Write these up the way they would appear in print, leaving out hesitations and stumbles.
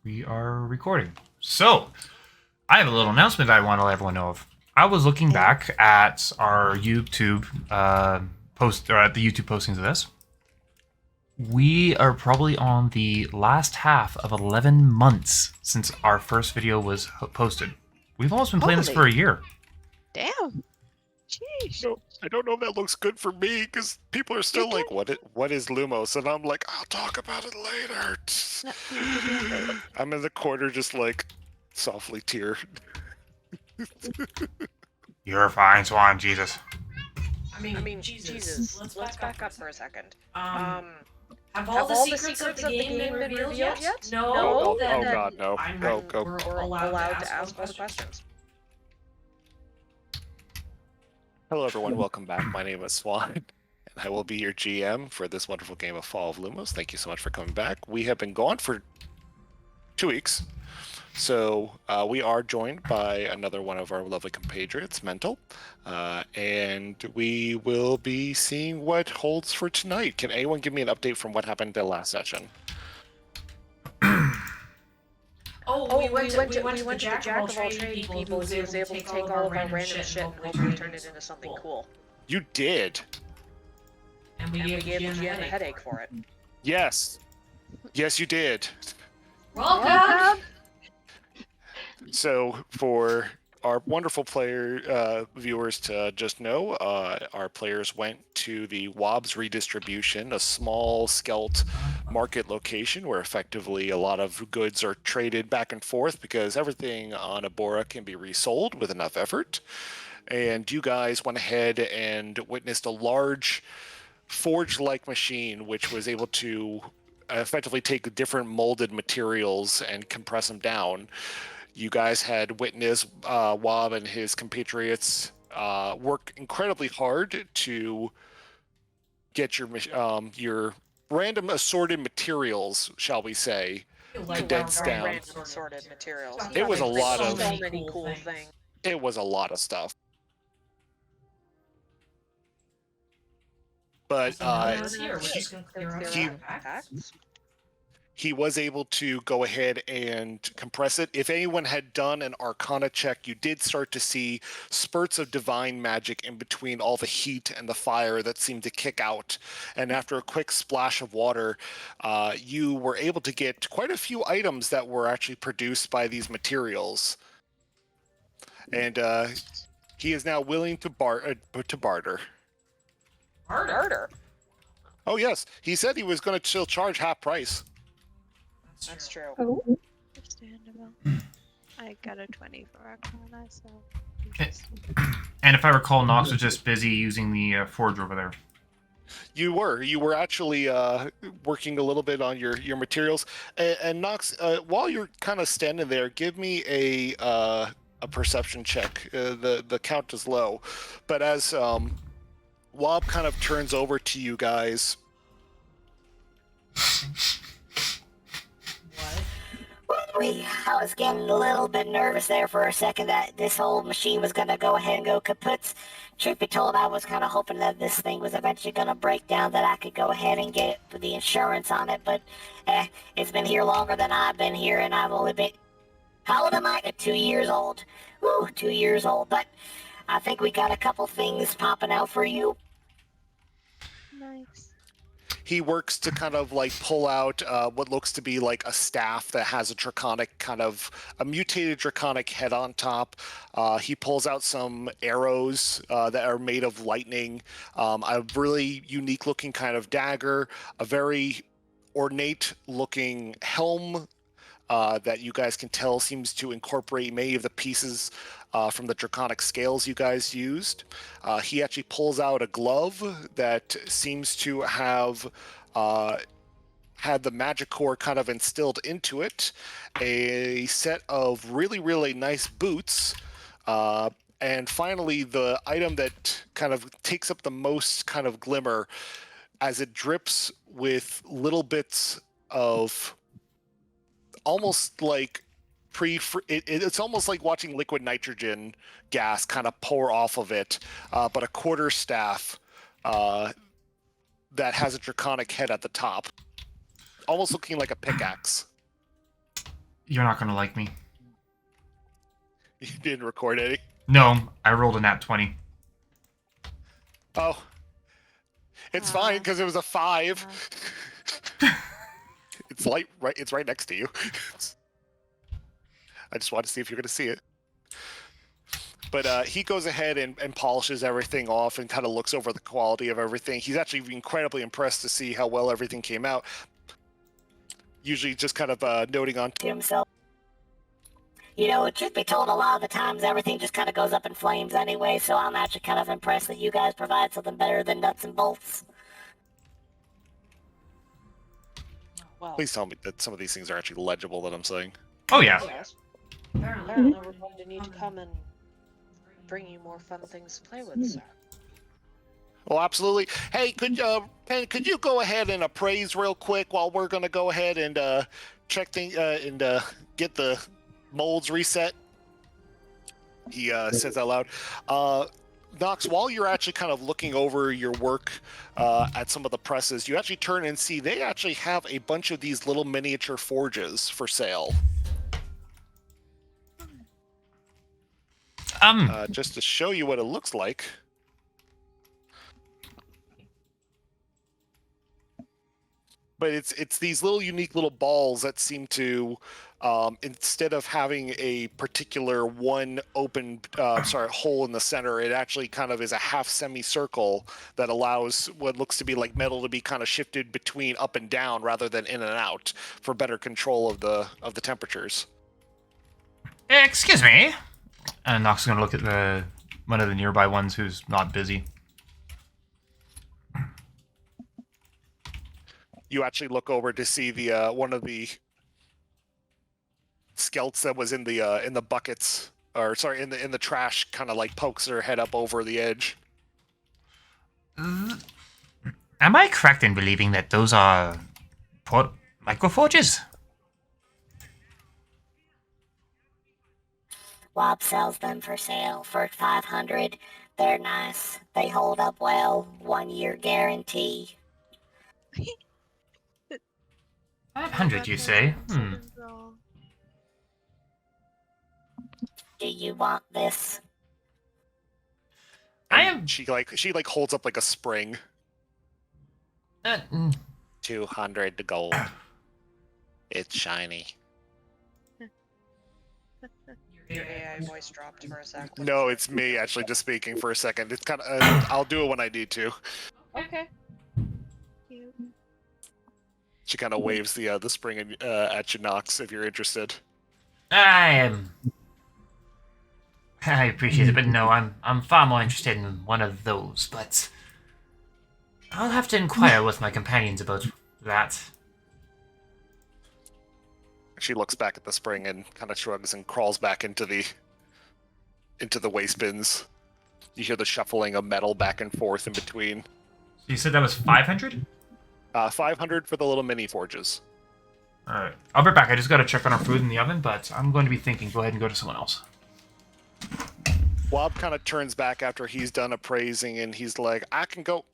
We are recording. So, I have a little announcement I want to let everyone know of. I was looking back at our YouTube post, or at the YouTube postings of this. We are probably on the last half of 11 months since our first video was posted. We've almost been playing this for a year. Damn. Jeez. No, I don't know if that looks good for me because people are still like, what is Lumos? And I'm like, I'll talk about it later. I'm in the corner just like softly tear. You're fine, Swan, Jesus. I mean, Jesus. Let's back up for a second. Have all the secrets of the game been revealed yet? Oh, Then God, no. Go. We're allowed to ask all the questions. Hello, everyone. Welcome back. My name is Swan, and I will be your GM for this wonderful game of Fall of Lumos. Thank you so much for coming back. We have been gone for 2 weeks. So we are joined by another one of our lovely compatriots, Mental, and we will be seeing what holds for tonight. Can anyone give me an update from what happened the last session? we went to the Jack of all trade people who was able to take all of our random shit and hopefully turn it into something cool. You did. And we gave GM a headache for it. Yes, you did. Welcome! So for our wonderful player viewers to just know, our players went to the Wobbs Redistribution, a small skelt market location where effectively a lot of goods are traded back and forth because everything on Abora can be resold with enough effort. And you guys went ahead and witnessed a large forge-like machine which was able to effectively take different molded materials and compress them down. You guys had witnessed Wob and his compatriots work incredibly hard to get your random assorted materials, shall we say, condensed down. Random assorted materials. It was a lot of so many cool things. It was a lot of stuff. But he was able to go ahead and compress it. If anyone had done an Arcana check, you did start to see spurts of divine magic in between all the heat and the fire that seemed to kick out. And after a quick splash of water, you were able to get quite a few items that were actually produced by these materials. And he is now willing to barter. Barter? Oh, yes. He said he was going to still charge half price. That's true. Oh, understandable. I got a 20 for Arcana, so. And if I recall, Nox was just busy using the forge over there. You were actually working a little bit on your materials. And Nox, while you're kind of standing there, give me a perception check. The count is low, but as Wob kind of turns over to you guys. I was getting a little bit nervous there for a second that this whole machine was going to go ahead and go kaput. Truth be told, I was kind of hoping that this thing was eventually going to break down, that I could go ahead and get the insurance on it, but it's been here longer than I've been here, and I've only been... How old am I? 2 years old. Ooh, 2 years old, but I think we got a couple things popping out for you. Nice. He works to kind of like pull out what looks to be like a staff that has a mutated draconic head on top. He pulls out some arrows that are made of lightning, a really unique looking kind of dagger, a very ornate looking helm that you guys can tell seems to incorporate many of the pieces from the draconic scales you guys used. He actually pulls out a glove that seems to have had the magic core kind of instilled into it, a set of really, really nice boots, and finally the item that kind of takes up the most kind of glimmer as it drips with little bits of almost like it's almost like watching liquid nitrogen gas kind of pour off of it, but a quarter staff that has a draconic head at the top, almost looking like a pickaxe. You're not gonna like me. You didn't record any. No, I rolled a nat 20. Oh, it's fine because it was a 5. It's right. It's right next to you. I just wanted to see if you're going to see it. But he goes ahead and polishes everything off and kind of looks over the quality of everything. He's actually incredibly impressed to see how well everything came out. Usually just kind of noting on To himself. You know, truth be told, a lot of the times everything just kind of goes up in flames anyway, so I'm actually kind of impressed that you guys provide something better than nuts and bolts. Well, Please tell me that some of these things are actually legible that I'm saying. Oh yeah. yes. Apparently, we're going to need to come and bring you more fun things to play with, sir. Well, absolutely. Hey, Penn, could you go ahead and appraise real quick while we're going to go ahead and check and get the molds reset? He says out loud. Knox, while you're actually kind of looking over your work at some of the presses, you actually turn and see they actually have a bunch of these little miniature forges for sale. Just to show you what it looks like. But it's these little unique little balls that seem to, instead of having a particular one open, hole in the center, it actually kind of is a half semicircle that allows what looks to be like metal to be kind of shifted between up and down rather than in and out for better control of the temperatures. Excuse me. And Nox is gonna look at one of the nearby ones who's not busy. You actually look over to see the one of the skelts that was in the buckets, or sorry, in the trash, kind of like pokes her head up over the edge. Am I correct in believing that those are microforges? Wob sells them for sale for 500. They're nice. They hold up well. 1-year guarantee. 500, you say? Do you want this? I am. She holds up like a spring. 200 gold. It's shiny. Your AI voice dropped for a sec. No, it's me actually just speaking for a second. It's kind of I'll do it when I need to. Okay. She kind of waves the spring at you, Nox, if you're interested. I appreciate it, but no, I'm far more interested in one of those. But I'll have to inquire with my companions about that. She looks back at the spring and kind of shrugs and crawls back into the waste bins. You hear the shuffling of metal back and forth in between. You said that was 500? 500 for the little mini forges. Alright. I'll be back. I just gotta check on our food in the oven, but I'm going to be thinking. Go ahead and go to someone else. Wob kind of turns back after he's done appraising, and he's like, I can go.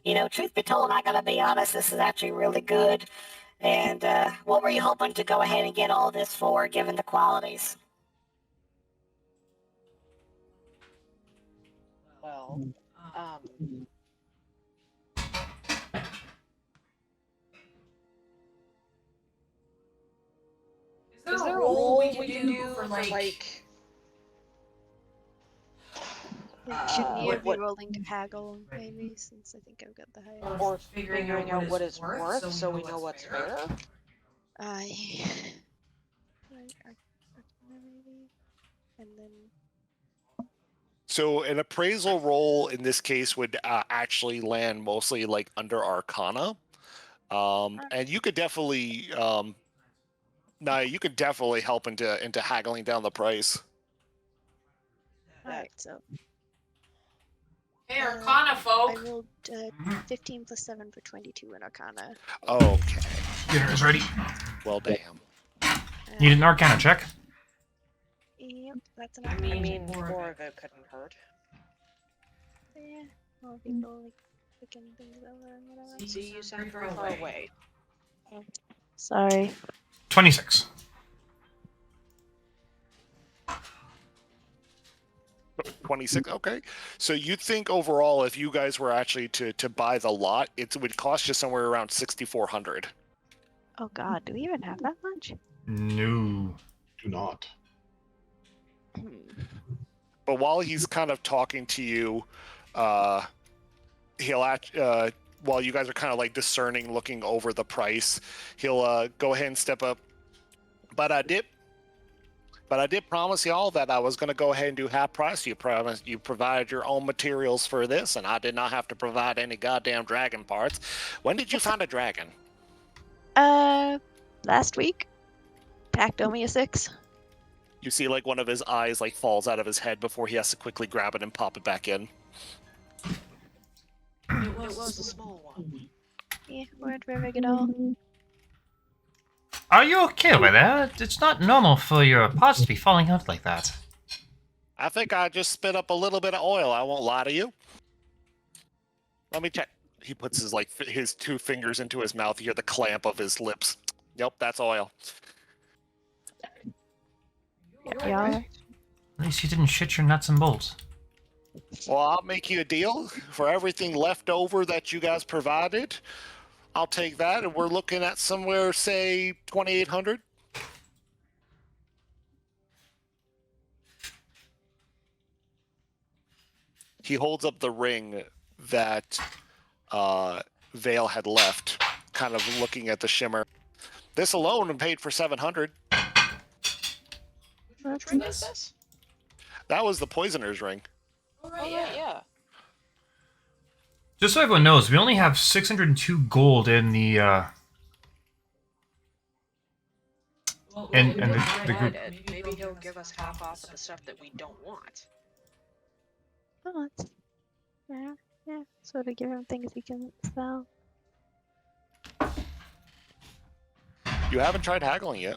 You know, truth be told, I gotta be honest, this is actually really good. And what were you hoping to go ahead and get all this for, given the qualities? Well, is there a role we can do for like Shouldn't you be what- rolling to haggle, maybe, since I think I've got the highest? or figuring out what it's worth so we know what's fair? Maybe. And then So an appraisal roll in this case would actually land mostly like under Arcana, and you could definitely, you could definitely help into haggling down the price. alright, so Hey, Arcana folk! I rolled 15 plus 7 for 22 in Arcana. Okay, Dinner is ready. well, damn. Need an Arcana check? Yep, that's an I Arcana. mean, 4 of it couldn't hurt. Yeah, well, people like picking things over and whatever. See, you sound very far away. Sorry. 26. 26. Okay. So you think overall, if you guys were actually to buy the lot, it would cost you somewhere around 6,400. Oh god, do we even have that much? No. Do not. But while he's kind of talking to you, he'll while you guys are kind of like discerning, looking over the price, he'll go ahead and step up. But I did promise y'all that I was going to go ahead and do half price. You provided your own materials for this, and I did not have to provide any goddamn dragon parts. When did you find a dragon? Last week. Packed only a 6. You see, like, one of his eyes like falls out of his head before he has to quickly grab it and pop it back in. It was a small one. Yeah, weren't very big at all. Are you okay over there? It's not normal for your pots to be falling out like that. I think I just spit up a little bit of oil. I won't lie to you. Let me check. He puts his 2 fingers into his mouth. You hear the clamp of his lips. Yep, that's oil. Yeah. At least you didn't shit your nuts and bolts. Well, I'll make you a deal for everything left over that you guys provided. I'll take that, and we're looking at somewhere, say, 2,800. He holds up the ring that Vale had left, kind of looking at the shimmer. This alone paid for 700. Which ring is this? That was the poisoner's ring. Oh, right, yeah. Just so everyone knows, we only have 602 gold in the and the group. Maybe he'll give us half off of the stuff that we don't want. Oh, that's... Yeah. Sort of give him things he can sell. You haven't tried haggling yet.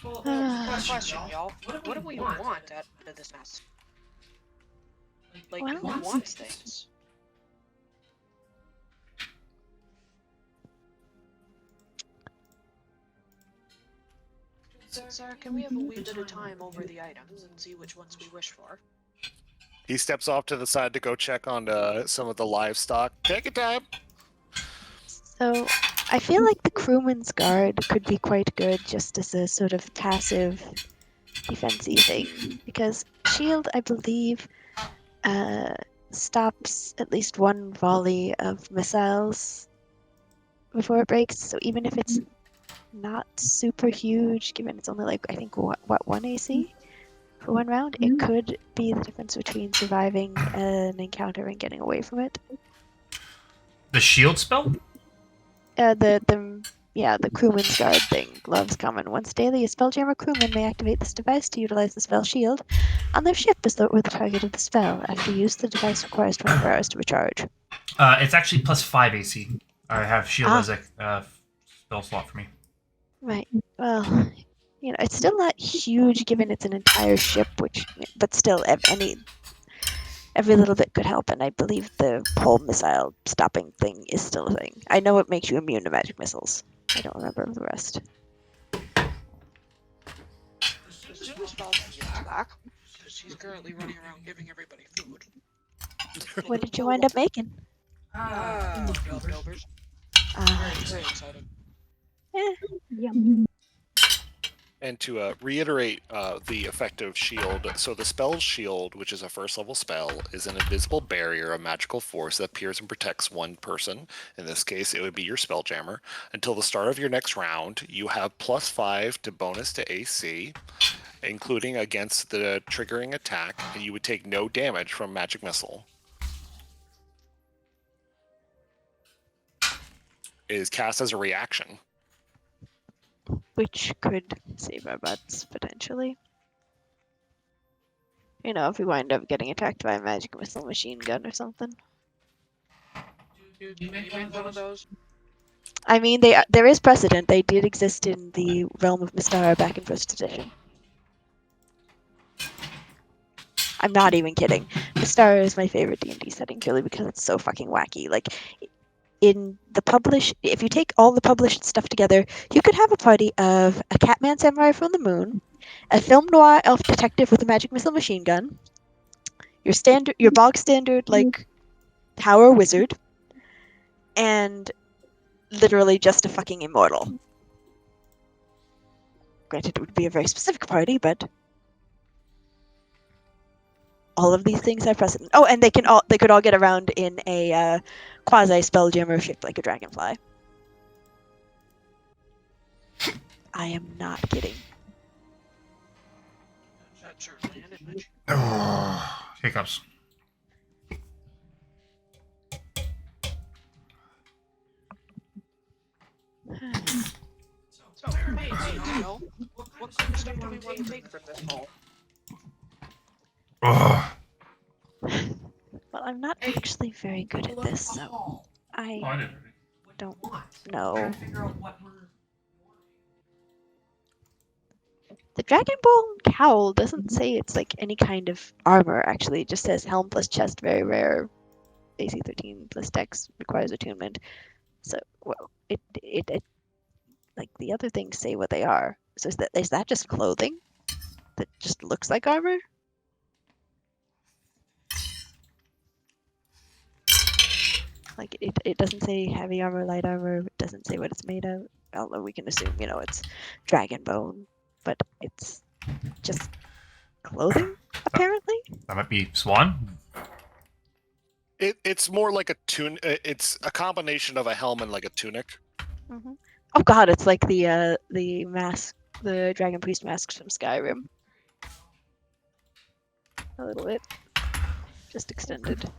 Question, y'all. What do we want out of this mess? Like, What? who wants things? Sir, can we have a wee bit of time over the items and see which ones we wish for? He steps off to the side to go check on some of the livestock. Take your time. So, I feel like the crewman's guard could be quite good just as a sort of passive defensy thing, because shield, I believe, stops at least one volley of missiles before it breaks. So even if it's not super huge, given it's only like I think what 1 AC for 1 round, it could be the difference between surviving an encounter and getting away from it. The shield spell? The crewman's guard thing. Gloves common. Once daily, a Spelljammer crewman may activate this device to utilize the spell shield on their ship as though it were the target of the spell. After use, the device requires 24 hours to recharge. It's actually plus 5 AC. I have shield as a spell slot for me. Right. Well, it's still not huge given it's an entire ship, but still, every little bit could help, and I believe the whole missile stopping thing is still a thing. I know it makes you immune to magic missiles. I don't remember the rest. As soon as Falcon gets back, because he's currently running around giving everybody food. What did you wind up making? Builders. Very excited. Yum. And to reiterate the effective shield, so the spell's shield, which is a first level spell, is an invisible barrier of magical force that appears and protects one person. In this case, it would be your Spelljammer. Until the start of your next round, you have plus 5 to bonus to AC, including against the triggering attack, and you would take no damage from magic missile. It is cast as a reaction. Which could save our butts, potentially. If we wind up getting attacked by a magic missile machine gun or something. You made one of those? I mean, there is precedent. They did exist in the realm of Mystara back in 1st edition. I'm not even kidding. Mystara is my favorite D&D setting purely because it's so fucking wacky. Like, in the if you take all the published stuff together, you could have a party of a Catman samurai from the moon, a film noir elf detective with a magic missile machine gun, your bog standard like power wizard, and literally just a fucking immortal. Granted, it would be a very specific party, but all of these things have precedent. Oh, and they could all get around in a quasi spelljammer shaped like a dragonfly. I am not kidding. That's certainly an image. Hiccups. So, hey, Jill, what kind of stuff do we want to take from this hall? Ugh. Well, I'm not actually very good at this, so I I didn't. don't know. The Dragonbone cowl doesn't say it's like any kind of armor, actually. It just says helm plus chest, very rare. AC 13 plus dex requires attunement. So, well, it like the other things say what they are. So is that just clothing that just looks like armor? Like it doesn't say heavy armor, light armor. It doesn't say what it's made of. Although we can assume, it's dragon bone, but it's just clothing apparently. That might be Swan. It's more like a it's a combination of a helm and like a tunic. Mm-hmm. Oh god, it's like the mask, the dragon priest masks from Skyrim. A little bit, just extended.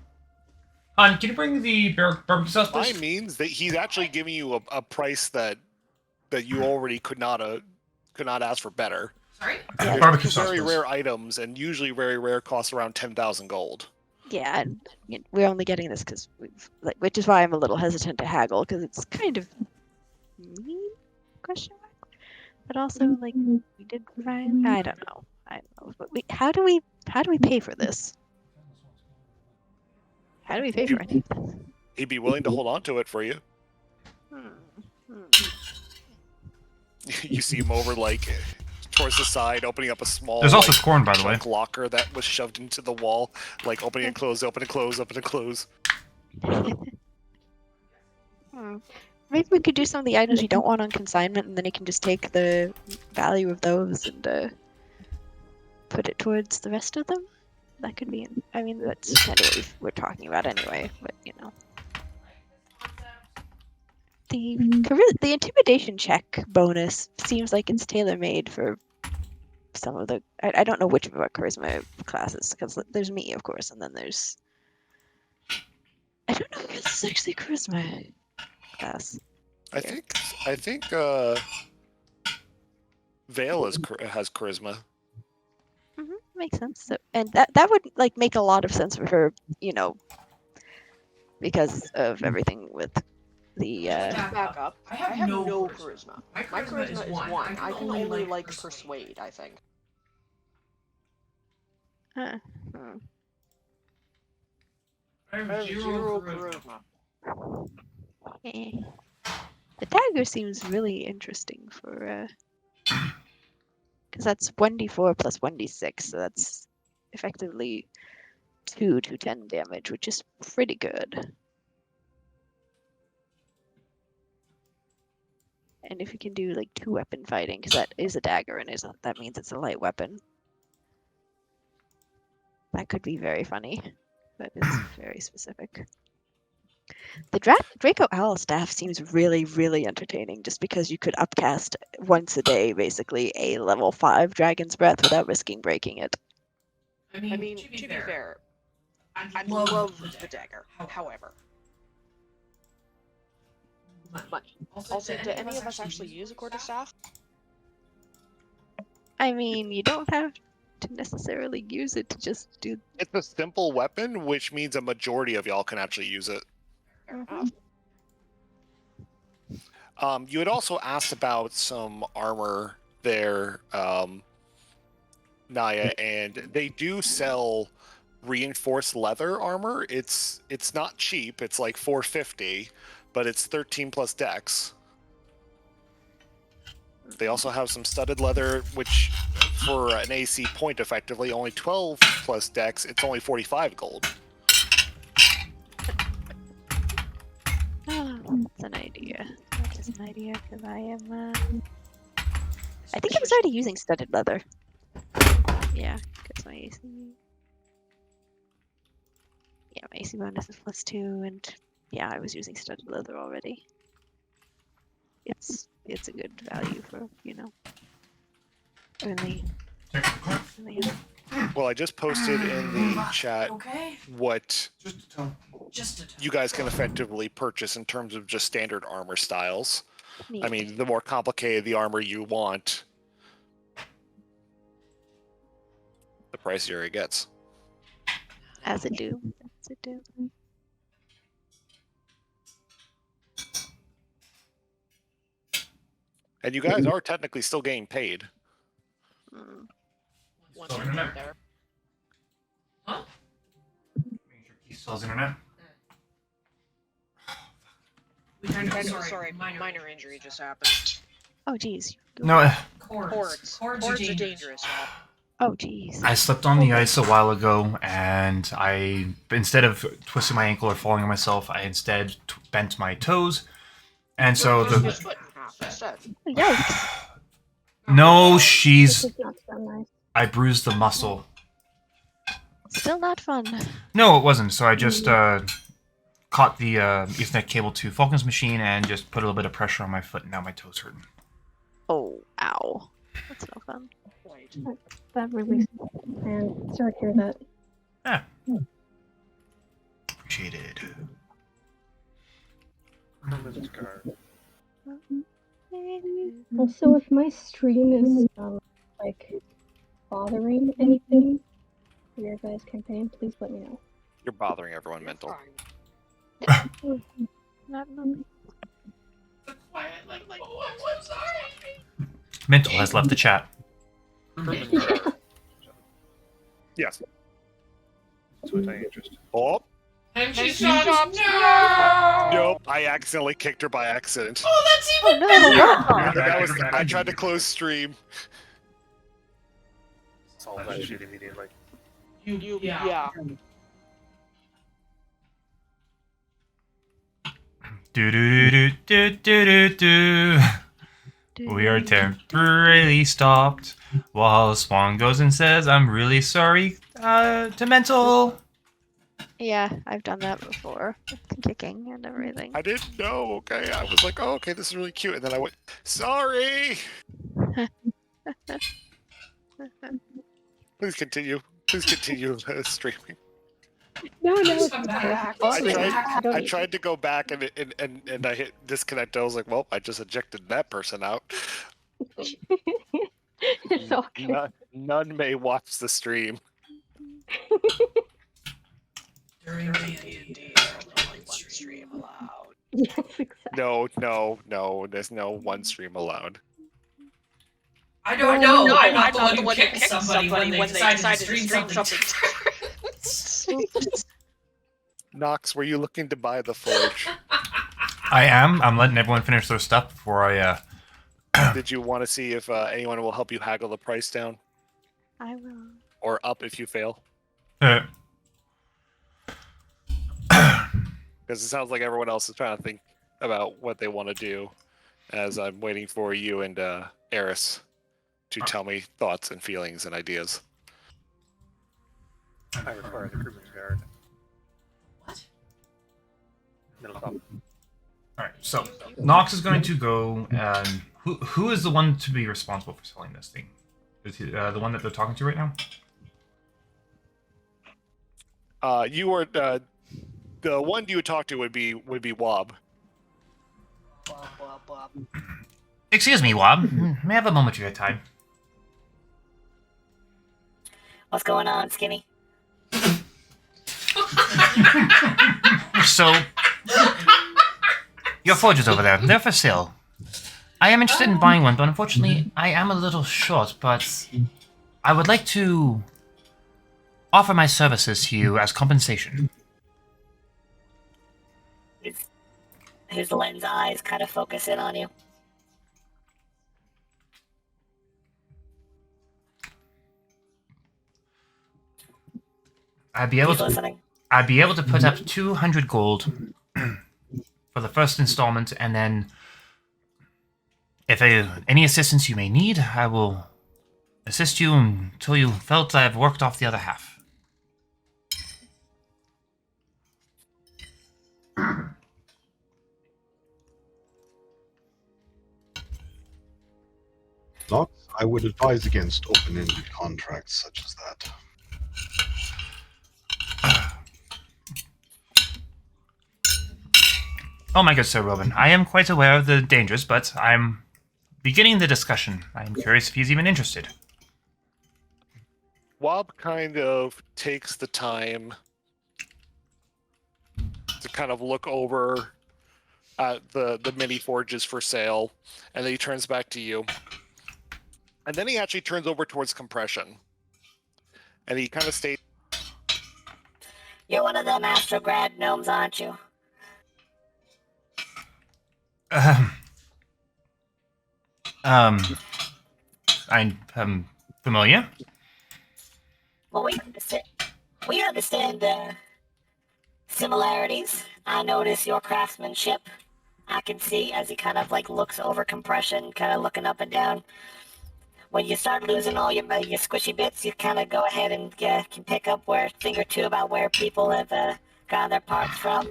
Can you bring the bourbon sauce, By please? means that he's actually giving you a price that you already could not ask for better. Sorry? Yeah, Barbecue These sauce, very please. rare items, and usually very rare, cost around 10,000 gold. Yeah, and we're only getting this because which is why I'm a little hesitant to haggle because it's kind of mean, question mark. But also, like, we did find, I don't know, but how do we pay for this? How do we pay for any of this? He'd be willing to hold on to it for you. You see him over like towards the side, opening up a small. There's also like, corn, by the way. junk locker that was shoved into the wall, like opening and close, open and close, open and close. Maybe we could do some of the items you don't want on consignment, and then you can just take the value of those and put it towards the rest of them. That could be. I mean, that's kind of what we're talking about anyway. But the intimidation check bonus seems like it's tailor made for some of the. I don't know which of our charisma classes because there's me, of course, and then there's. I don't know if it's actually charisma class. I think Vale has charisma. Makes sense. So, and that would like make a lot of sense for her, because of everything with the. Back up. I have no charisma. My charisma is 1. I can only like persuade, I think. Huh. I have 0 charisma. Eh. The dagger seems really interesting for because that's 1d4 plus 1d6, so that's effectively 2 to 10 damage, which is pretty good. And if you can do like 2-weapon fighting, because that is a dagger and that means it's a light weapon, that could be very funny, but it's very specific. The Draco Owl staff seems really, really entertaining just because you could upcast once a day, basically, a level 5 Dragon's Breath without risking breaking it. I mean, to be fair, I love the dagger, however. But also, do any of us actually use a quarterstaff? I mean, you don't have to necessarily use it to just do... It's a simple weapon, which means a majority of y'all can actually use it. You had also asked about some armor there, Naya, and they do sell reinforced leather armor. It's not cheap. It's like $450, but it's 13 plus dex. They also have some studded leather, which for an AC point effectively only 12 plus dex, it's only 45 gold. Oh, that's an idea. That is an idea, because I am, I think I was already using studded leather. Yeah, because my AC... Yeah, my AC bonus is +2, and yeah, I was using studded leather already. It's a good value for, you know, early. Well, I just posted in the chat Okay. what Just a tone. Just a you guys can effectively purchase in terms of just standard armor styles. I mean, the more complicated the armor you want, the pricier it gets. As it do. As it do. And you guys are technically still getting paid. Mm. Once So you internet. get there. Making sure he still has internet. Sorry, minor injury just happened. Oh, geez. No, Cords. Cords are dangerous, y'all. Oh, geez. I slipped on the ice a while ago, and instead of twisting my ankle or falling on myself, I instead bent my toes. And so Twist your the foot in half instead. Yikes. no, This she's is not so nice. I bruised the muscle. Still not fun. No, it wasn't. So I just caught the Ethernet cable to Falcon's machine and just put a little bit of pressure on my foot, and now my toes hurting. Oh, ow. That's no fun. Right. That really sucks, man. Sorry to hear that. Yeah. Appreciated. Also, if my stream is like bothering anything for your guys' campaign, please let me know. You're bothering everyone mental. Fine. Not Mental has left the chat. Yes. That's what I interest. Oh, And she she stopped. stopped. No! nope. I accidentally kicked her by accident. Oh, that's even no. better! That was, I tried to close stream. Solve that shit immediately. Yeah. Do do do do do do do. We are temporarily stopped while Swan goes and says, "I'm really sorry." To mental. Yeah, I've done that before. With kicking and everything. I didn't know. Okay, I was like, oh, okay, this is really cute, and then I went, sorry. Please continue. Please continue streaming. No, Just it's come okay. back. I tried to go back and I hit disconnect. I was like, well, I just ejected that person out. It's all good. None may watch the stream. During D&D, there's only one stream allowed. Yes, exactly. No. There's no one stream allowed. I don't know. No, I'm I'm not the one who kicked somebody when they decided to stream something. Nox, were you looking to buy the forge? I am. I'm letting everyone finish their stuff before I. Did you want to see if anyone will help you haggle the price down I will. or up if you fail? Because it sounds like everyone else is trying to think about what they want to do, as I'm waiting for you and Eris to tell me thoughts and feelings and ideas. I require the crewman's guard. What? Middle top. All right. So Nox is going to go. Who is the one to be responsible for selling this thing? Is he the one that they're talking to right now? You are the one you would talk to would be Wob. Blah. Excuse me, Wob. May I have a moment of your time? What's going on, Skinny? So, your forges over there, they're for sale. I am interested in buying one, but unfortunately, I am a little short, but I would like to offer my services to you as compensation. his lens eyes kind of focus in on you. I'd be able He's to. listening. I'd be able to put up 200 gold for the first installment, and then if any assistance you may need, I will assist you until you felt I've worked off the other half. Not, I would advise against open-ended contracts such as that. Oh my good Sir Robin, I am quite aware of the dangers, but I'm beginning the discussion. I am curious if he's even interested. Wob kind of takes the time to kind of look over at the mini forges for sale, and then he turns back to you. And then he actually turns over towards compression. And he kind of states, You're one of them Astrograd gnomes, aren't you? I'm familiar. Well, we understand similarities. I notice your craftsmanship. I can see as he kind of like looks over compression, kind of looking up and down. When you start losing all your squishy bits, you kind of go ahead and can pick up a thing or two about where people have gotten their parts from.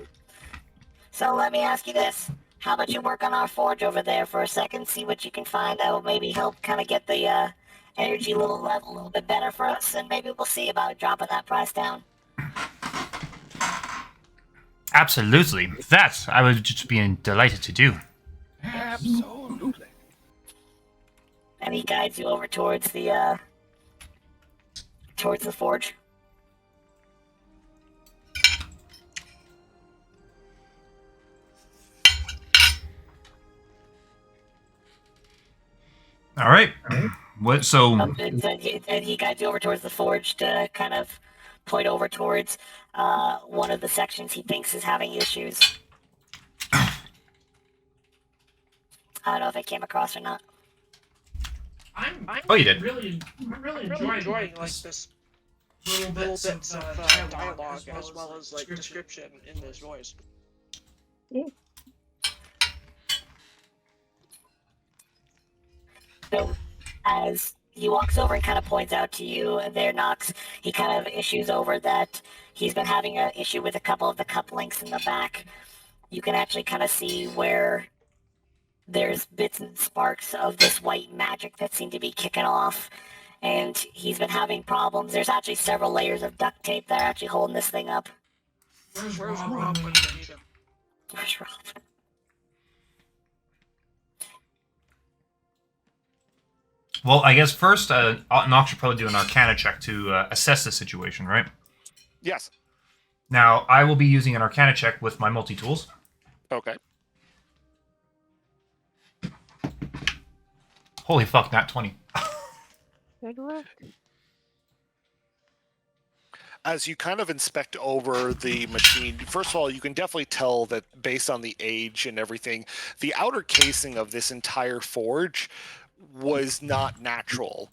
So let me ask you this. How about you work on our forge over there for a second, see what you can find that will maybe help kind of get the energy level a little bit better for us, and maybe we'll see about dropping that price down. Absolutely. That I would just be delighted to do. Absolutely. And he guides you over towards the forge. All right. What? So. And he guides you over towards the forge to kind of point over towards one of the sections he thinks is having issues. I don't know if it came across or not. I'm Oh, you did. really enjoying like this little bits of dialogue as well as like description in this voice. So, as he walks over and kind of points out to you there, Nox, he kind of issues over that he's been having an issue with a couple of the cup links in the back. You can actually kind of see where there's bits and sparks of this white magic that seem to be kicking off, and he's been having problems. There's actually several layers of duct tape that are actually holding this thing up. Where's Rob when you need him? Where's Rob? Well, I guess first, Nox should probably do an Arcana check to assess the situation, right? yes. Now, I will be using an Arcana check with my multi-tools. Okay. Holy fuck, nat 20. Good work. As you kind of inspect over the machine, first of all, you can definitely tell that based on the age and everything, the outer casing of this entire forge was not natural.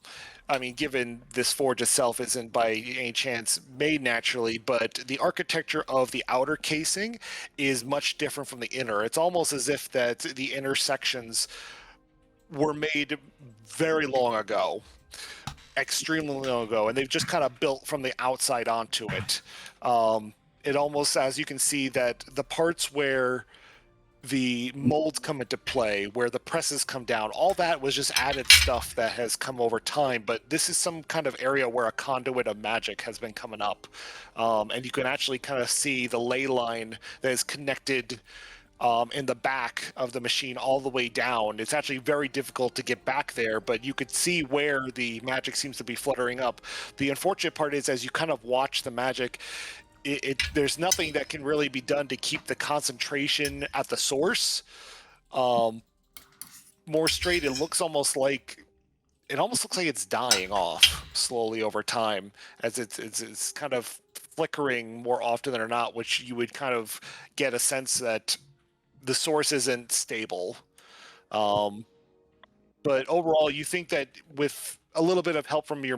I mean, given this forge itself isn't by any chance made naturally, but the architecture of the outer casing is much different from the inner. It's almost as if that the inner sections were made very long ago, extremely long ago, and they've just kind of built from the outside onto it. It almost, as you can see, that the parts where the molds come into play, where the presses come down, all that was just added stuff that has come over time, but this is some kind of area where a conduit of magic has been coming up. And you can actually kind of see the ley line that is connected in the back of the machine all the way down. It's actually very difficult to get back there, but you could see where the magic seems to be fluttering up. The unfortunate part is, as you kind of watch the magic, there's nothing that can really be done to keep the concentration at the source more straight. It almost looks like it's dying off slowly over time, as it's kind of flickering more often than not, which you would kind of get a sense that the source isn't stable. But overall, you think that with a little bit of help from your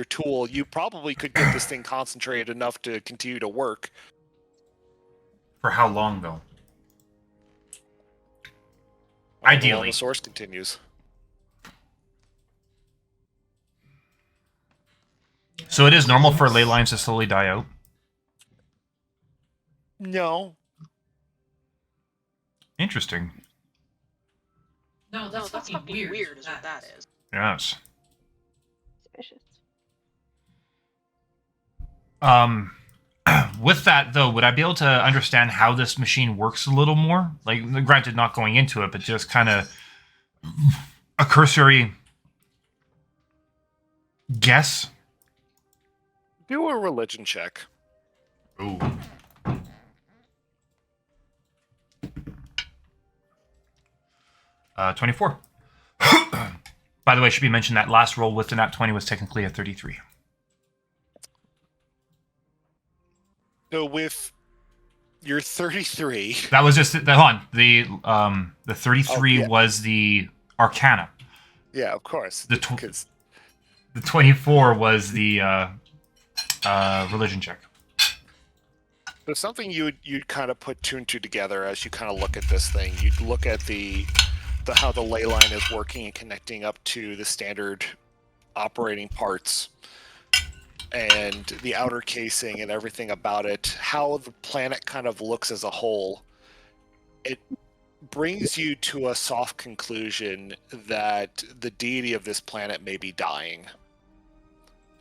tool, you probably could get this thing concentrated enough to continue to work. For how long, though? While Ideally. the source continues. So it is normal for ley lines to slowly die out? No. Interesting. No, that's fucking weird is what that is. Yes. Suspicious. With that, though, would I be able to understand how this machine works a little more? Like, granted, not going into it, but just kind of a cursory guess? Do a religion check. Ooh. Uh, 24. By the way, it should be mentioned that last roll with the nat 20 was technically a 33. So with your 33, That was just hold on. The 33 yeah. was the Arcana. yeah, of course. The 24 was the religion check. So something you'd kind of put two and two together as you kind of look at this thing. You'd look at the how the ley line is working and connecting up to the standard operating parts and the outer casing and everything about it, how the planet kind of looks as a whole. It brings you to a soft conclusion that the deity of this planet may be dying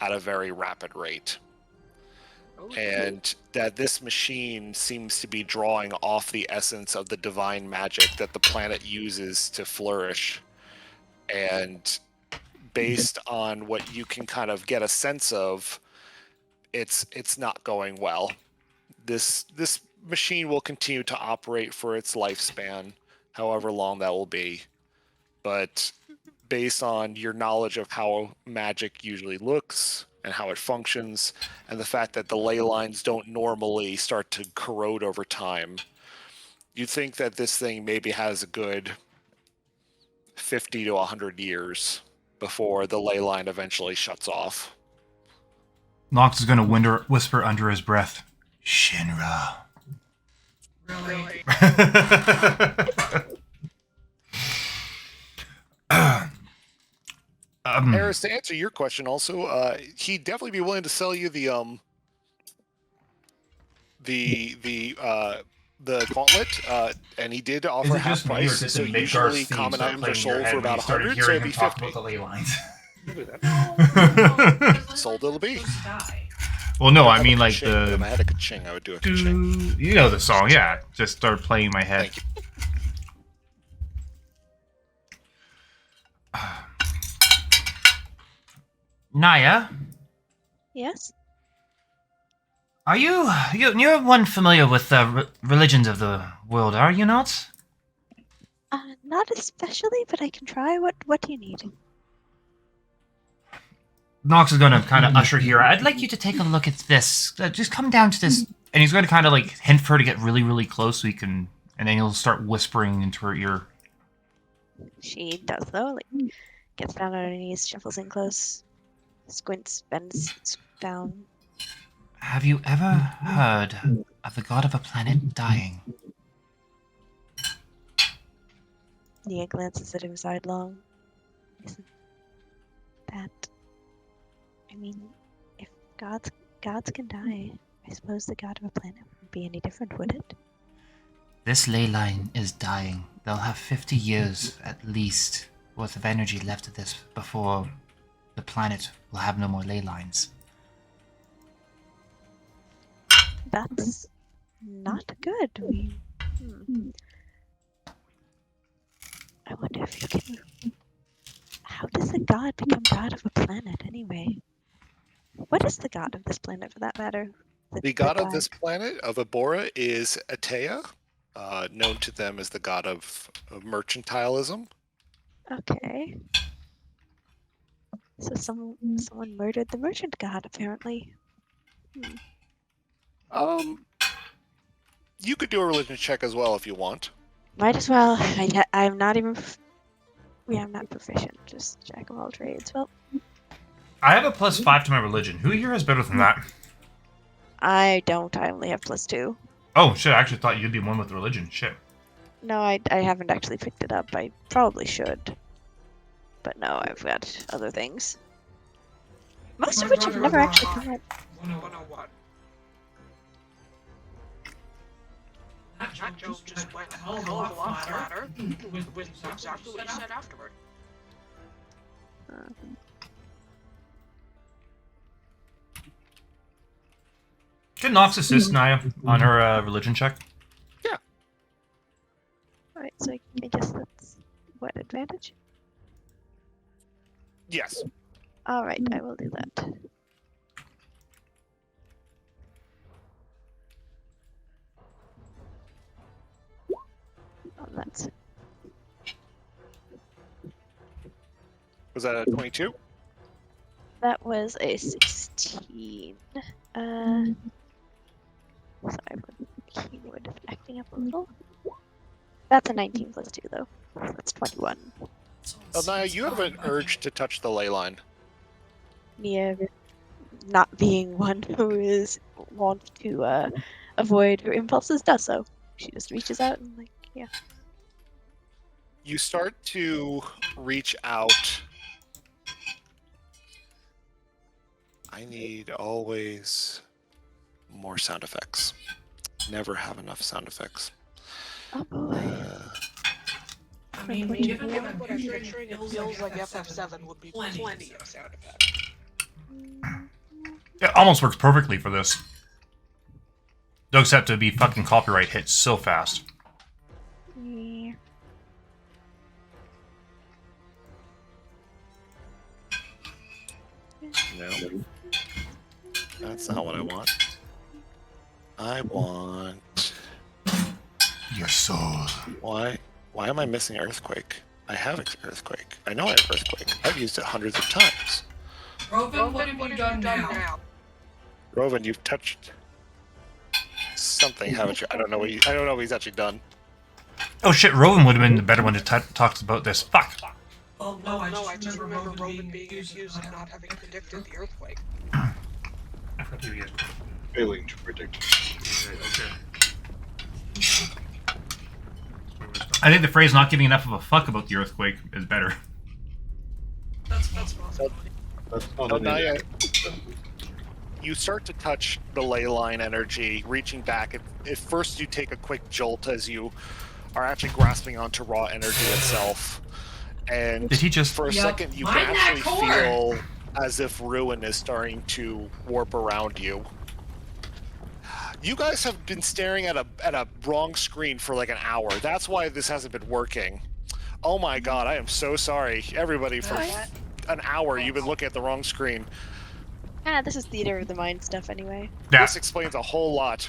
at a very rapid rate. And that this machine seems to be drawing off the essence of the divine magic that the planet uses to flourish. And based on what you can kind of get a sense of, it's not going well. This machine will continue to operate for its lifespan, however long that will be. But based on your knowledge of how magic usually looks and how it functions, and the fact that the ley lines don't normally start to corrode over time, you think that this thing maybe has a good 50 to 100 years before the ley line eventually shuts off. Nox is going to whisper under his breath, Shinra. Really? Harris, to answer your question also, he'd definitely be willing to sell you the gauntlet, and he did offer half price. So usually common items are sold for about 100, so it'd be 50. About the ley lines. Sold it'll be. Well, no, I If mean had a like ka-ching, the. If I had a ka-ching, I would do a ka-ching. You know the song, yeah. Just start playing in my head. Thank you. Naya, Yes? you're one familiar with the religions of the world, are you not? Not especially, but I can try. What do you need? Nox is going to kind of usher here. I'd like you to take a look at this. Just come down to this, and he's going to kind of like hint for her to get really, really close, so he can, and then he'll start whispering into her ear. She does though, like gets down on her knees, shuffles in close, squints, bends down. Have you ever heard of the god of a planet dying? Nia glances at him sidelong. Isn't that? I mean, if gods can die, I suppose the god of a planet wouldn't be any different, would it? This ley line is dying. They'll have 50 years at least worth of energy left of this before the planet will have no more ley lines. That's not good. I wonder if you can. How does a god become god of a planet anyway? What is the god of this planet, for that matter? The god of this planet, of Abora, is Atea, known to them as the god of mercantilism. Okay. So someone murdered the merchant god, apparently. You could do a religion check as well if you want. Might as well. I'm not even. Yeah, I'm not proficient. Just jack of all trades. Well, I have a +5 to my religion. Who here has better than that? I don't. I only have +2. Oh shit! I actually thought you'd be one with religion. Shit. No, I haven't actually picked it up. I probably should. But no, I've got other things. Most of which have never actually come up. 101. That joke just went a hell of a lot flatter with exactly what you said afterward. Can Nox assist Naya on her religion check? Alright, so I guess that's what advantage? Yes. Alright, I will do that. Oh, that's Was that a 22? that was a 16. Sorry, my keyboard is acting up a little. That's a 19 +2 though. That's 21. Naya, you have an urge to touch the ley line. Nia, not being one who is wont to avoid her impulses, does so. She just reaches out and like, yeah. You start to reach out. I need always more sound effects. Never have enough sound effects. Oh boy. I mean, What given you- what What I'm I'm picturing, picturing, it it feels like FF7 would be plenty of sound effects. It almost works perfectly for this. Dogs have to be fucking copyright hit so fast. Yeah. No. That's not what I want. I want... Your soul. Why am I missing Earthquake? I have Earthquake. I know I have Earthquake. I've used it hundreds of times. Rovan, what have you done now? Rovan, you've touched something, haven't you? I don't know what he's actually done. Oh shit, Rowan would have been the better one to talk about this. Fuck. Oh No, I just remember Roman being accused of not having predicted the earthquake. I forgot you guys. Failing to predict. I think the phrase "not giving enough of a fuck about the earthquake" is better. That's possible. That's not So an Naya, you start to touch the ley line energy, reaching back. At first, you take a quick jolt as you are actually grasping onto raw energy itself. And Did he just? for a Yep. second, you Mind can that actually cord! feel as if ruin is starting to warp around you. You guys have been staring at a wrong screen for like an hour. That's why this hasn't been working. Oh my god, I am so sorry, everybody, for an hour you've been looking at the wrong screen. This is theater of the mind stuff anyway. Yeah. This explains a whole lot.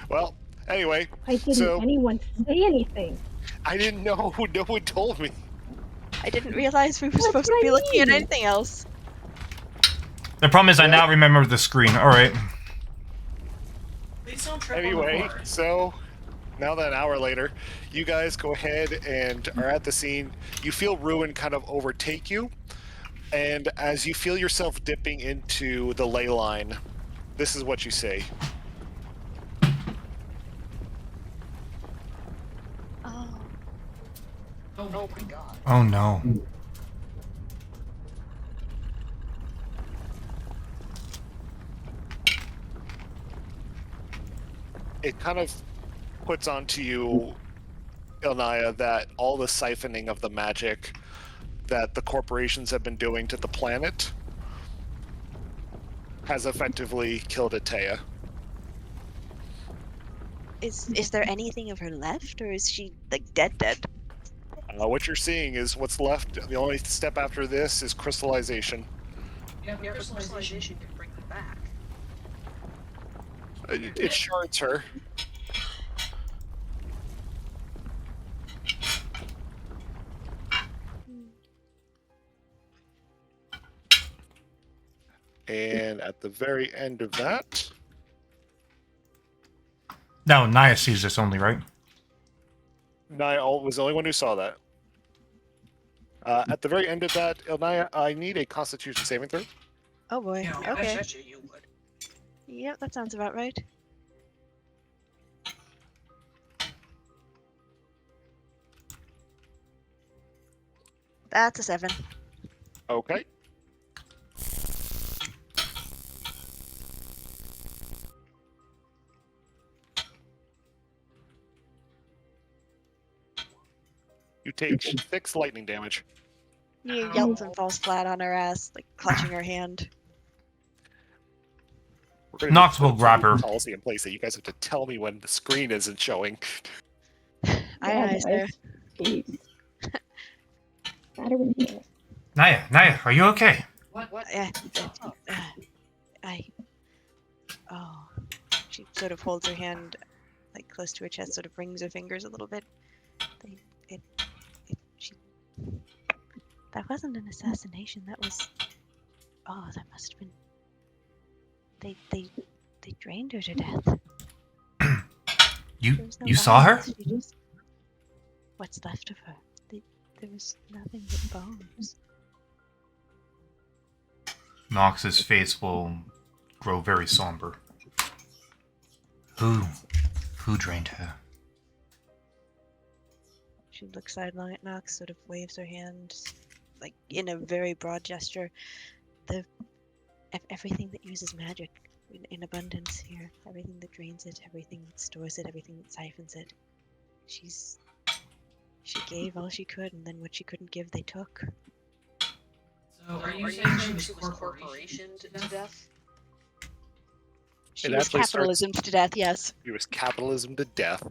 Well, anyway, Why didn't So- anyone say anything? I didn't know. No one told me. I didn't realize we were That's supposed to what be I looking at mean. anything else. The problem is, I now remember the screen. All right. Please don't trip on the Anyway, cord. so now that an hour later, you guys go ahead and are at the scene. You feel ruin kind of overtake you, and as you feel yourself dipping into the ley line, this is what you say. Oh. Oh my god. Oh no. It kind of puts onto you, Ilnaya, that all the siphoning of the magic that the corporations have been doing to the planet has effectively killed Atea. Is there anything of her left, or is she like dead? What you're seeing is what's left. The only step after this is crystallization. Yeah, but Yeah, but crystallization. crystallization can bring them back. It shards her. And at the very end of that, No, Naya sees this only, right? Naya was the only one who saw that. At the very end of that, Ilnaya, I need a Constitution saving throw. Oh boy. Yeah, I Okay. bet you would. Yep, that sounds about right. That's a 7. Okay. You take 6 lightning damage. Nia yelps and falls flat on her ass, like clutching her hand. We're gonna Nox put will a grab her. policy in place that you guys have to tell me when the screen isn't showing. Aye, sir. Jeez. Battery here. Naya, are you okay? What? Yeah. I. Oh. She sort of holds her hand like close to her chest, sort of wrings her fingers a little bit. She. That wasn't an assassination. That was. Oh, that must have been. They drained her to death. There was no You saw her? bodies, she just- What's left of her? There was nothing but bones. Nox's face will grow very somber. Who drained her? She looks sidelong at Nox, sort of waves her hand, like in a very broad gesture. Everything that uses magic in abundance here, everything that drains it, everything that stores it, everything that siphons it. She gave all she could, and then what she couldn't give, they took. So are you saying she was corporationed to death? She It was actually capitalism to death, yes. It was capitalism to death.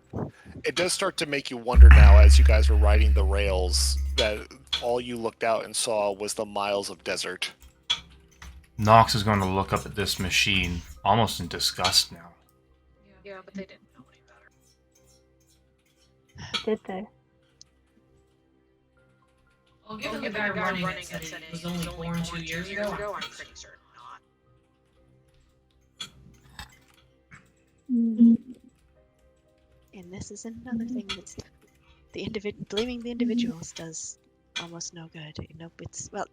It does start to make you wonder now, as you guys were riding the rails, that all you looked out and saw was the miles of desert. Nox is going to look up at this machine, almost in disgust now. Yeah, but they didn't know any better. Did they? Well, given the guy running it said it was only born 2 years ago, I'm pretty certain not. And this is another thing that's blaming the individuals does almost no good. It's well,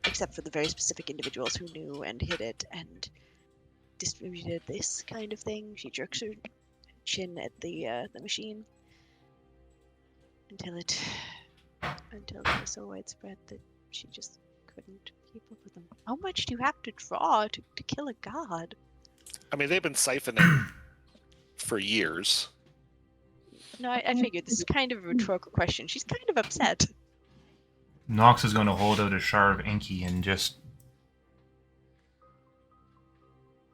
except for the very specific individuals who knew and hid it and distributed this kind of thing. She jerks her chin at the machine until it was so widespread that she just couldn't keep up with them. How much do you have to draw to kill a god? I mean, they've been siphoning for years. No, I figured this is kind of a rhetorical question. She's kind of upset. Nox is going to hold out a shard of inky and just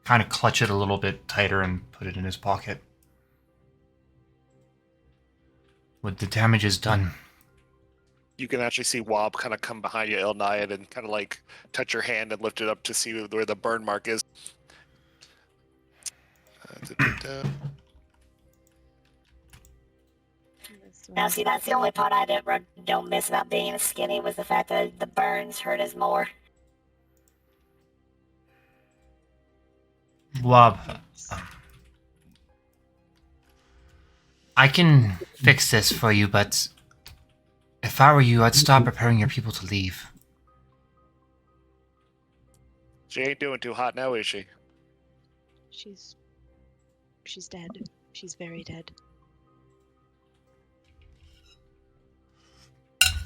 kind of clutch it a little bit tighter and put it in his pocket. What the damage is done. You can actually see Wob kind of come behind you, Ilnayad, and kind of like touch your hand and lift it up to see where the burn mark is. Now, see, that's the only part I don't miss about being skinny was the fact that the burns hurt us more. Wob, I can fix this for you, but if I were you, I'd stop preparing your people to leave. She ain't doing too hot now, is she? She's dead. She's very dead.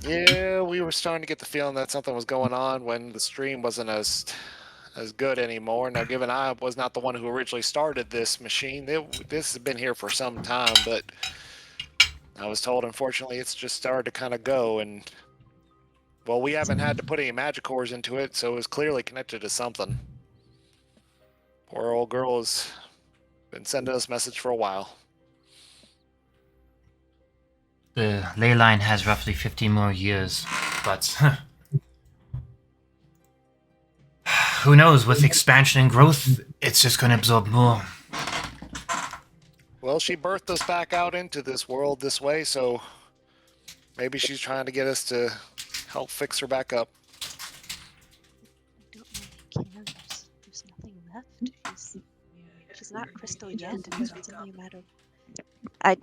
Yeah, we were starting to get the feeling that something was going on when the stream wasn't as good anymore. Now, given I was not the one who originally started this machine, this has been here for some time, but I was told, unfortunately, it's just started to kind of go, and, well, we haven't had to put any magic cores into it, so it was clearly connected to something. Poor old girl has been sending us message for a while. The ley line has roughly 50 more years, but who knows, with expansion and growth, it's just going to absorb more. Well, she birthed us back out into this world this way, so maybe she's trying to get us to help fix her back up. I don't really care. There's nothing left. She's not crystal yet. It's only a matter of Oh,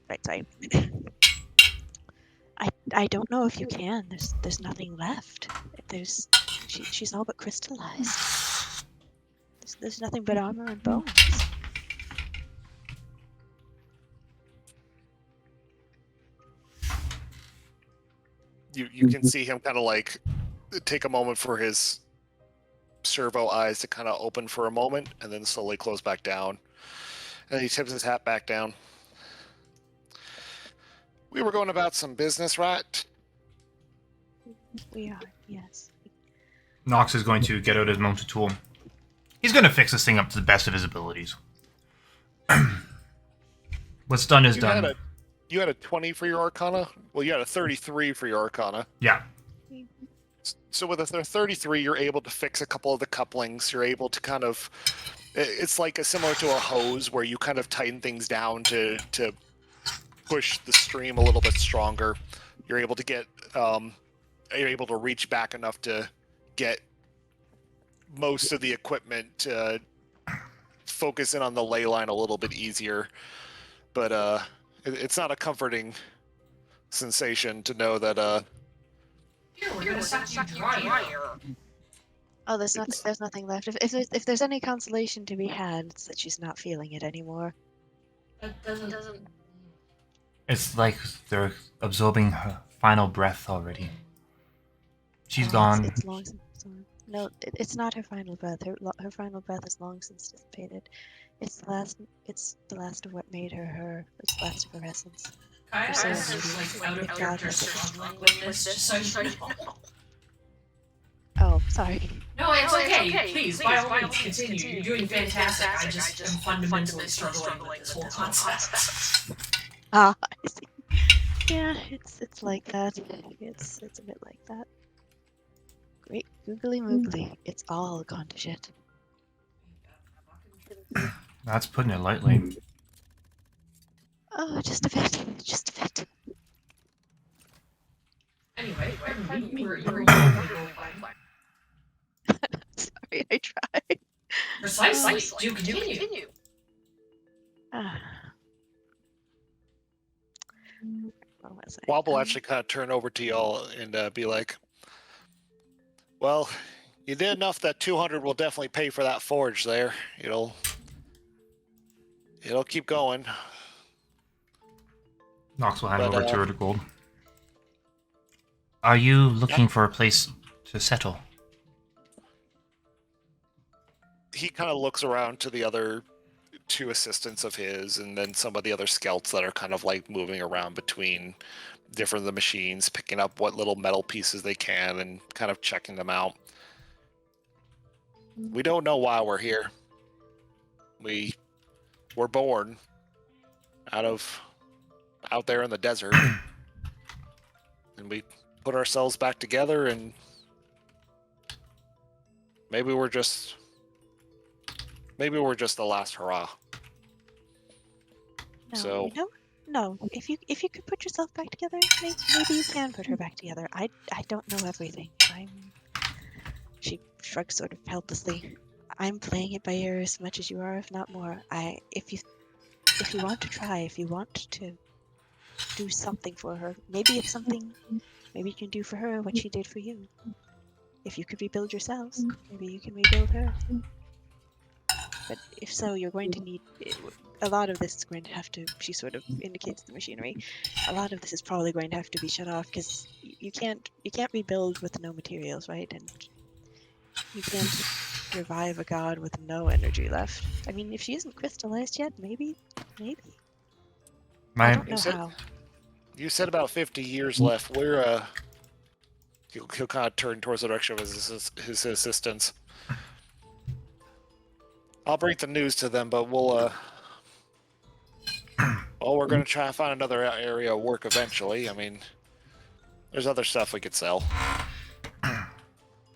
right, sorry. I don't know if you can. There's nothing left. She's all but crystallized. There's nothing but armor and bones. You can see him kind of like take a moment for his servo eyes to kind of open for a moment and then slowly close back down. And he tips his hat back down. We were going about some business, right? We are, yes. Nox is going to get out his multi-tool. He's going to fix this thing up to the best of his abilities. What's done is done. You had a 20 for your Arcana? Well, you had a 33 for your Arcana. Yeah. So with a 33, you're able to fix a couple of the couplings. You're able to kind of... It's like similar to a hose where you kind of tighten things down to push the stream a little bit stronger. You're able to get... you're able to reach back enough to get most of the equipment to focus in on the ley line a little bit easier. But it's not a comforting sensation to know that Here, we're gonna suck you dry here. Oh, there's nothing left. If there's any consolation to be had, it's that she's not feeling it anymore. That doesn't. It's like they're absorbing her final breath already. She's gone. It's long since. No, it's not her final breath. Her final breath is long since dissipated. It's the last of what made her her. It's the last of her essence. I So was like out of character struggling with this, just so you know. Oh, sorry. No, it's okay. Please, by all means, continue. You're doing fantastic. I just am fundamentally struggling with this whole concept. Ah, I see. Yeah, it's like that. It's a bit like that. Great googly moogly. It's all gone to shit. That's putting it lightly. Oh, just a bit. Just a bit. Anyway, you're Sorry, I tried. precisely. Do continue. Ah. Where was I? Wob will actually kind of turn over to y'all and be like, well, you did enough that 200 will definitely pay for that forge there. It'll keep going. Nox will hand But, over 200 gold. Are you looking for a place to settle? He kind of looks around to the other two assistants of his and then some of the other scouts that are kind of like moving around between different of the machines, picking up what little metal pieces they can and kind of checking them out. We don't know why we're here. We were born out there in the desert and we put ourselves back together, and maybe we're just the last hurrah. No, So- no. If you could put yourself back together, maybe you can put her back together. I don't know everything. She shrugs sort of helplessly. I'm playing it by ear as much as you are, if not more. If you want to try, if you want to do something for her, maybe it's something. Maybe you can do for her what she did for you. If you could rebuild yourselves, maybe you can rebuild her. But if so, you're going to need a lot of this is going to have to. She sort of indicates the machinery. A lot of this is probably going to have to be shut off because you can't rebuild with no materials, right? And you can't revive a god with no energy left. I mean, if she isn't crystallized yet, maybe. I don't know how. You said about 50 years left. We're he'll kind of turn towards the direction of his assistants. I'll break the news to them, but we'll we're going to try and find another area of work eventually. I mean, there's other stuff we could sell.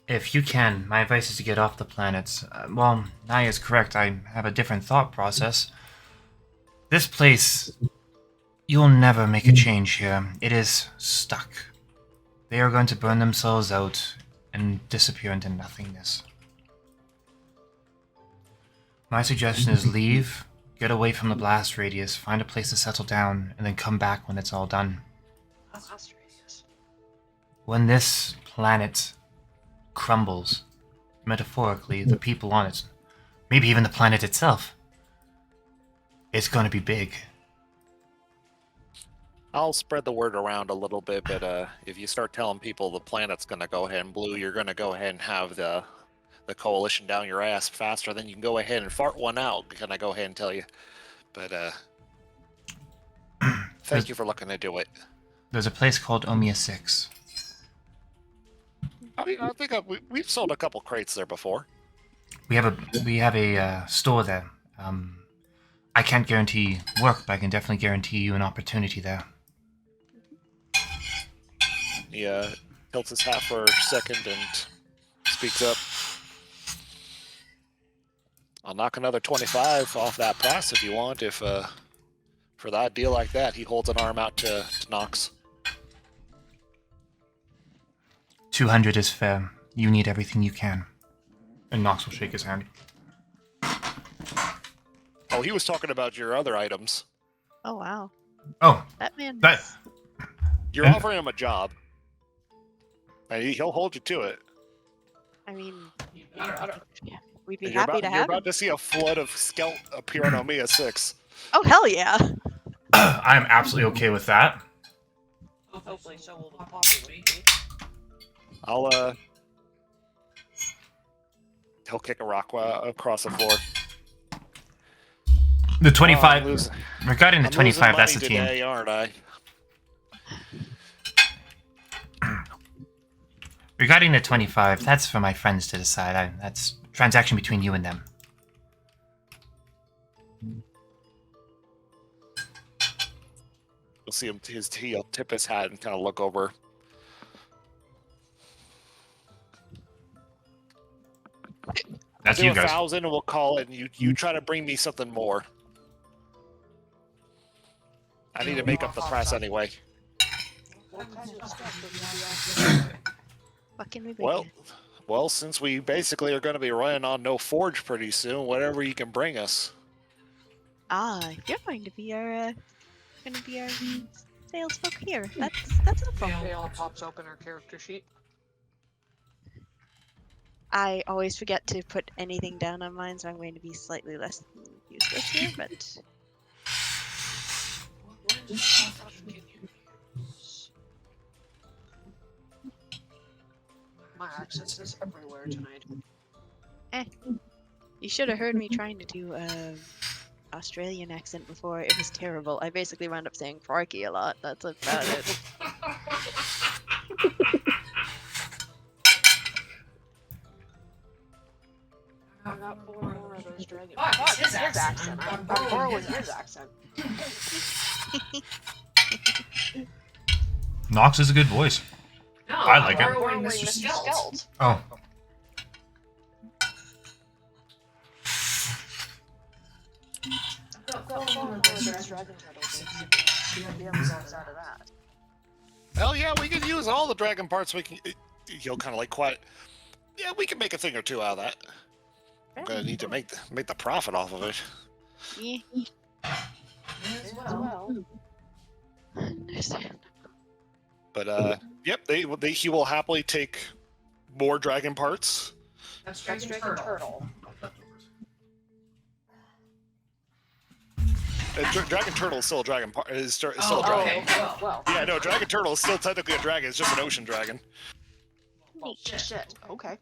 If you can, my advice is to get off the planet. Well, Naya is correct. I have a different thought process. This place, you'll never make a change here. It is stuck. They are going to burn themselves out and disappear into nothingness. My suggestion is leave, Get away from the blast radius, find a place to settle down, and then come back when it's all done. Blast radius. When this planet crumbles, metaphorically, the people on it, maybe even the planet itself, it's going to be big. I'll spread the word around a little bit, but if you start telling people the planet's going to go ahead and blue, you're going to go ahead and have the coalition down your ass faster than you can go ahead and fart one out. Can I go ahead and tell you? But thank you for looking into it. There's a place called Omiya 6. I mean, I think we've sold a couple crates there before. We have a store there. I can't guarantee work, but I can definitely guarantee you an opportunity there. He tilts his hat for a second and speaks up. I'll knock another 25 off that price if you want. If for that deal like that, he holds an arm out to Nox. 200 is fair. You need everything you can. And Nox will shake his hand. Oh, he was talking about your other items. Oh wow. Oh, That man. You're offering him a job. And he'll hold you to it. I mean, I don't. we'd be And you're happy to you're have about him. to see a flood of skelt appear on Omiya 6. Oh hell yeah! I'm absolutely okay with that. Hopefully, so will the population. I'll he'll kick a rock across the floor. The 25. Oh, Regarding the I'm 25, that's the losing money team. today, aren't I? Regarding the 25, that's for my friends to decide. That's a transaction between you and them. You'll see him. He'll tip his hat and kind of look over. That's Do you a guys. 1,000 and we'll call it. And you try to bring me something more. I need to make up the price anyway. What kind of stuff Fucking me, baby. Well, since we basically are going to be running on no forge pretty soon, whatever you can bring us. You're going to be our sales folk here. That's no problem. Dale pops open her character sheet. I always forget to put anything down on mine, so I'm going to be slightly less useless here, but My accent is everywhere tonight. you should have heard me trying to do Australian accent before. It was terrible. I basically wound up saying "farky" a lot. That's about it. I'm not born more of those dragons. Fuck, it's his his accent. accent. I'm I'm borrowing his. his accent. Nox is a good voice. No, I like it. I'm borrowing Mr. Skelt. Oh. I've got one of those dragon turtles. You have the episodes out of that. Hell yeah, we can use all the dragon parts. We can. He'll kind of like quiet. Yeah, we can make a thing or two out of that. I'm gonna need to make the profit off of it. Yeah. As well. Understand. But yep, he will happily take more dragon parts. That's That's Dragon dragon Turtle. Dragon turtle is still a dragon part. Is still a Oh, dragon. okay. Well. Yeah, no, dragon turtle is still technically a dragon. It's just an ocean dragon. Well, shit. Okay.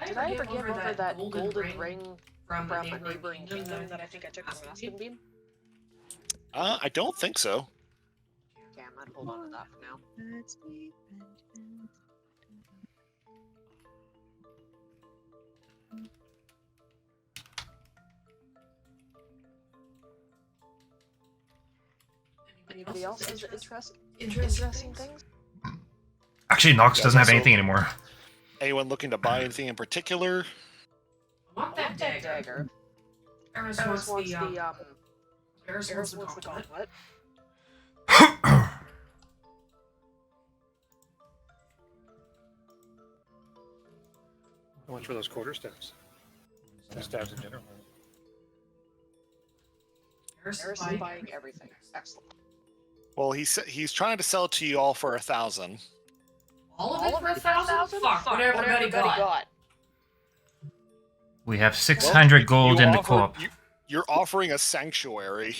Did I ever give over that golden ring from a neighboring kingdom that I think I took from Aspen Beam? I don't think so. Okay, I might hold on to that for now. Let's be friends. Anybody else has interesting things? Actually, Nox Yeah, doesn't have so- anything anymore. Anyone looking to buy anything in particular? I want that dagger. Eris Eris wants wants the Eris Eris wants the gauntlet. How much for those quarter staves? The staves in general. Harrison buying everything. Excellent. Well, he's trying to sell it to you all for 1,000. All of it for 1,000? Fuck, what everybody got. We have 600 gold in the co-op. You're offering a sanctuary.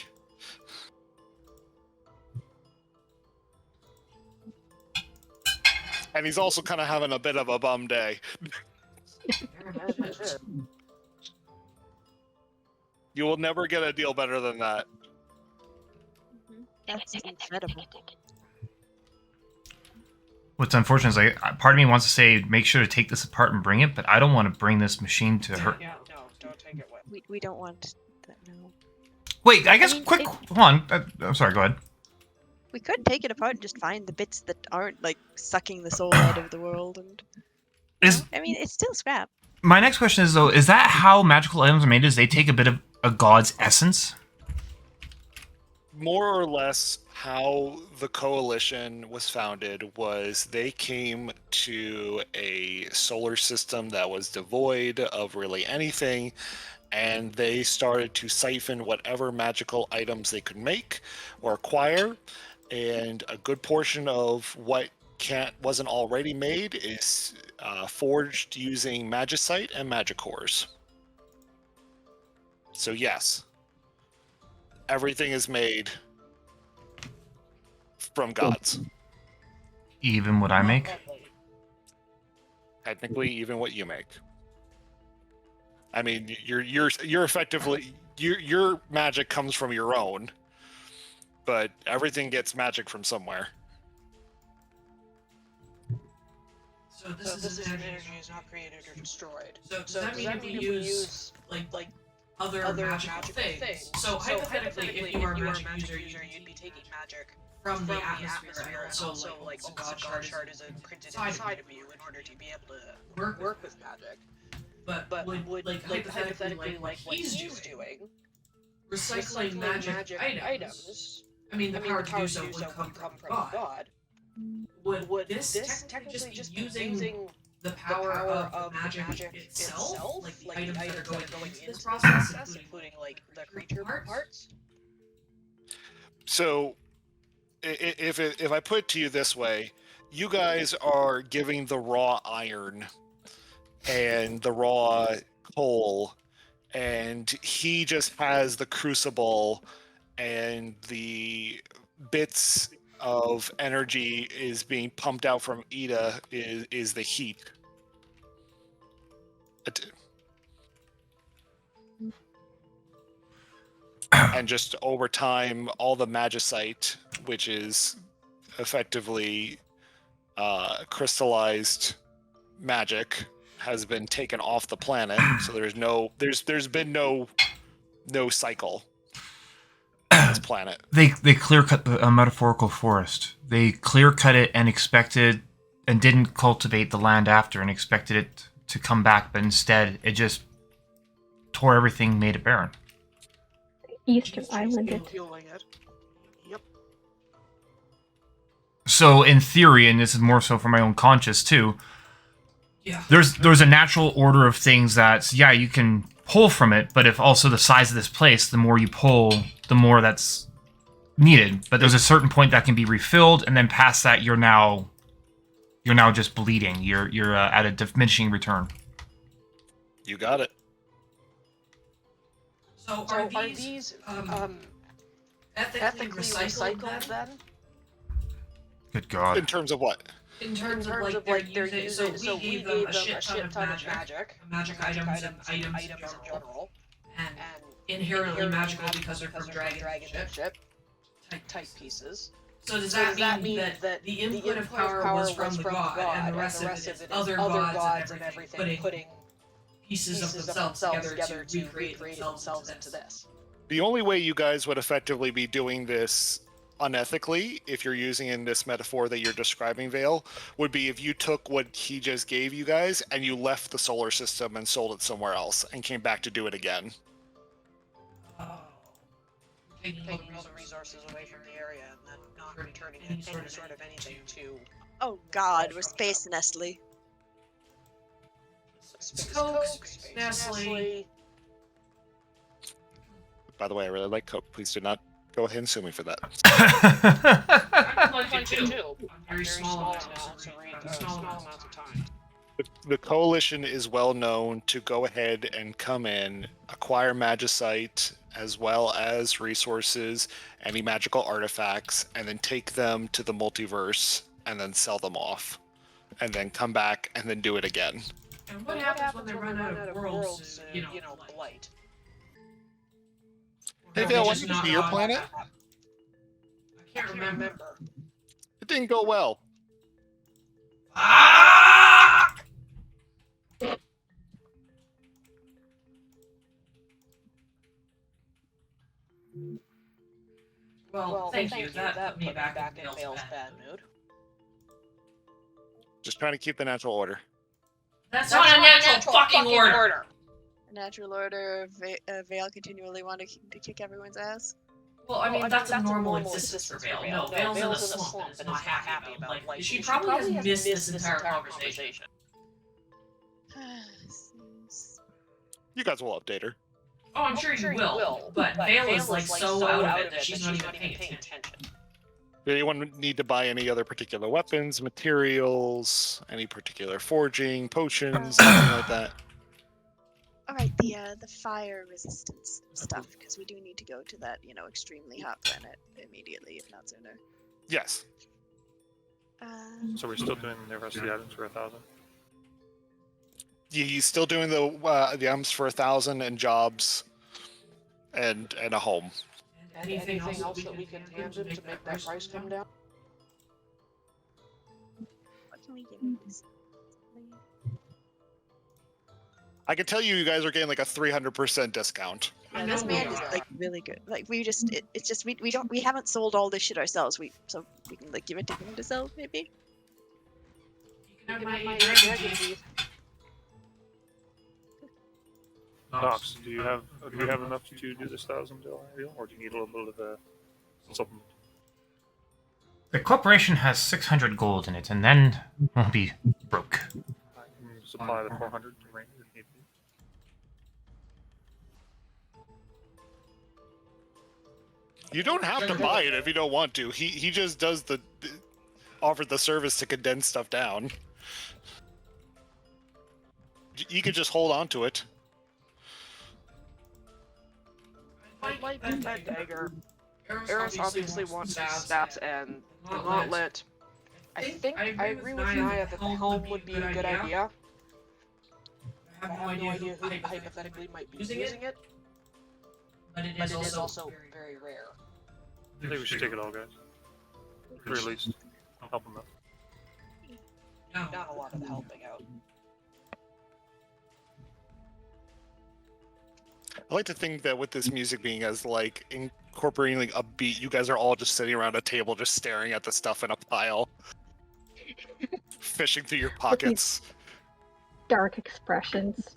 And he's also kind of having a bit of a bum day. You will never get a deal better than that. That's incredible. What's unfortunate is part of me wants to say make sure to take this apart and bring it, but I don't want to bring this machine to her. Yeah, no, don't take it with. We don't want that, no. Wait, I guess mean, quick. Hold on. I'm sorry. Go ahead. We could take it apart and just find the bits that aren't like sucking the soul out of the world, and I mean, it's still scrap. My next question is though: is that how magical items are made? Is they take a bit of a god's essence? More or less, how the coalition was founded was they came to a solar system that was devoid of really anything, and they started to siphon whatever magical items they could make or acquire. And a good portion of what wasn't already made is forged using magicite and magicores. So yes, everything is made from gods. Even what I make? Technically, even what you make. I mean, you're effectively your magic comes from your own, but everything gets magic from somewhere. So this is energy is not created or destroyed. So does that mean if we use like other magical things? So hypothetically, if you are a magic user, you'd be taking magic from the atmosphere, and also like a god shard is printed inside of you in order to be able to work with magic. But would like hypothetically like what he's doing, recycling magic items. I mean, the power to do so would come from God. Would this technically just be using the power of magic itself? Like the items that are going into this process, including like the creature parts? So, if I put it to you this way, you guys are giving the raw iron and the raw coal, and he just has the crucible, and the bits of energy is being pumped out from Ida is the heat. And just over time, all the magicite, which is effectively crystallized magic, has been taken off the planet. So there's been no cycle on this planet. They clear cut a metaphorical forest. They clear cut it and expected and didn't cultivate the land after and expected it to come back, but instead it just tore everything, made it barren. Eastern Islanded. Yep. So in theory, and this is more so for my own conscience too, there's a natural order of things that you can pull from it, but if also the size of this place, the more you pull, the more that's needed. But there's a certain point that can be refilled, and then past that, you're now just bleeding. You're at a diminishing return. You got it. So are these ethically recycled then? Good God. In terms of what? In terms of like they're using, so we gave them a shit ton of magic items and items in general, and inherently magical because they're from dragon ship type pieces. So does that mean that the input of power was from the god, and the rest of it is other gods and everything putting pieces of themselves together to recreate themselves into this? The only way you guys would effectively be doing this unethically, if you're using in this metaphor that you're describing, Vale, would be if you took what he just gave you guys and you left the solar system and sold it somewhere else and came back to do it again. Taking all the resources away from the area and then not returning any sort of anything to... Oh God, we're Space Nestle. Space Coke, Space Nestle... By the way, I really like Coke. Please do not go ahead and sue me for that. I'd like Like it it too. too. Very small amounts. Small amounts of time. The coalition is well known to go ahead and come in, acquire magicite as well as resources, any magical artifacts, and then take them to the multiverse and then sell them off, and then come back and then do it again. And what happens when they run out of worlds? You know, blight. Hey, Or Vale, they why just don't you knock do your off- planet? I can't remember. It didn't go well. Well, thank you. That put me back in Vale's bad mood. Just trying to keep the natural order. That's not a natural fucking order. Natural order, Vale continually want to kick everyone's ass. Well, I mean, that's a normal existence for Vale. No, Vale's in a slump and is not happy about life. She probably has missed this entire conversation. Seems- You guys will update her. Oh, I'm sure you will. But Vale is like so out of it that she's not even paying attention. Did anyone need to buy any other particular weapons, materials, any particular forging, potions, anything like that? All right, the fire resistance stuff, because we do need to go to that, extremely hot planet immediately, if not sooner. Yes. So we're still doing the rest of the items for 1,000? He's still doing the items for 1,000 and jobs and a home. Anything else that we can hand him to make that price come down? What can we give him? I can tell you guys are getting like a 300% discount. Yeah, this man is like really good. Like it's just we haven't sold all this shit ourselves. So we can like give it to him to sell maybe. You can have my dragon teeth. Nox, do you have enough to do this 1,000 deal, or do you need a little bit of a supplement? The corporation has 600 gold in it, and then we'll be broke. I can supply the 400 to Rain if need be. You don't have to buy it if you don't want to. He just does offer the service to condense stuff down. You could just hold on to it. Like that dagger. Eris obviously wants his stats and the gauntlet. I think I agree with Naya that the helm would be a good idea. I have no idea who hypothetically might be using it. But it is also very rare. I think we should take it all, guys. Or at least help them out. Not a lot of helping out. I like to think that with this music being as like incorporating like a beat, you guys are all just sitting around a table just staring at the stuff in a pile. Fishing through your pockets. Dark expressions.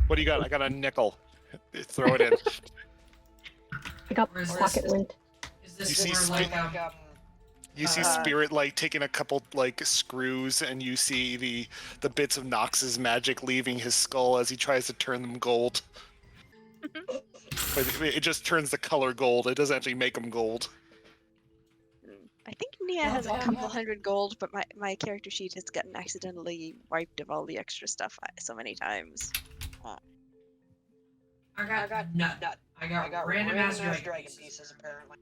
What do you got? I got a nickel. Throw it in. I got Or is pocket this- lint. Is You this see more like You see Spirit like taking a couple like screws, and you see the bits of Nox's magic leaving his skull as he tries to turn them gold. But it just turns the color gold. It doesn't actually make them gold. I think Nia has a couple hundred gold, but my character sheet has gotten accidentally wiped of all the extra stuff so many times. I got nut. I got random ass dragon pieces apparently.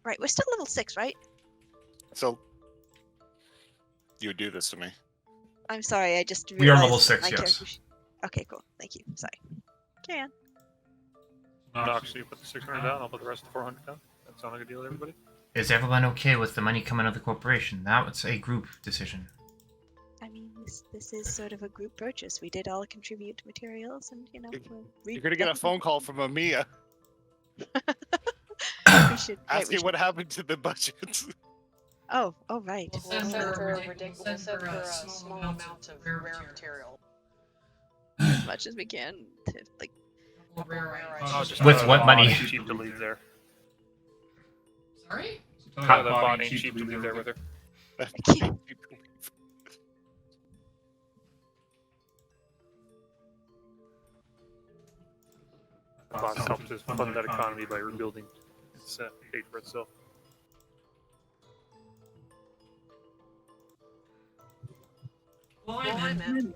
Right, we're still level 6, right? So you would do this to me. I'm sorry, I just We are level realized 6, my yes. character sheet- Okay, cool. Thank you. Sorry. Carry on. Nox, you put the 600 down, I'll put the rest of the 400 down. That sound like a deal to everybody? Is everyone okay with the money coming out of the corporation? That was a group decision. I mean, this is sort of a group purchase. We did all contribute materials, and You're gonna get a phone call from Amia We should. asking what happened to the budget. Oh, right. We'll We'll send send her for a a ridiculous- we'll send for a small small amount amount of of rare rare material. material. As much as we can to like. Rare Oh, items. just With the what money? bot ain't cheap to leave there. Sorry? The bot ain't cheap to leave there with her. Boss helped us fund that economy by rebuilding. It's paid for itself. Well, Well, I'm I'm in. in.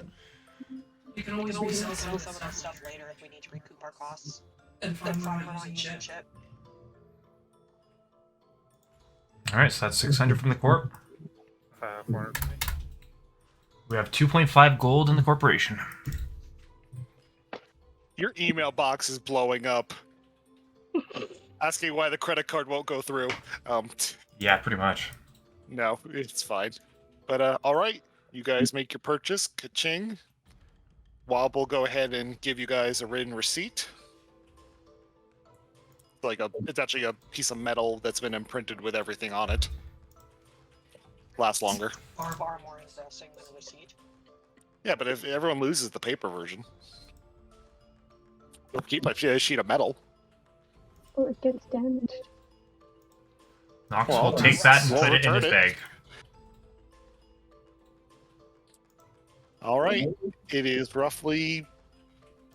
We can We always can always resell sell some some of of the the stuff later if we need to recoup our costs. and Then find find when when I'm I using use shit. shit. All right, so that's 600 from the corp. 400. We have 2.5 gold in the corporation. Your email box is blowing up, asking why the credit card won't go through. Yeah, pretty much. No, it's fine. But all right, you guys make your purchase. Ka-ching. Wob will go ahead and give you guys a written receipt. It's actually a piece of metal that's been imprinted with everything on it. Lasts longer. Far more interesting than a receipt. Yeah, but if everyone loses the paper version, you'll keep a sheet of metal. Or it gets damaged. Knox Well, will take that and we'll put it in return his it. bag. All right, it is roughly,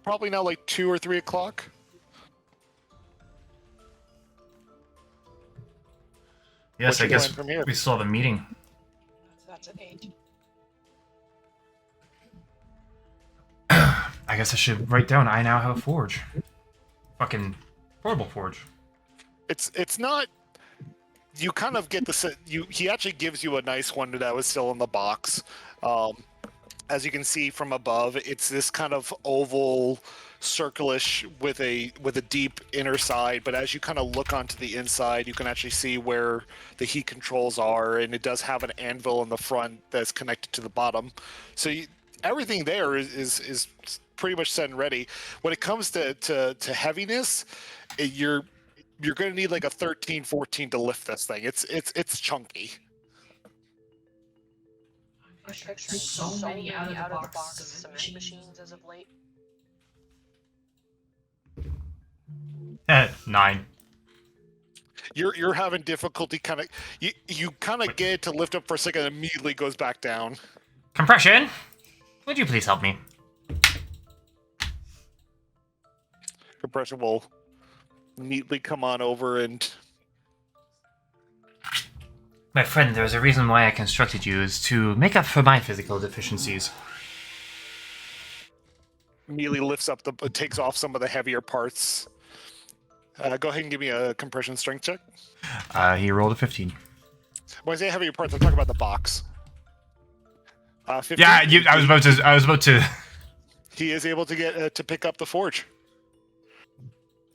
probably now like 2 or 3 o'clock. Yes, What's I your guess plan from here? we still have a meeting. That's an 8. I guess I should write down I now have a forge. Fucking portable forge. It's not. You kind of get he actually gives you a nice one that was still in the box. As you can see from above, it's this kind of oval, circlish with a deep inner side. But as you kind of look onto the inside, you can actually see where the heat controls are, and it does have an anvil in the front that's connected to the bottom. So everything there is pretty much set and ready. When it comes to heaviness, you're going to need like a 13, 14 to lift this thing. It's chunky. I'm picturing so many out-of-the-box cement machines as of late. 9. You're having difficulty kind of you kind of get it to lift up for a second and immediately goes back down. Compression! Would you please help me? Compression will neatly come on over and My friend, there's a reason why I constructed you, is to make up for my physical deficiencies. immediately lifts up takes off some of the heavier parts. Go ahead and give me a compression strength check. He rolled a 15. When I say heavier parts, I'm talking about the box. 15, Yeah, I was about to. He is able to get to pick up the forge.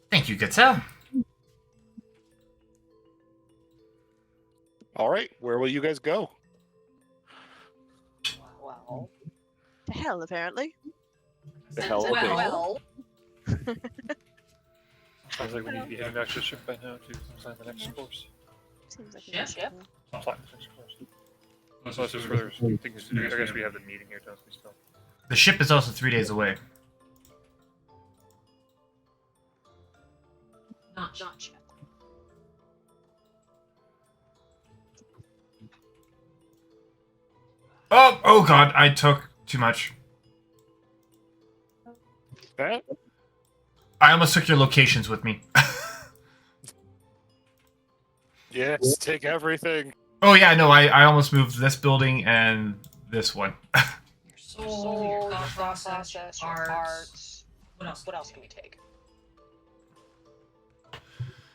Thank you, good sir. All right, where will you guys go? Well, To hell, apparently. The hell Well. okay. well, Sounds like we need to be heading back to the ship by now to plan the next course. Seems like a Yeah. nice Yep. plan. Plan the next course. Unless there's further things to do. I guess we have the meeting here, don't we still? The ship is also 3 days away. Not not yet. Oh god, I took too much. That? I almost took your locations with me. Yes, take everything. Oh yeah, no, I almost moved this building and this one. your soul, your Soul, thought your process, your your parts. parts. What else? What else can we take?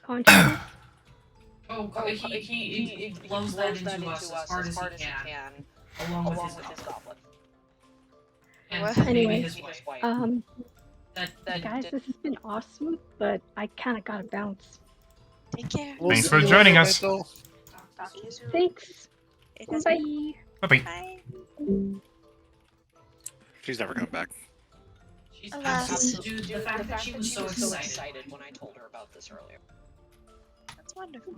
Consciousness. Oh, he blows that into us as hard as he can, along with his goblet. And What? maybe Anyway. his wife. That Guys, this has been awesome, but I kind of gotta bounce. Take care. We'll Thanks see for you joining later, us. Mitchell. Talk to you soon. Thanks. It has Bye. been- Bye-bye. Bye. She's never coming back. she's Alas. absolutely, dude, the fact that she was so excited. when I told her about this earlier. That's wonderful.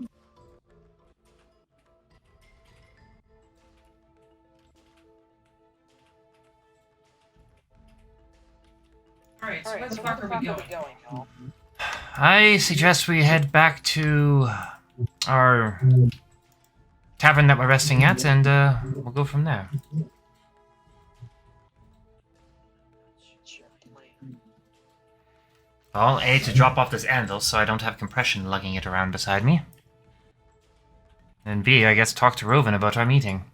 Alright, so where Alright, the so fuck where are the we fuck are going? we going, y'all? I suggest we head back to our tavern that we're resting at, and we'll go from there. It's your plan. Well, A, to drop off this anvil so I don't have compression lugging it around beside me. And B, I guess talk to Rovan about our meeting.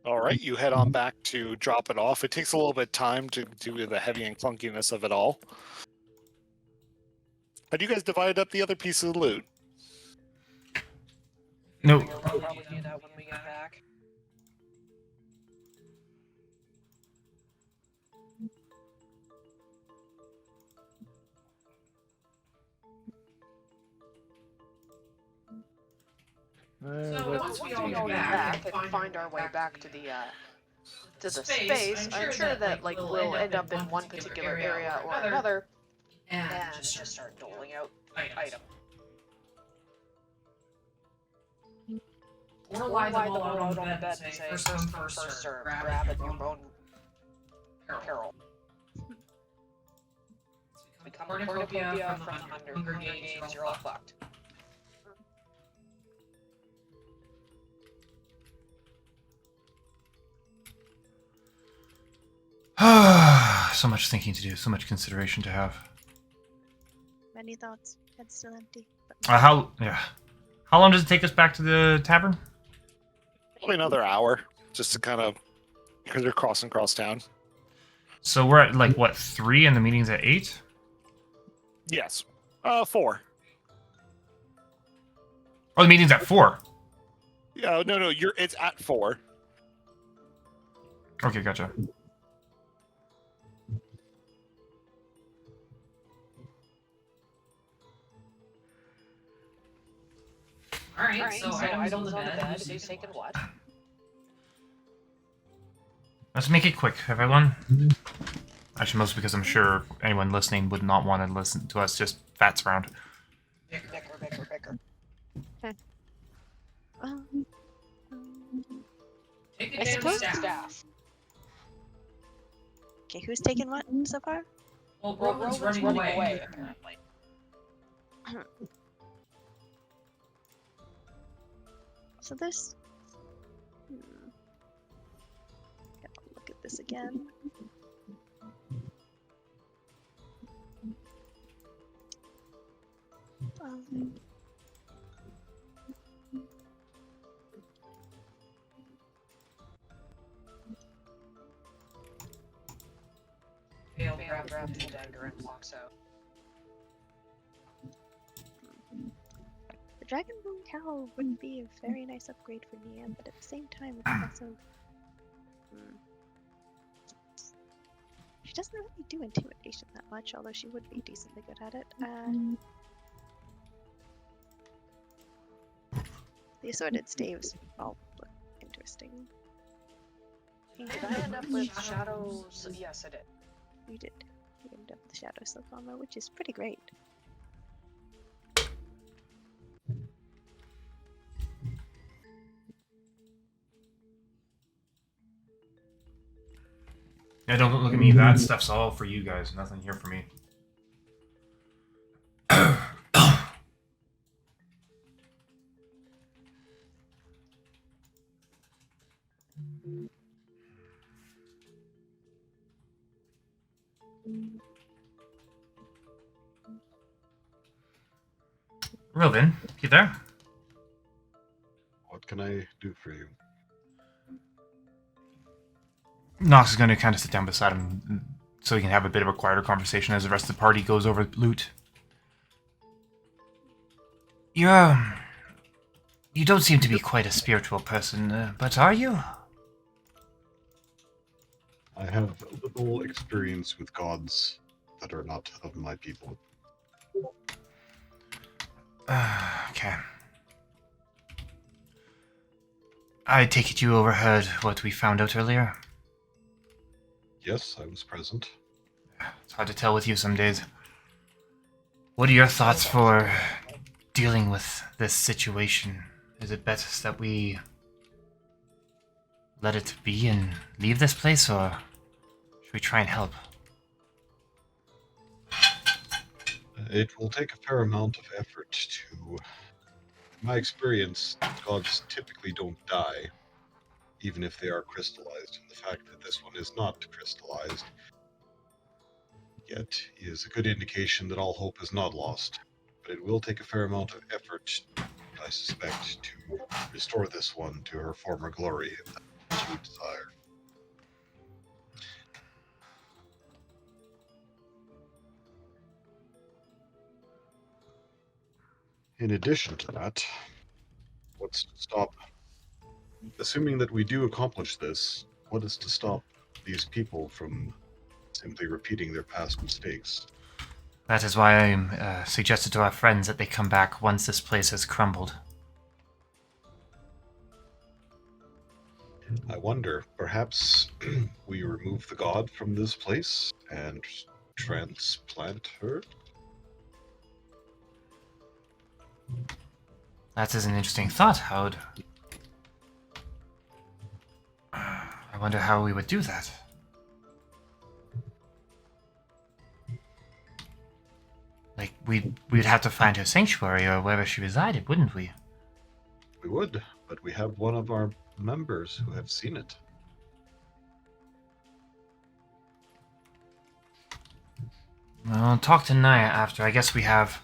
All right, you head on back to drop it off. It takes a little bit of time to do the heavy and clunkiness of it all. Had you guys divided up the other pieces of loot? No. We'll probably do that when we get back. So once we all get back and find our way back to the space, I'm sure that like we'll end up in one particular area or another, and just start doling out items. Or lie them all out on the bed and say, first come, first serve, grab at your own peril. Become a cornucopia from the Hunger Games, you're all fucked. So much thinking to do, so much consideration to have. Many thoughts. Head still empty. How long does it take us back to the tavern? Probably another hour, just to kind of, because you're crossing across town. So we're at like what, 3 and the meeting's at 8? Yes. 4. Oh, the meeting's at 4. Yeah, no, it's at 4. Okay, gotcha. Alright, so items on the bed, who's taken what? Let's make it quick, everyone. Actually, mostly because I'm sure anyone listening would not want to listen to us just fats around. Bicker. Take the I damn suppose- staff. Okay, who's taken what so far? Well, Roman's running away, apparently. So this. Gotta look at this again. Um, Fail, grab the dagger and walks out. The Dragon Bone Cowl would be a very nice upgrade for Nia, but at the same time, it's also. She doesn't really do intimidation that much, although she would be decently good at it. The assorted staves all look interesting. Did I end up with shadows? Yes, I did. You did. You ended up with Shadow Silk armor, which is pretty great. Yeah, don't look at me. That stuff's all for you guys. Nothing here for me. Robin, you there? What can I do for you? Nox is going to kind of sit down beside him so he can have a bit of a quieter conversation as the rest of the party goes over loot. You don't seem to be quite a spiritual person, but are you? I have little experience with gods that are not of my people. Okay. I take it you overheard what we found out earlier? Yes, I was present. It's hard to tell with you some days. What are your thoughts for dealing with this situation? Is it best that we let it be and leave this place, or should we try and help? It will take a fair amount of effort to In my experience, gods typically don't die, even if they are crystallized. And the fact that this one is not crystallized yet is a good indication that all hope is not lost. But it will take a fair amount of effort, I suspect, to restore this one to her former glory, if that's what you desire. In addition to that, what's to stop, assuming that we do accomplish this, what is to stop these people from simply repeating their past mistakes? That is why I suggested to our friends that they come back once this place has crumbled. I wonder, perhaps we remove the god from this place and transplant her? That is an interesting thought, Howard. I wonder how we would do that. Like, we'd have to find her sanctuary or wherever she resided, wouldn't we? We would, but we have one of our members who have seen it. Well, talk to Naya after. I guess we have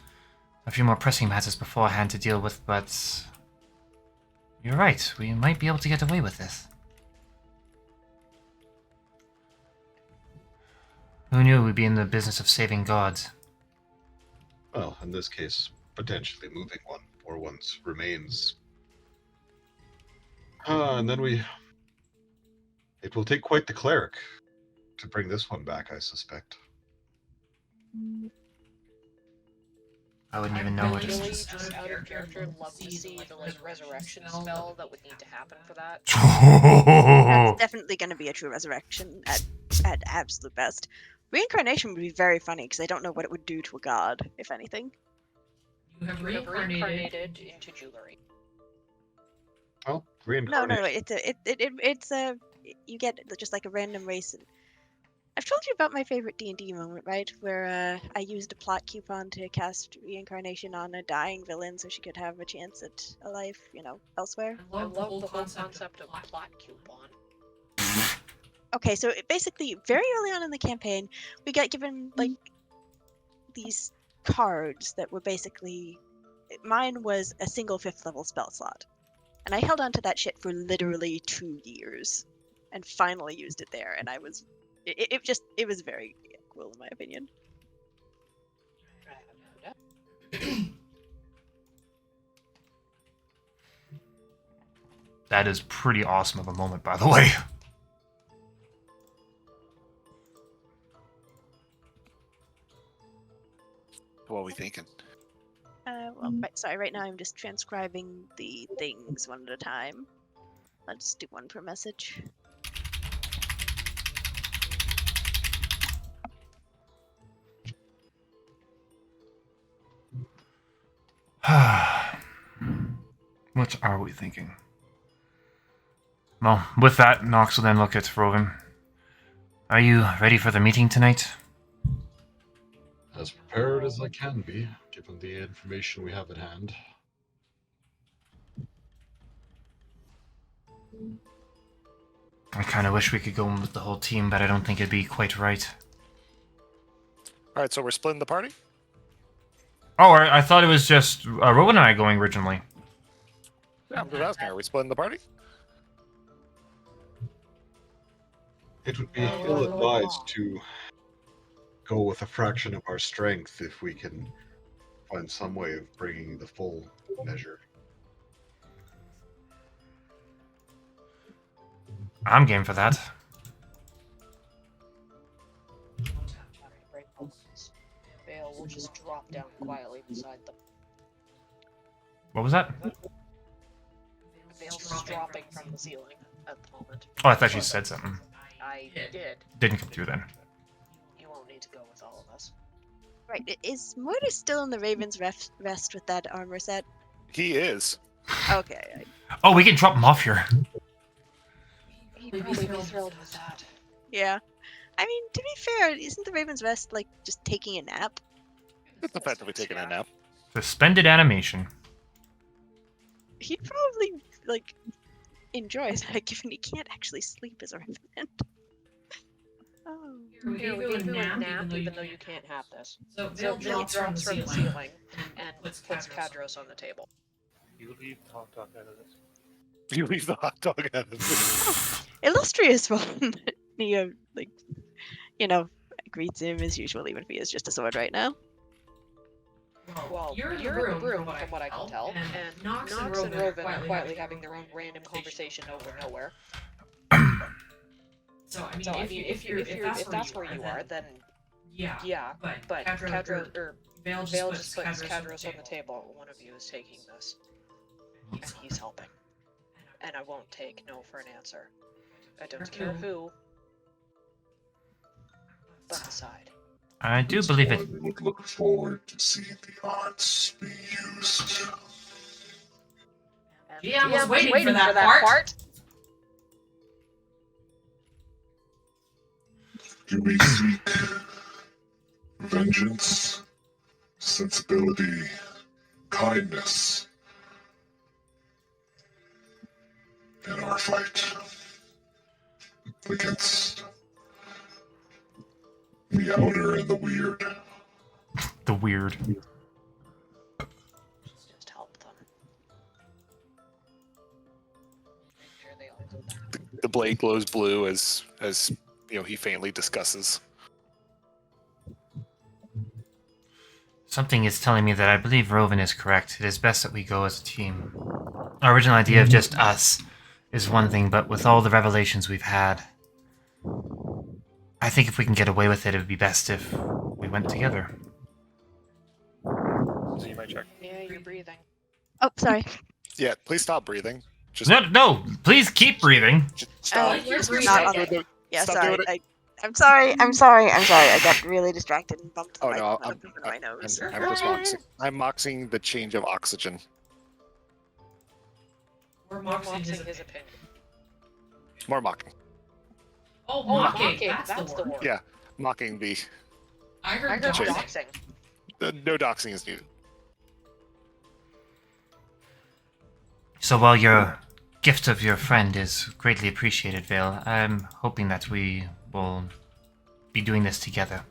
a few more pressing matters beforehand to deal with, but... You're right, we might be able to get away with this. Who knew we'd be in the business of saving gods? Well, in this case, potentially moving one, or one's remains. And then it will take quite the cleric to bring this one back, I suspect. I wouldn't even know what it Really, is. just out of character, love to see the like resurrection spell that would need to happen for that. That's definitely going to be a true resurrection at absolute best. Reincarnation would be very funny because I don't know what it would do to a god, if anything. You have Reincarnated into jewelry. Well, No, reincarnation. it's a you get just like a random race. I've told you about my favorite D&D moment, right? Where I used a plot coupon to cast reincarnation on a dying villain so she could have a chance at a life, elsewhere. I love the whole concept of plot coupon. Okay, so basically, very early on in the campaign, we got given, like, these cards that were basically... Mine was a single 5th level spell slot. And I held on to that shit for literally 2 years. And finally used it there, and I was... It was very cool, in my opinion. That is pretty awesome of a moment, by the way. What are we thinking? Right now I'm just transcribing the things one at a time. I'll just do one per message. What are we thinking? Well, with that, Nox will then look at Rovin. Are you ready for the meeting tonight? As prepared as I can be, given the information we have at hand. I kind of wish we could go in with the whole team, but I don't think it'd be quite right. All right, so we're splitting the party? Oh, I thought it was just Rovin and I going originally. Yeah, I'm just asking, are we splitting the party? It would be ill-advised to go with a fraction of our strength if we can find some way of bringing the full measure. I'm game for that. Vale will just drop down quietly beside them. What was that? Vale's dropping from the ceiling at the moment. Oh, I thought you said something. I did. Didn't come through then. You won't need to go with all of us. Right, is Mortis still in the Raven's Rest with that armor set? He is. Okay. Oh, we can drop him off here. He'd probably be thrilled with that. Yeah. I mean, to be fair, isn't the Raven's Rest, like, just taking a nap? It's effectively taking a nap. Suspended animation. he'd probably like enjoy that, given he can't actually sleep as a revenant. Oh. Here, we give you a nap, even though you can't have this. So So Vale Vale drops from the ceiling and puts puts Cadros Cadros on the table. You leave the hot dog out of this. You leave the hot dog out of it. Illustrious one. Neo, like, greets him as usual, even if he is just a sword right now. Well, you're in the room, from what I can tell, and Nox and Roven are quietly having their own random conversation over nowhere. So I mean, if that's where you are, then yeah. But Cadros Vale Vale just puts Cadros on the table. One of you is taking this, and he's helping. And I won't take no for an answer. I don't care who, but decide. I do believe it. I would look forward to seeing the arts be used. Yeah, I was waiting for that part. Do we seek vengeance, sensibility, kindness in our fight against the outer and the weird? The weird. Just help them. Make sure they all go back. The blade glows blue as he faintly discusses. Something is telling me that I believe Roven is correct. It is best that we go as a team. Our original idea of just us is one thing, but with all the revelations we've had, I think if we can get away with it, it would be best if we went together. So you might check. Yeah, you're breathing. Oh, sorry. Yeah, please stop breathing. Just No, please keep breathing. stop. You're Stop breathing. doing the- Yeah, Stop sorry. doing it. I'm sorry. I got really distracted and bumped the Oh, no, microphone up into my nose. I'm just moxing. I'm moxing the change of oxygen. We're Moxing moxing his opinion. More mocking. Oh, mocking. That's the word. word. Yeah, mocking the. I I heard heard doxing. doxing. No doxing is needed. So while your gift of your friend is greatly appreciated, Vale, I'm hoping that we will be doing this together.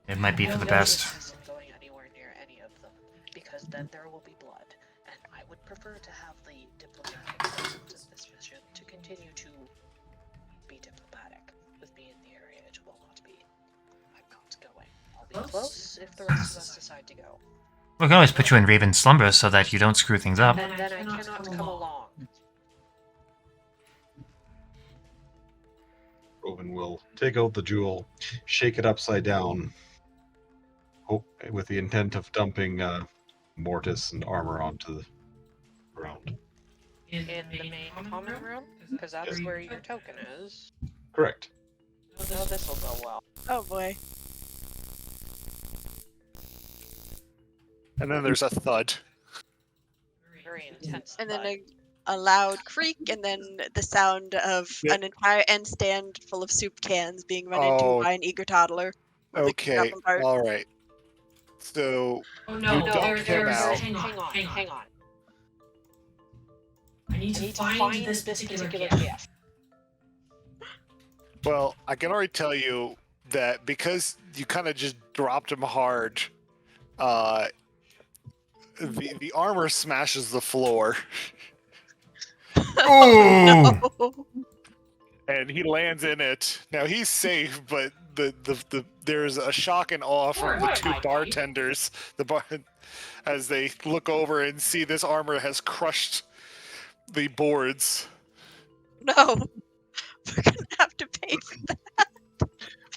It might be for the best. Isn't going anywhere near any of them, because then there will be blood, and I would prefer to have the diplomatic presence of this mission to continue to be diplomatic. With me in the area, it will not be. I'm not going. I'll be close if the rest of us decide to go. We can always put you in Raven's slumber so that you don't screw things up. Then I cannot come along. Roven will take out the jewel, shake it upside down, with the intent of dumping mortis and armor onto the ground. In the main common room? Because that's where your token is. Correct. Oh, this'll go well. Oh boy. And then there's a thud. Very intense. And then thud. a loud creak, and then the sound of Yeah. an entire end stand full of soup cans being run into Oh. by an eager toddler. with a Okay, cup apart. all right. So Oh no, You dump him there's out. hang on. Hang on. I need I to need to find this particular gift. Well, I can already tell you that because you kind of just dropped him hard, the armor smashes the floor, Ooh! and he lands in it. Now he's safe, but there's a shock and awe from the two bartenders. As they look over and see this armor has crushed the boards. No. We're gonna have to pay for that.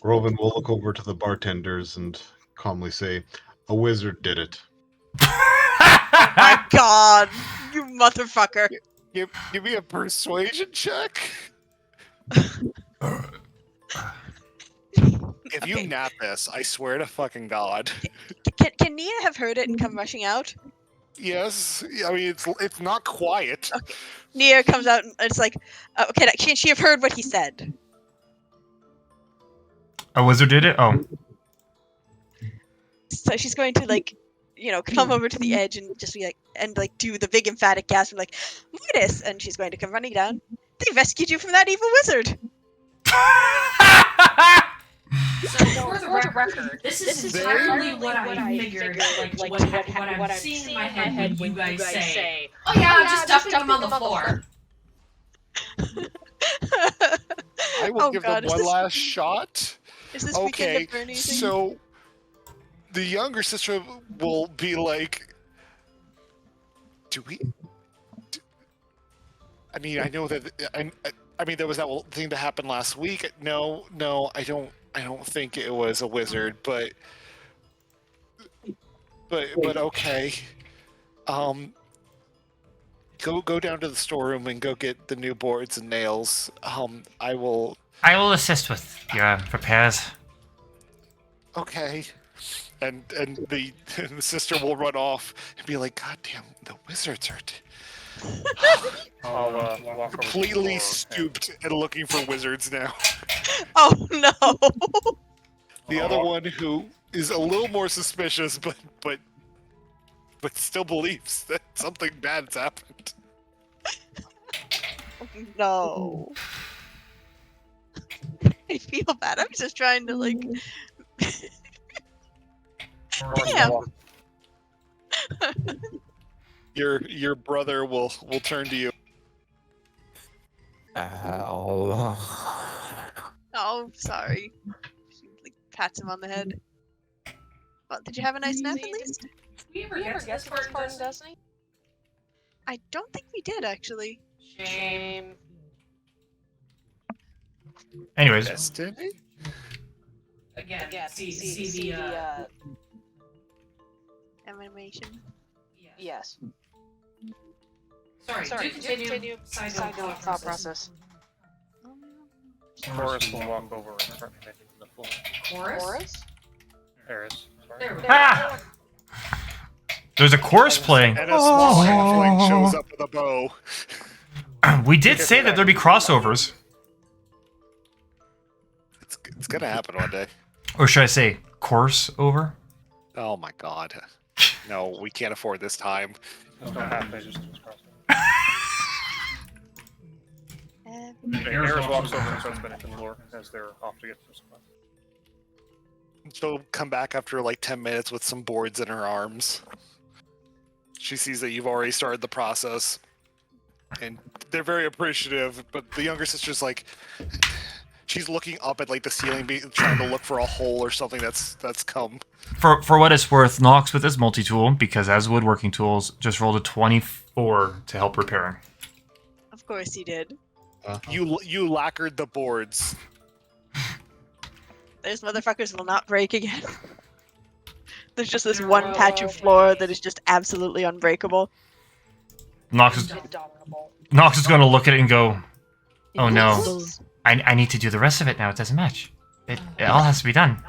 Roven will look over to the bartenders and calmly say, "A wizard did it." My god, you motherfucker. Give me a persuasion check. If you Okay. nap this, I swear to fucking God. Can Nia have heard it and come rushing out? Yes, I mean it's not quiet. Nia comes out and it's like, okay, can she have heard what he said? A wizard did it? Oh. So she's going to come over to the edge and just be like, and like do the big emphatic gasp, like Mortis, and she's going to come running down. They rescued you from that evil wizard. So for the record, this is entirely what I figured, like what I'm seeing in my head when you guys say, "Oh yeah, I'm just dumping him on the floor." I will give them one last shot. Is this Okay, weekend at Bernie's thing? so the younger sister will be like, "Do we?" I mean, I know that. I mean, there was that thing that happened last week. No, I don't think it was a wizard, but okay. Go down to the storeroom and go get the new boards and nails. I will assist with your repairs. Okay. And the sister will run off and be like, "God damn, the wizards are I'll walk over to the completely floor stooped and looking for wizards now." Oh no! The other one who is a little more suspicious, but still believes that something bad's happened. No. I feel bad. I'm just trying to like. Damn. Your brother will turn to you. Oh, sorry. She like pats him on the head. Well, did you have a nice nap at least? Did we ever get to this part in Destiny? I don't think we did actually. Shame. Anyways, Destiny? Again, see the Animation. yes. Sorry, do continue. Side note thought process. Horace will walk over and start hitting the floor. Horace? Harris. Sorry. There we go. Ah! There's a chorus playing. And a small halfling shows up with a bow. We did say that there'd be crossovers. It's gonna happen one day. Or should I say, course over? Oh my god. No, we can't afford this time. There's no half pages to this cross. Harris walks over and starts bending the floor as they're off to get some supplies. She'll come back after like 10 minutes with some boards in her arms. She sees that you've already started the process. And they're very appreciative, but the younger sister's like, she's looking up at like the ceiling, trying to look for a hole or something that's come. For what it's worth, Nox with his multi-tool, because as woodworking tools, just rolled a 24 to help repairing. Of course he did. You lacquered the boards. Those motherfuckers will not break again. There's just this one patch of floor that is just absolutely unbreakable. Nox is going to look at it and go, "Oh no, I need to do the rest of it now. It doesn't match. It all has to be done."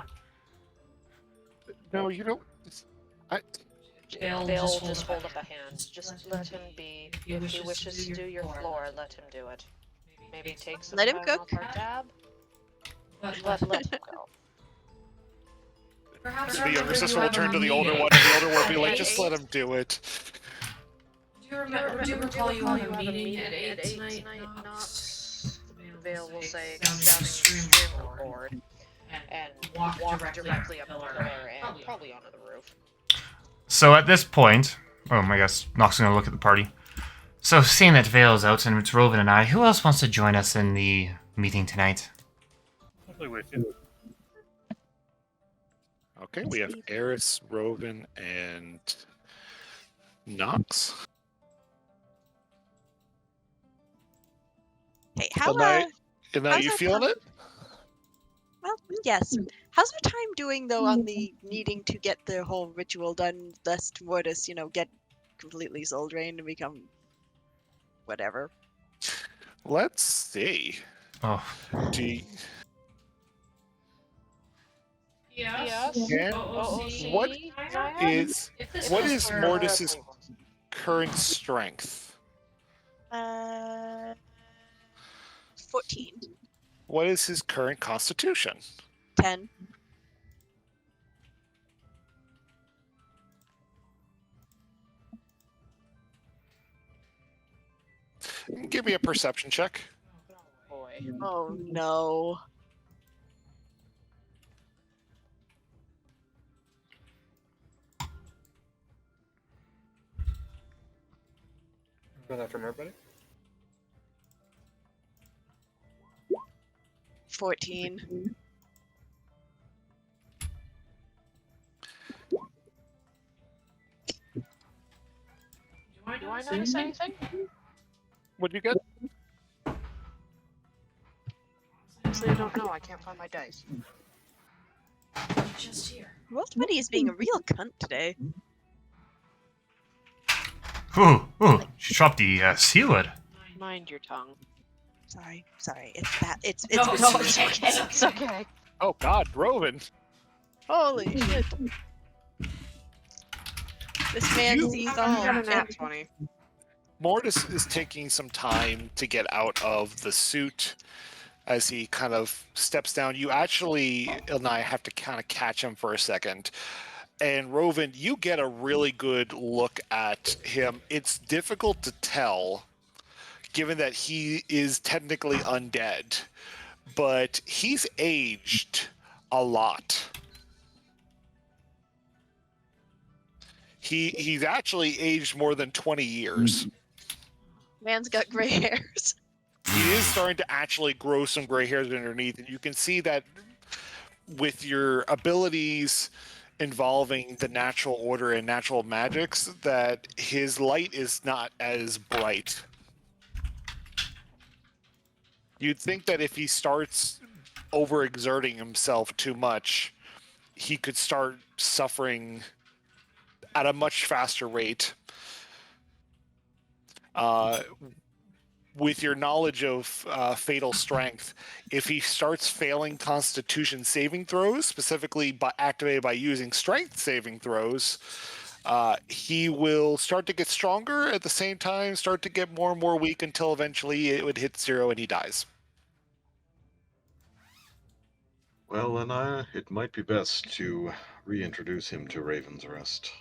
No, you don't. They'll just hold up a hand. Just let him be. If he wishes to do your floor, let him do it. Maybe take some Let him time cook. off our tab. Let him go. Perhaps The younger sister will turn to the older one, and the older one will be like, "Just let him do it." Do you recall you have a meeting at 8 tonight? Vale will say, Sounding sounding extremely extremely bored. bored, and walk directly up the pillar pillar and probably onto the roof. So at this point, I guess Nox is going to look at the party. So seeing that Vale's out and it's Roven and I, who else wants to join us in the meeting tonight? I'll be with you. Okay, we have Eris, Roven, and Nox. Hey, how And now how's you our feeling time? it? Well, yes. How's our time doing though on the needing to get the whole ritual done, lest Mortis, get completely soul drained and become whatever? Let's see. Oh, Yes. Yeah. OOC. What is If this what was is for- Mortis's current strength? 14. What is his current constitution? 10. Give me a perception check. Boy. Oh no. Going after everybody? 14. Do I notice anything? What'd you get? Honestly, I don't know. I can't find my dice. Just here. Roll20 is being a real cunt today. Ooh, she dropped the seawood. Mind your tongue. Sorry. It's that. It's No, with no, Sue's okay, voice. It's okay. Oh God, Roven. Holy shit. This man sees I all. got a nat 20. Mortis is taking some time to get out of the suit as he kind of steps down. You actually, and I have to kind of catch him for a second. And Roven, you get a really good look at him. It's difficult to tell, given that he is technically undead, but he's aged a lot. He's actually aged more than 20 years. Man's got gray hairs. He is starting to actually grow some gray hairs underneath, and you can see that with your abilities involving the natural order and natural magics, that his light is not as bright. You'd think that if he starts overexerting himself too much, he could start suffering at a much faster rate. With your knowledge of fatal strength, if he starts failing Constitution saving throws, specifically activated by using strength saving throws, he will start to get stronger, at the same time start to get more and more weak until eventually it would hit 0 and he dies. Well, then it might be best to reintroduce him to Raven's Rest.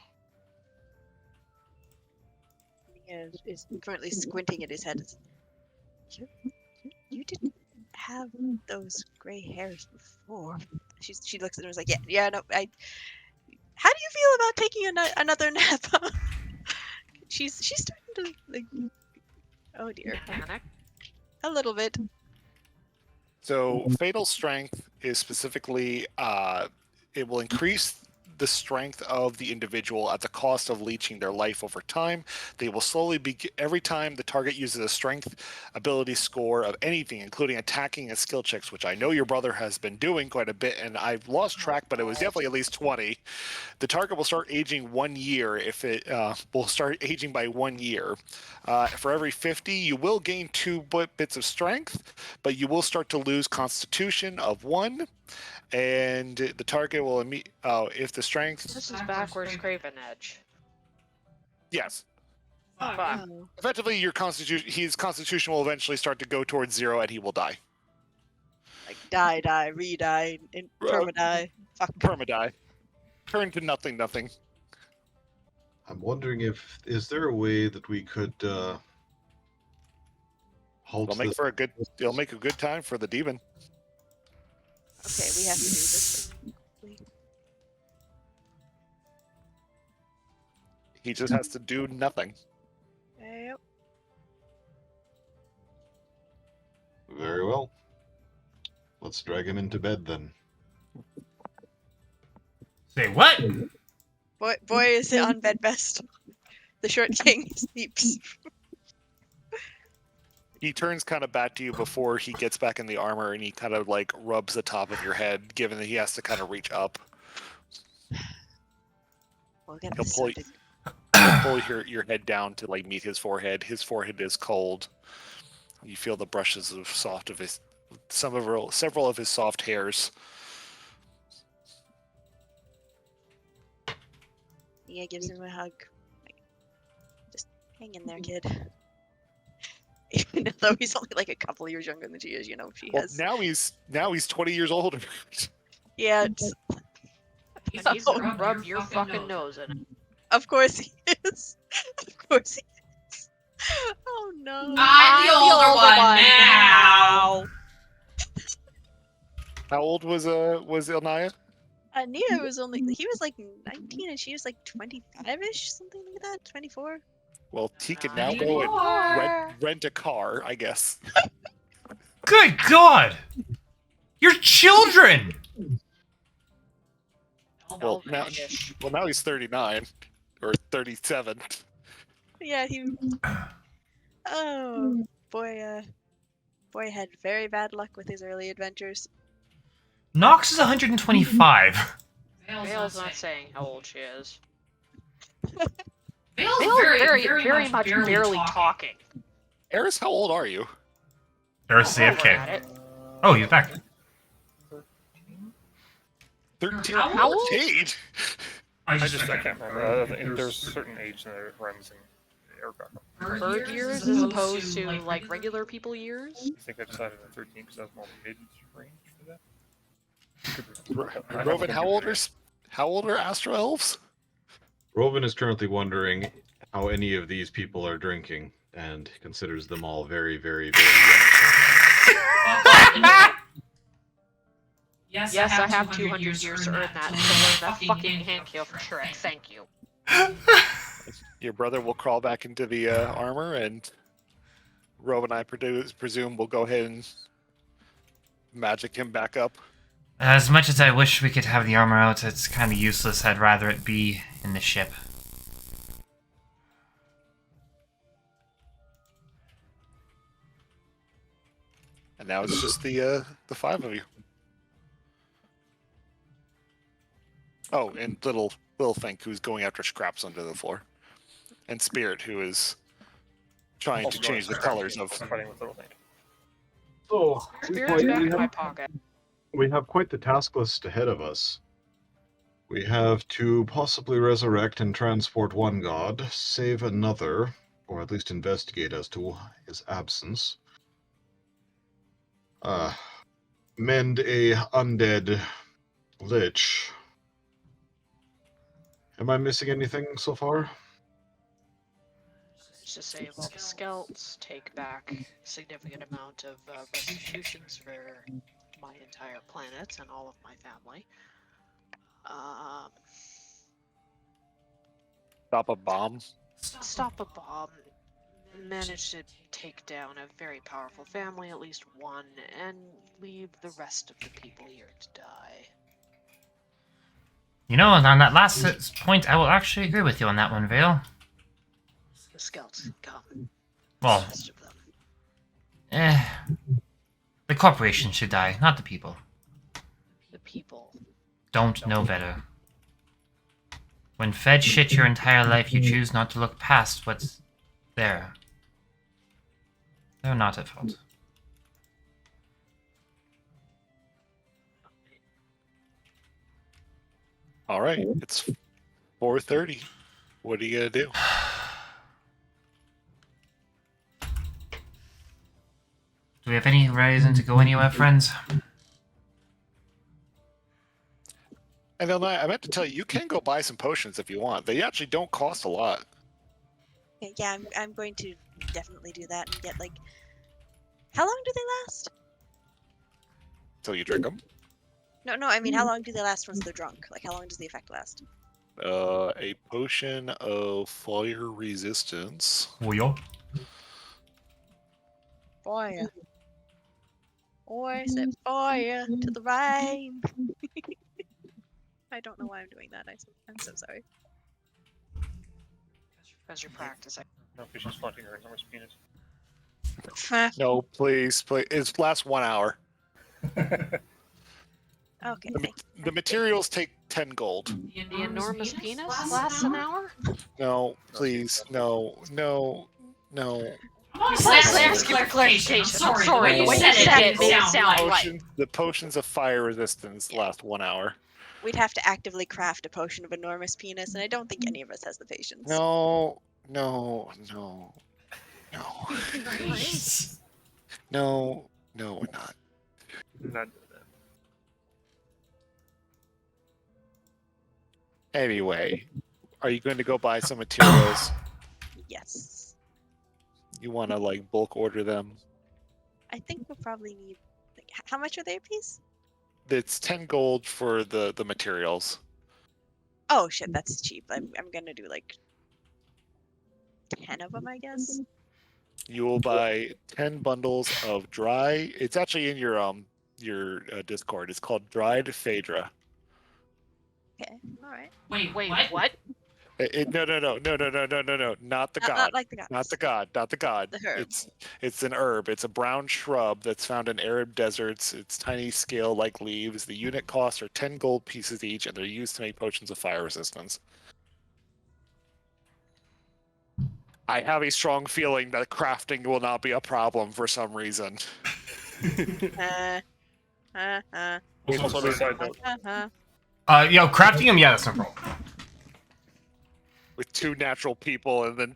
He is currently squinting at his head. You didn't have those gray hairs before. She looks at him and is like, yeah, no, how do you feel about taking another nap? she's starting to, like, oh dear. Panic. A little bit. So fatal strength is specifically, it will increase the strength of the individual at the cost of leeching their life over time. They will slowly be, every time the target uses a strength ability score of anything, including attacking and skill checks, which I know your brother has been doing quite a bit, and I've lost track, but it was definitely at least 20. The target will start aging 1 year if it will start aging by 1 year. For every 50, you will gain 2 bits of strength, but you will start to lose Constitution of 1. And the target will if the strength. This is backwards Craven Edge. Yes. Fuck. Oh. Effectively, his constitution will eventually start to go towards 0, and he will die. Like die, re-die, and perma-die. Fuck. Perma-die. Turn to nothing. I'm wondering is there a way that we could halt It'll make this? it'll make a good time for the demon. Okay, we have to do this. He just has to do nothing. Yep. Very well. Let's drag him into bed then. Say what? Boy is on bed best. The short king sleeps. He turns kind of back to you before he gets back in the armor, and he kind of like rubs the top of your head, given that he has to kind of reach up. We'll get He'll this pull, sorted. pull your head down to like meet his forehead. His forehead is cold. You feel the brushes of several of his soft hairs. Yeah, gives him a hug. Like, just hang in there, kid. Even though he's only like a couple years younger than she is, you know, she Well, has. now he's 20 years older. Yeah, it's, And he's gonna rub your fucking nose in it. of course he is. Of course he is. Oh no. I'm the older one now. How old was Ilnaya? Nia was he was like 19 and she was like 25-ish, something like that, 24. Well, he can now go and 94. rent a car, I guess. Good God! You're children! Well, now he's 39 or 37. Yeah, he. Oh boy, boy had very bad luck with his early adventures. Nox is 125. Vale's not saying how old she is. Vale's Vale's very much barely talking. Eris, how old are you? There's We're at CFK. it. Oh, he's back. 13. How old? Arcade. I can't remember. I think there's a certain age that it runs in aircraft. Bird years as opposed to like regular people years. I think I decided on 13 because that's more mid-range for that. Rovan, how old are Astro Elves? Rovan is currently wondering how any of these people are drinking and considers them all very, very, very young. Yes, I have 200 years to earn that. So learn that fucking hand kill for Shrek. Thank you. Your brother will crawl back into the armor, and Rovan, I presume, will go ahead and magic him back up. As much as I wish we could have the armor out, it's kind of useless. I'd rather it be in the ship. And now it's just the 5 of you. Oh, and little Fink, who's going after scraps under the floor, and Spirit, who is trying to change the colors of. Fighting with Little Fink. So Spirit's back in my pocket. we have quite the task list ahead of us. We have to possibly resurrect and transport one god, save another, or at least investigate as to his absence. Mend a undead lich. Am I missing anything so far? Disable the skelts, take back a significant amount of restitutions for my entire planet and all of my family. Stop a bomb. Stop a bomb. Manage to take down a very powerful family, at least one, and leave the rest of the people here to die. You know, on that last point, I will actually agree with you on that one, Vale. The scouts come. Well, The rest of them. the corporation should die, not the people. The people. Don't know better. When fed shit your entire life, you choose not to look past what's there. They're not at fault. All right, it's 4:30. What are you gonna do? Do we have any reason to go anywhere, friends? And then I meant to tell you, you can go buy some potions if you want. They actually don't cost a lot. Okay, yeah, I'm going to definitely do that and get like. How long do they last? Till you drink them. No, I mean, how long do they last once they're drunk? Like, how long does the effect last? A potion of fire resistance. Oh, yeah. Fire. Or set fire to the rhyme. I don't know why I'm doing that. I'm so sorry. Because you're practicing. No, because she's flaunting her enormous penis. No, please. It lasts 1 hour. Okay. The materials take 10 gold. The enormous penis lasts an hour? No, please. No. Ask you for clarification. I'm sorry. What you said it made it sound right. The potions of fire resistance last 1 hour. We'd have to actively craft a potion of enormous penis, and I don't think any of us has the patience. No, we're not. Not Anyway, are you going to go buy some materials? Yes. you want to like bulk order them. I think we'll probably need. Like, how much are they a piece? It's 10 gold for the materials. Oh shit, that's cheap. I'm gonna do like 10 of them, I guess. You will buy 10 bundles of dry. It's actually in your Discord. It's called dried Phaedra. Okay, all right. Wait, Wait, what? what? No, not the god. Not like the gods. Not the god. Not the god. The herb. It's an herb. It's a brown shrub that's found in arid deserts. It's tiny scale-like leaves. The unit costs are 10 gold pieces each, and they're used to make potions of fire resistance. I have a strong feeling that crafting will not be a problem for some reason. Also, on a side note, Crafting them, yeah, that's no problem. With 2 natural people and then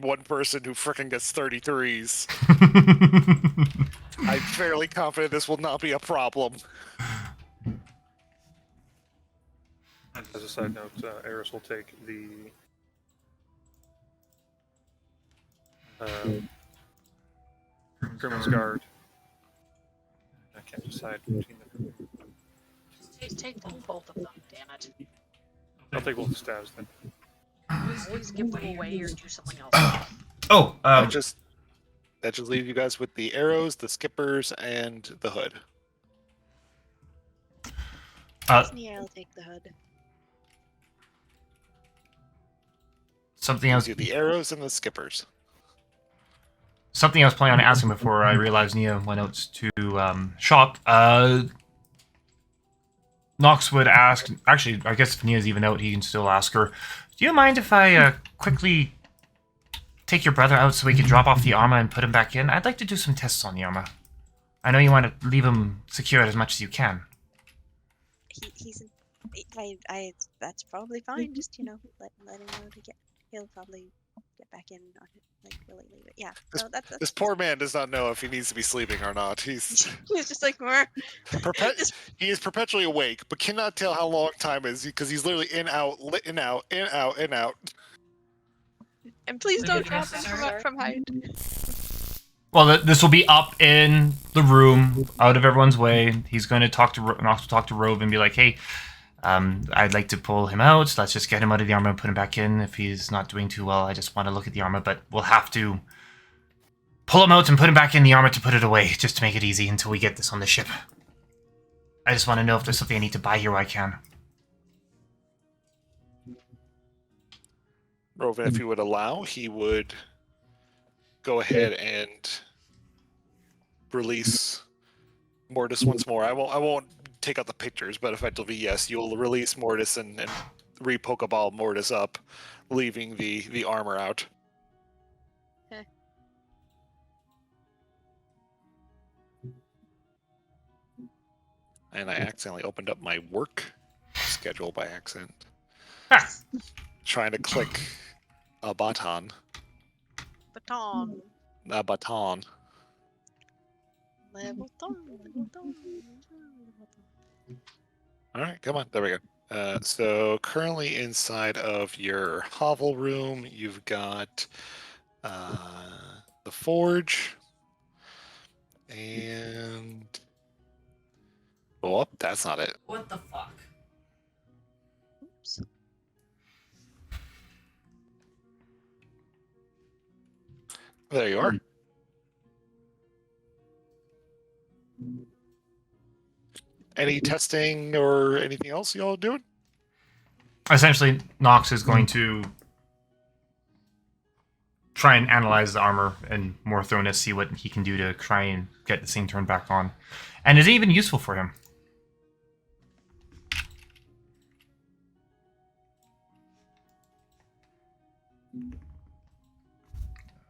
1 person who frickin' gets 33s. I'm fairly confident this will not be a problem. as a side note, Eris will take the Criminal's Guard. I can't decide between the. Take both of them, damn it. I'll take both the stabs then. Always give them away or do something else. Oh, that just leave you guys with the arrows, the skippers, and the hood. Disney, I'll take the hood. Something else. Do the arrows and the skippers. Something I was planning on asking before I realized Nia went out to shop. Nox would ask. Actually, I guess if Nia's even out, he can still ask her. Do you mind if I quickly take your brother out so we can drop off the armor and put him back in? I'd like to do some tests on the armor. I know you want to leave him secured as much as you can. That's probably fine. Just let him know to get. He'll probably get back in on it, like really leave it. Yeah. This poor man does not know if he needs to be sleeping or not. He's just like more. He is perpetually awake, but cannot tell how long time is because he's literally in out, in out, in out, in out. And please don't drop him from height. Well, this will be up in the room, out of everyone's way. He's going to talk to Nox will talk to Rove and be like, "Hey, I'd like to pull him out. Let's just get him out of the armor and put him back in. If he's not doing too well, I just want to look at the armor, but we'll have to pull him out and put him back in the armor to put it away, just to make it easy until we get this on the ship. I just want to know if there's something I need to buy here I can." Roven, if he would allow, he would go ahead and release Mortis once more. I won't take out the pictures, but effectively, yes, you'll release Mortis and re-Pokeball Mortis up, leaving the armor out. Okay. And I accidentally opened up my work schedule by accident. Trying to click a baton. Baton. A baton. Level down. All right, come on. There we go. So currently inside of your hovel room, you've got the forge and that's not it. What the fuck? Oops. There you are. Any testing or anything else y'all doing? Essentially, Nox is going to try and analyze the armor and more thoroughness, see what he can do to try and get the thing turned back on. And is it even useful for him?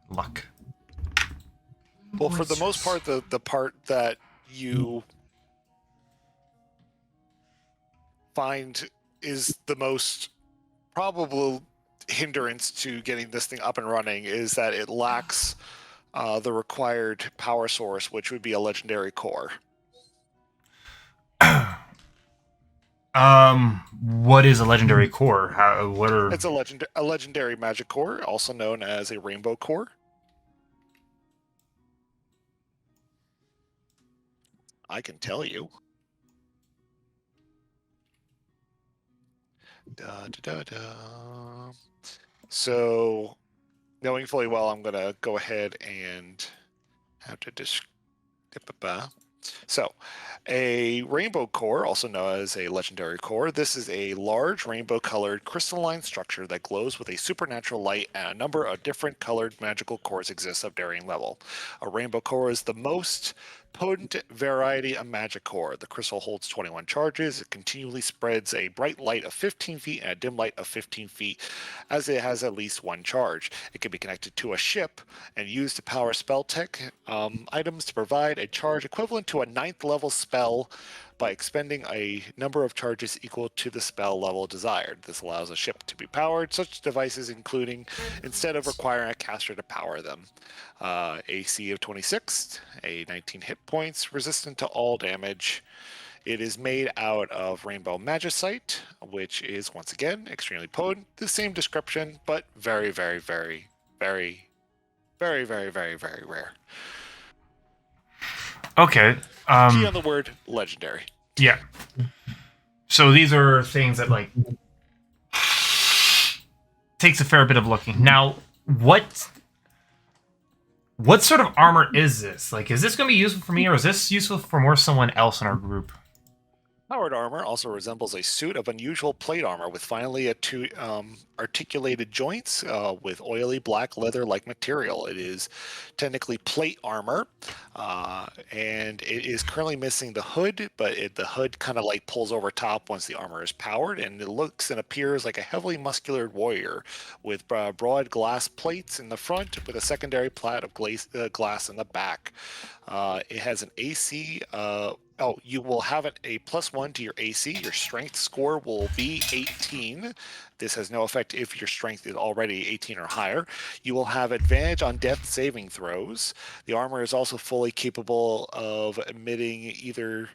Luck. Well, for the most part, the part that you find is the most probable hindrance to getting this thing up and running is that it lacks the required power source, which would be a legendary core. What is a legendary core? It's a legendary magic core, also known as a rainbow core. I can tell you. Da, da, da, da. So, knowing fully well, I'm going to go ahead and have to So, a rainbow core, also known as a legendary core, this is a large rainbow-colored crystalline structure that glows with a supernatural light, and a number of different colored magical cores exist of varying level. A rainbow core is the most potent variety of magic core. The crystal holds 21 charges. It continually spreads a bright light of 15 feet and a dim light of 15 feet, as it has at least one charge. It can be connected to a ship and used to power spell tech items to provide a charge equivalent to a 9th level spell by expending a number of charges equal to the spell level desired. This allows a ship to be powered, such devices including instead of requiring a caster to power them. AC of 26, a 19 hit points, resistant to all damage. It is made out of rainbow magicite, which is once again extremely potent. The same description, but very, very, very, very, very, very, very, very rare. Okay. Key on the word legendary. Yeah. So these are things that like takes a fair bit of looking. Now, what sort of armor is this? Like, is this going to be useful for me, or is this useful for more someone else in our group? Powered armor also resembles a suit of unusual plate armor with finely articulated joints with oily black leather-like material. It is technically plate armor, and it is currently missing the hood, but the hood kind of like pulls over top once the armor is powered, and it looks and appears like a heavily muscular warrior with broad glass plates in the front with a secondary plate of glass in the back. It has an AC you will have a +1 to your AC. Your strength score will be 18. This has no effect if your strength is already 18 or higher. You will have advantage on death saving throws. The armor is also fully capable of emitting either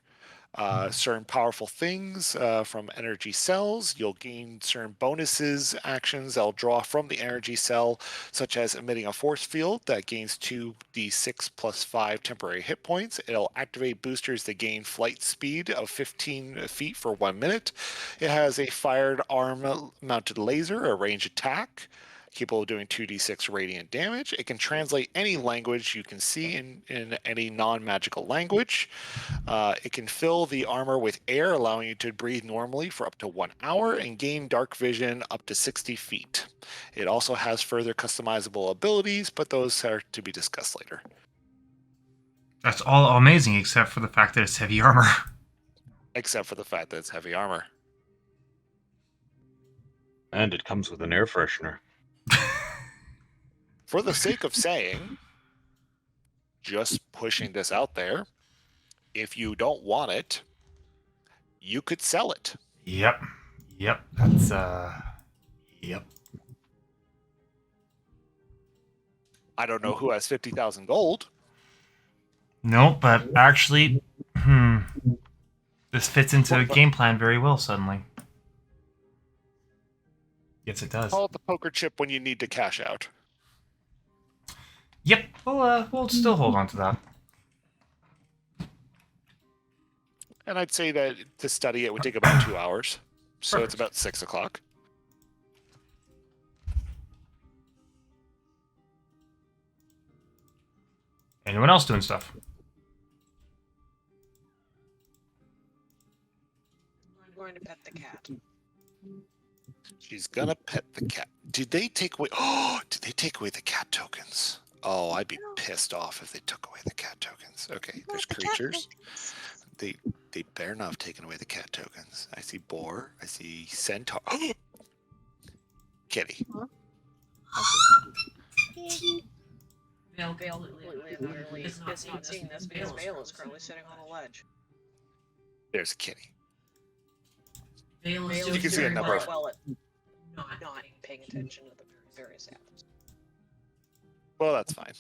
certain powerful things from energy cells. You'll gain certain bonuses, actions that'll draw from the energy cell, such as emitting a force field that gains 2d6 plus 5 temporary hit points. It'll activate boosters that gain flight speed of 15 feet for 1 minute. It has a fired arm mounted laser, a range attack, capable of doing 2d6 radiant damage. It can translate any language you can see in any non-magical language. It can fill the armor with air, allowing you to breathe normally for up to 1 hour and gain dark vision up to 60 feet. It also has further customizable abilities, but those are to be discussed later. That's all amazing, except for the fact that it's heavy armor. Except for the fact that it's heavy armor. And it comes with an air freshener. For the sake of saying, just pushing this out there, if you don't want it, you could sell it. Yep. That's yep. I don't know who has 50,000 gold. No, but actually, this fits into a game plan very well suddenly. Yes, it does. Call it the poker chip when you need to cash out. Yep, we'll still hold on to that. And I'd say that to study it would take about 2 hours. So Perfect. it's about 6 o'clock. Anyone else doing stuff? I'm going to pet the cat. She's gonna pet the cat. Did they take away? Oh, did they take away the cat tokens? Oh, I'd be pissed off if they took away the cat tokens. Okay, there's creatures. They better not have taken away the cat tokens. I see boar. I see centaur. Kitty. Vale Vale completely literally is is not seeing this because Vale is currently sitting on a ledge. There's a kitty. Vale is Vale doing You can see a very number of- well at not not paying attention to the various apples. Well, that's fine.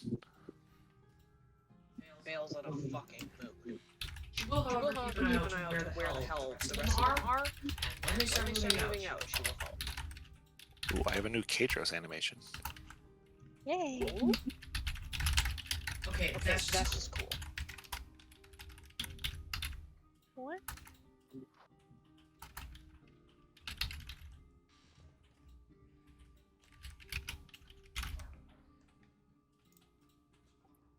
Vale's in a fucking mood. She will, She will however, have keep to an keep eye an eye out out to to where the hell the rest of them are. and when they start moving out. She will help. Ooh, I have a new Katros animation. Yay. Okay, Okay, that's that's just cool.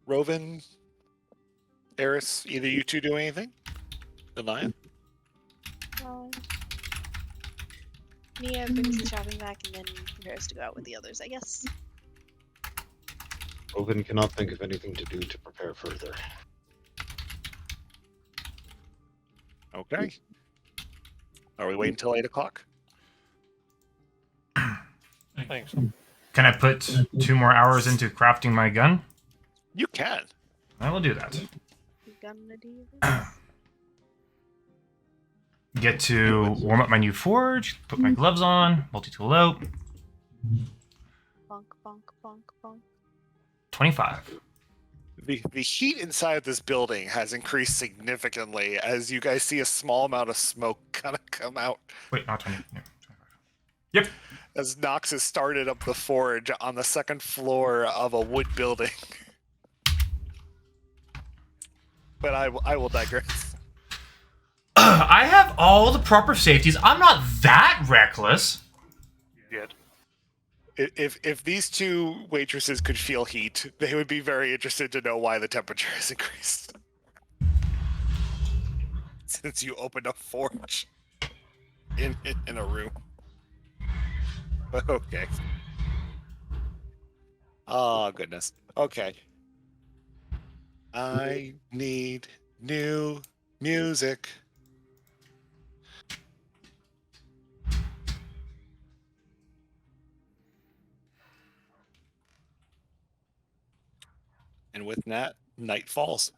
Rovin, Eris, either you two do anything? Denia? Nia brings the shopping back and then prepares to go out with the others, I guess. Oven cannot think of anything to do to prepare further. Okay. Are we waiting until 8 o'clock? Thanks. Can I put 2 more hours into crafting my gun? You can. I will do that. You gonna do this? Get to warm up my new forge, put my gloves on, multi-tool out. Bonk, bonk, bonk, bonk. 25. The heat inside of this building has increased significantly as you guys see a small amount of smoke kind of come out Wait, not 20. No, 25. Yep. as Nox has started up the forge on the second floor of a wood building. But I will digress. I have all the proper safeties. I'm not that reckless. Yet. If these two waitresses could feel heat, they would be very interested to know why the temperature has increased. Since you opened a forge in a room. Okay. Oh goodness. Okay. I need new music. And with that, night falls.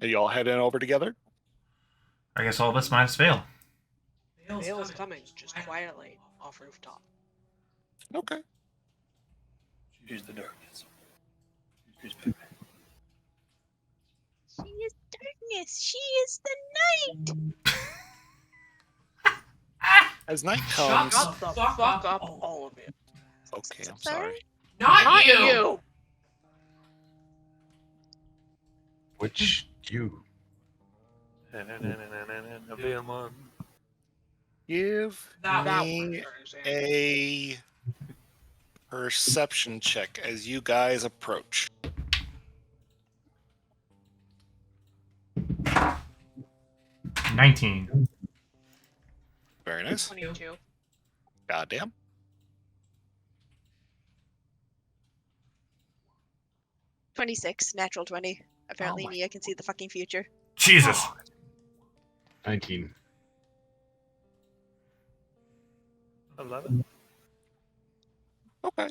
Are you all heading over together? I guess all of us minus fail. Vale is coming, just quietly, off rooftop. Okay. She's the darkness. She's She is darkness. She is the night. As night comes. Shut the fuck up, all of you. Okay, I'm sorry. Not you! You! Which you? Veilmon. Give That one, me for example. a perception check as you guys approach. 19. Very nice. 22. Goddamn. $26, natural 20. Apparently, my- Nia can see the fucking future. Jesus. 19. 11. Okay.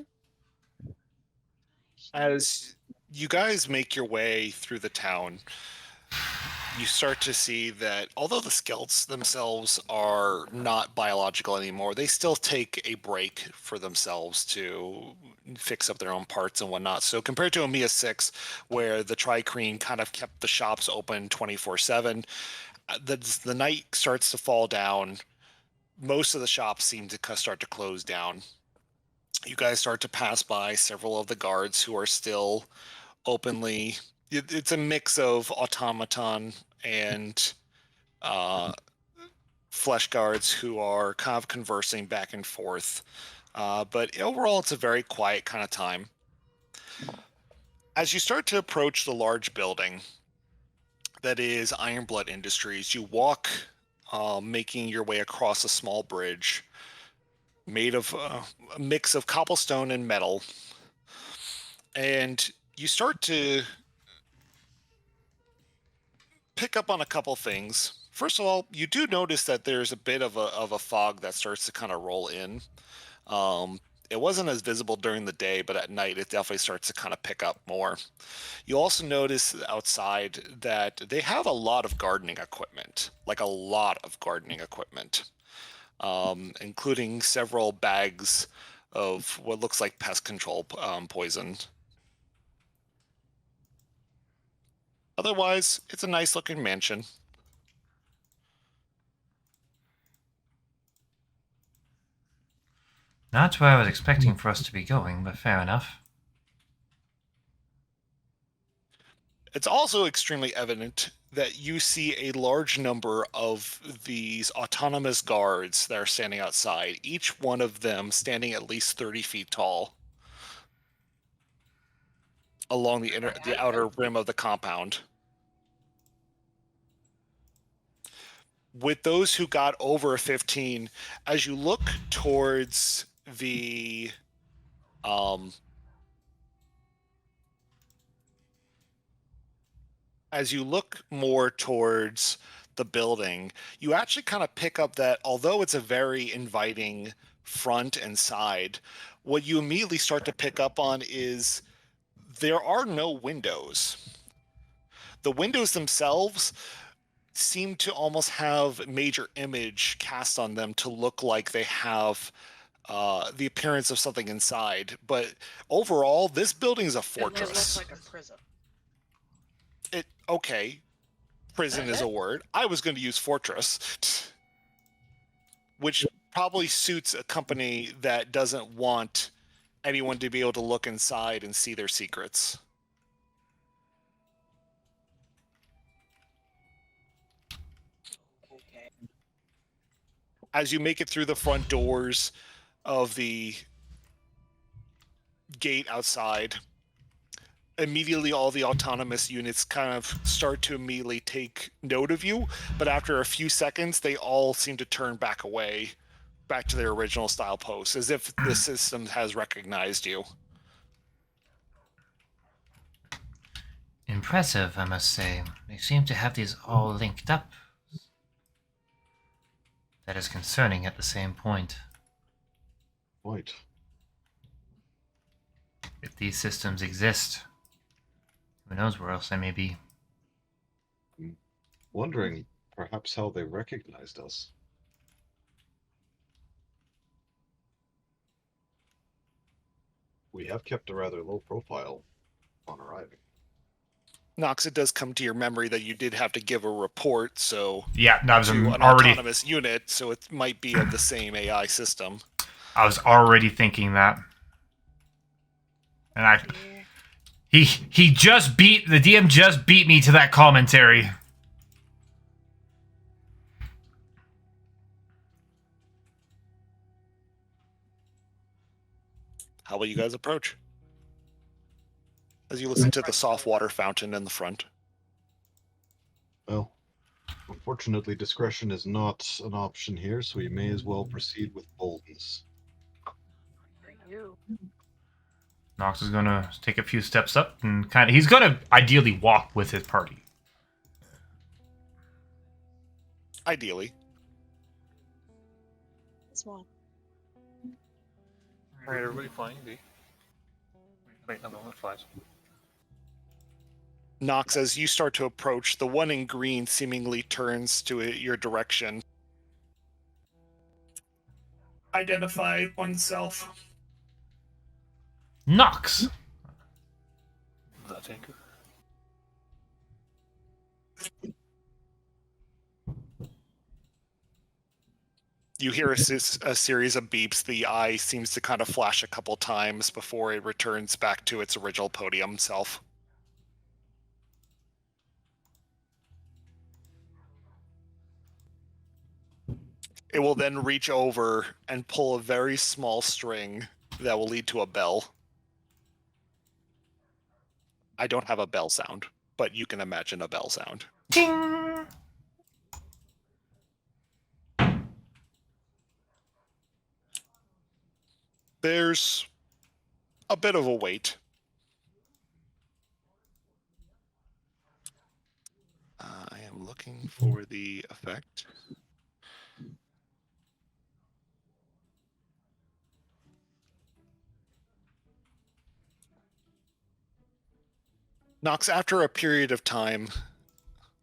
As you guys make your way through the town, you start to see that although the skelts themselves are not biological anymore, they still take a break for themselves to fix up their own parts and whatnot. So compared to Omiya 6, where the Tricrene kind of kept the shops open 24/7, the night starts to fall down. Most of the shops seem to start to close down. You guys start to pass by several of the guards who are still openly. It's a mix of automaton and flesh guards who are kind of conversing back and forth. But overall, it's a very quiet kind of time. As you start to approach the large building that is Ironblood Industries, you walk, making your way across a small bridge made of a mix of cobblestone and metal. And you start to pick up on a couple things. First of all, you do notice that there's a bit of a fog that starts to kind of roll in. It wasn't as visible during the day, but at night it definitely starts to kind of pick up more. You also notice outside that they have a lot of gardening equipment, like a lot of gardening equipment, including several bags of what looks like pest control poison. Otherwise, it's a nice looking mansion. Not where I was expecting for us to be going, but fair enough. It's also extremely evident that you see a large number of these autonomous guards that are standing outside, each one of them standing at least 30 feet tall along the outer rim of the compound. With those who got over 15, as you look towards the as you look more towards the building, you actually kind of pick up that although it's a very inviting front and side, what you immediately start to pick up on is there are no windows. The windows themselves seem to almost have major image cast on them to look like they have the appearance of something inside. But overall, this building is a fortress. It looks like a prison. Okay, prison is a word. I was going to use fortress, which probably suits a company that doesn't want anyone to be able to look inside and see their secrets. Okay. As you make it through the front doors of the gate outside, immediately all the autonomous units kind of start to immediately take note of you, but after a few seconds, they all seem to turn back away, back to their original style posts, as if the system has recognized you. Impressive, I must say. They seem to have these all linked up. That is concerning at the same point. Right. If these systems exist, who knows where else they may be. I'm wondering perhaps how they recognized us. We have kept a rather low profile on arriving. Nox, it does come to your memory that you did have to give a report, so Yeah, that was to an already autonomous unit, so it might be of the same AI system. I was already thinking that. And he just beat the DM just beat me to that commentary. How will you guys approach? As you listen to the soft water fountain in the front. Well, unfortunately, discretion is not an option here, so we may as well proceed with boldness. For you. Nox is gonna take a few steps up and he's gonna ideally walk with his party. Ideally. This one. Alright, everybody flying B. Wait, no one flies. Nox, as you start to approach, the one in green seemingly turns to your direction. Identify oneself. Nox! That's anchor. You hear a series of beeps. The eye seems to kind of flash a couple times before it returns back to its original podium self. It will then reach over and pull a very small string that will lead to a bell. I don't have a bell sound, but you can imagine a bell sound. Ding! There's a bit of a wait. I am looking for the effect. Nox, after a period of time,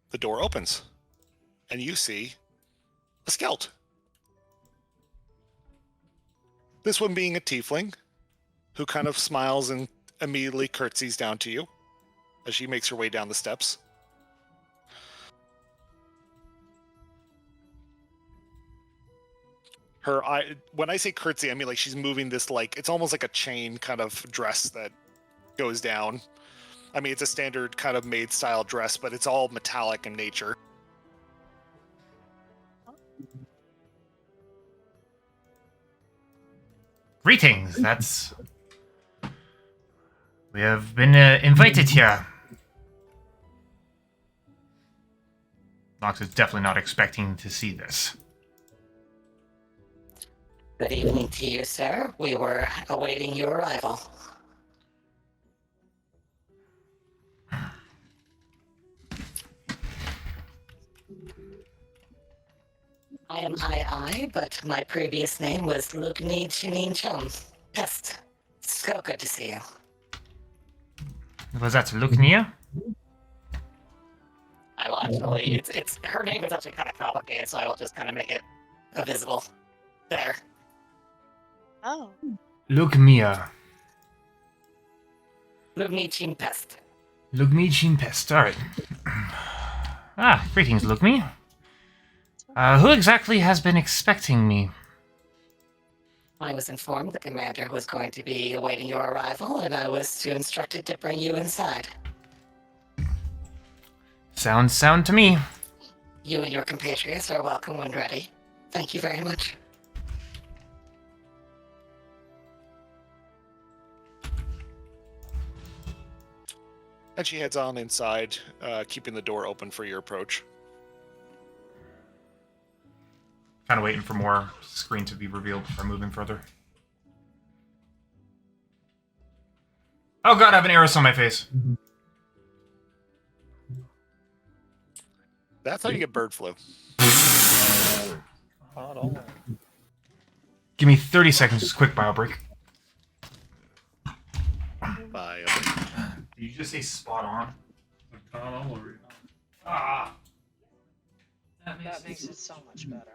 the door opens, and you see a skelt. This one being a tiefling, who kind of smiles and immediately curtsies down to you as she makes her way down the steps. When I say curtsy, I mean like she's moving this like, it's almost like a chain kind of dress that goes down. I mean, it's a standard kind of maid style dress, but it's all metallic in nature. Greetings. That's. We have been invited here. Nox is definitely not expecting to see this. Good evening to you, sir. We were awaiting your arrival. I am I, but my previous name was Lugni Janine Chum. Pest. So good to see you. Was that Luknia? I will actually, it's her name is actually kind of complicated, so I will just kind of make it visible. There. Oh. Lukmia. Lugni Chin Pest. Lugmi Pest. Alright. Greetings, Lukmi. Who exactly has been expecting me? I was informed the commander was going to be awaiting your arrival, and I was instructed to bring you inside. Sounds sound to me. You and your compatriots are welcome when ready. Thank you very much. And she heads on inside, keeping the door open for your approach. Kind of waiting for more screen to be revealed before moving further. Oh god, I have an arrow on my face. That's how you get bird flu. Not all. Give me 30 seconds, just quick bio break. Bye. Did you just say spot on? Not all over you. Ah! That makes it so much better.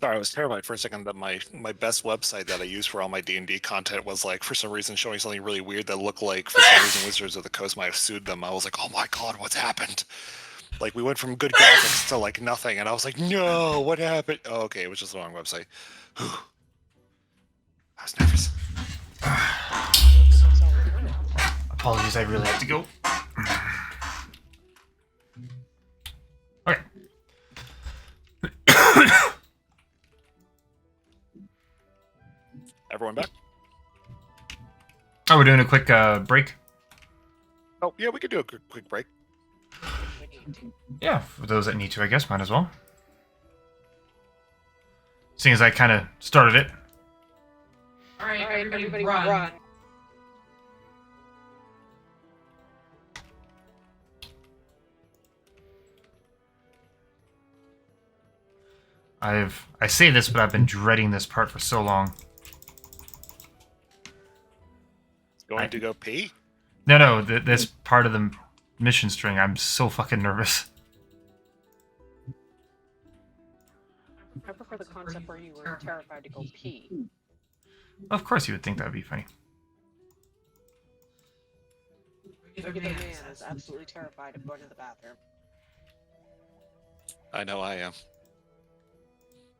Sorry, I was terrified for a second that my best website that I use for all my D&D content was like, for some reason, showing something really weird that looked like, for some reason, Wizards of the Coast might have sued them. I was like, oh my god, what's happened? Like, we went from good graphics to like nothing, and I was like, no, what happened? Oh, okay, it was just the wrong website. Whew. I was nervous. Apologies, I really have to go. Okay. Everyone back? Oh, we're doing a quick break? Oh, yeah, we could do a quick break. Yeah, for those that need to, I guess, might as well. Seeing as I kind of started it. Alright, everybody run. run. I say this, but I've been dreading this part for so long. Going to go pee? No, this part of the mission string, I'm so fucking nervous. I prefer the concept where you were terrified to go pee. Of course you would think that would be funny. Regular man is absolutely terrified of going to the bathroom. I know I am.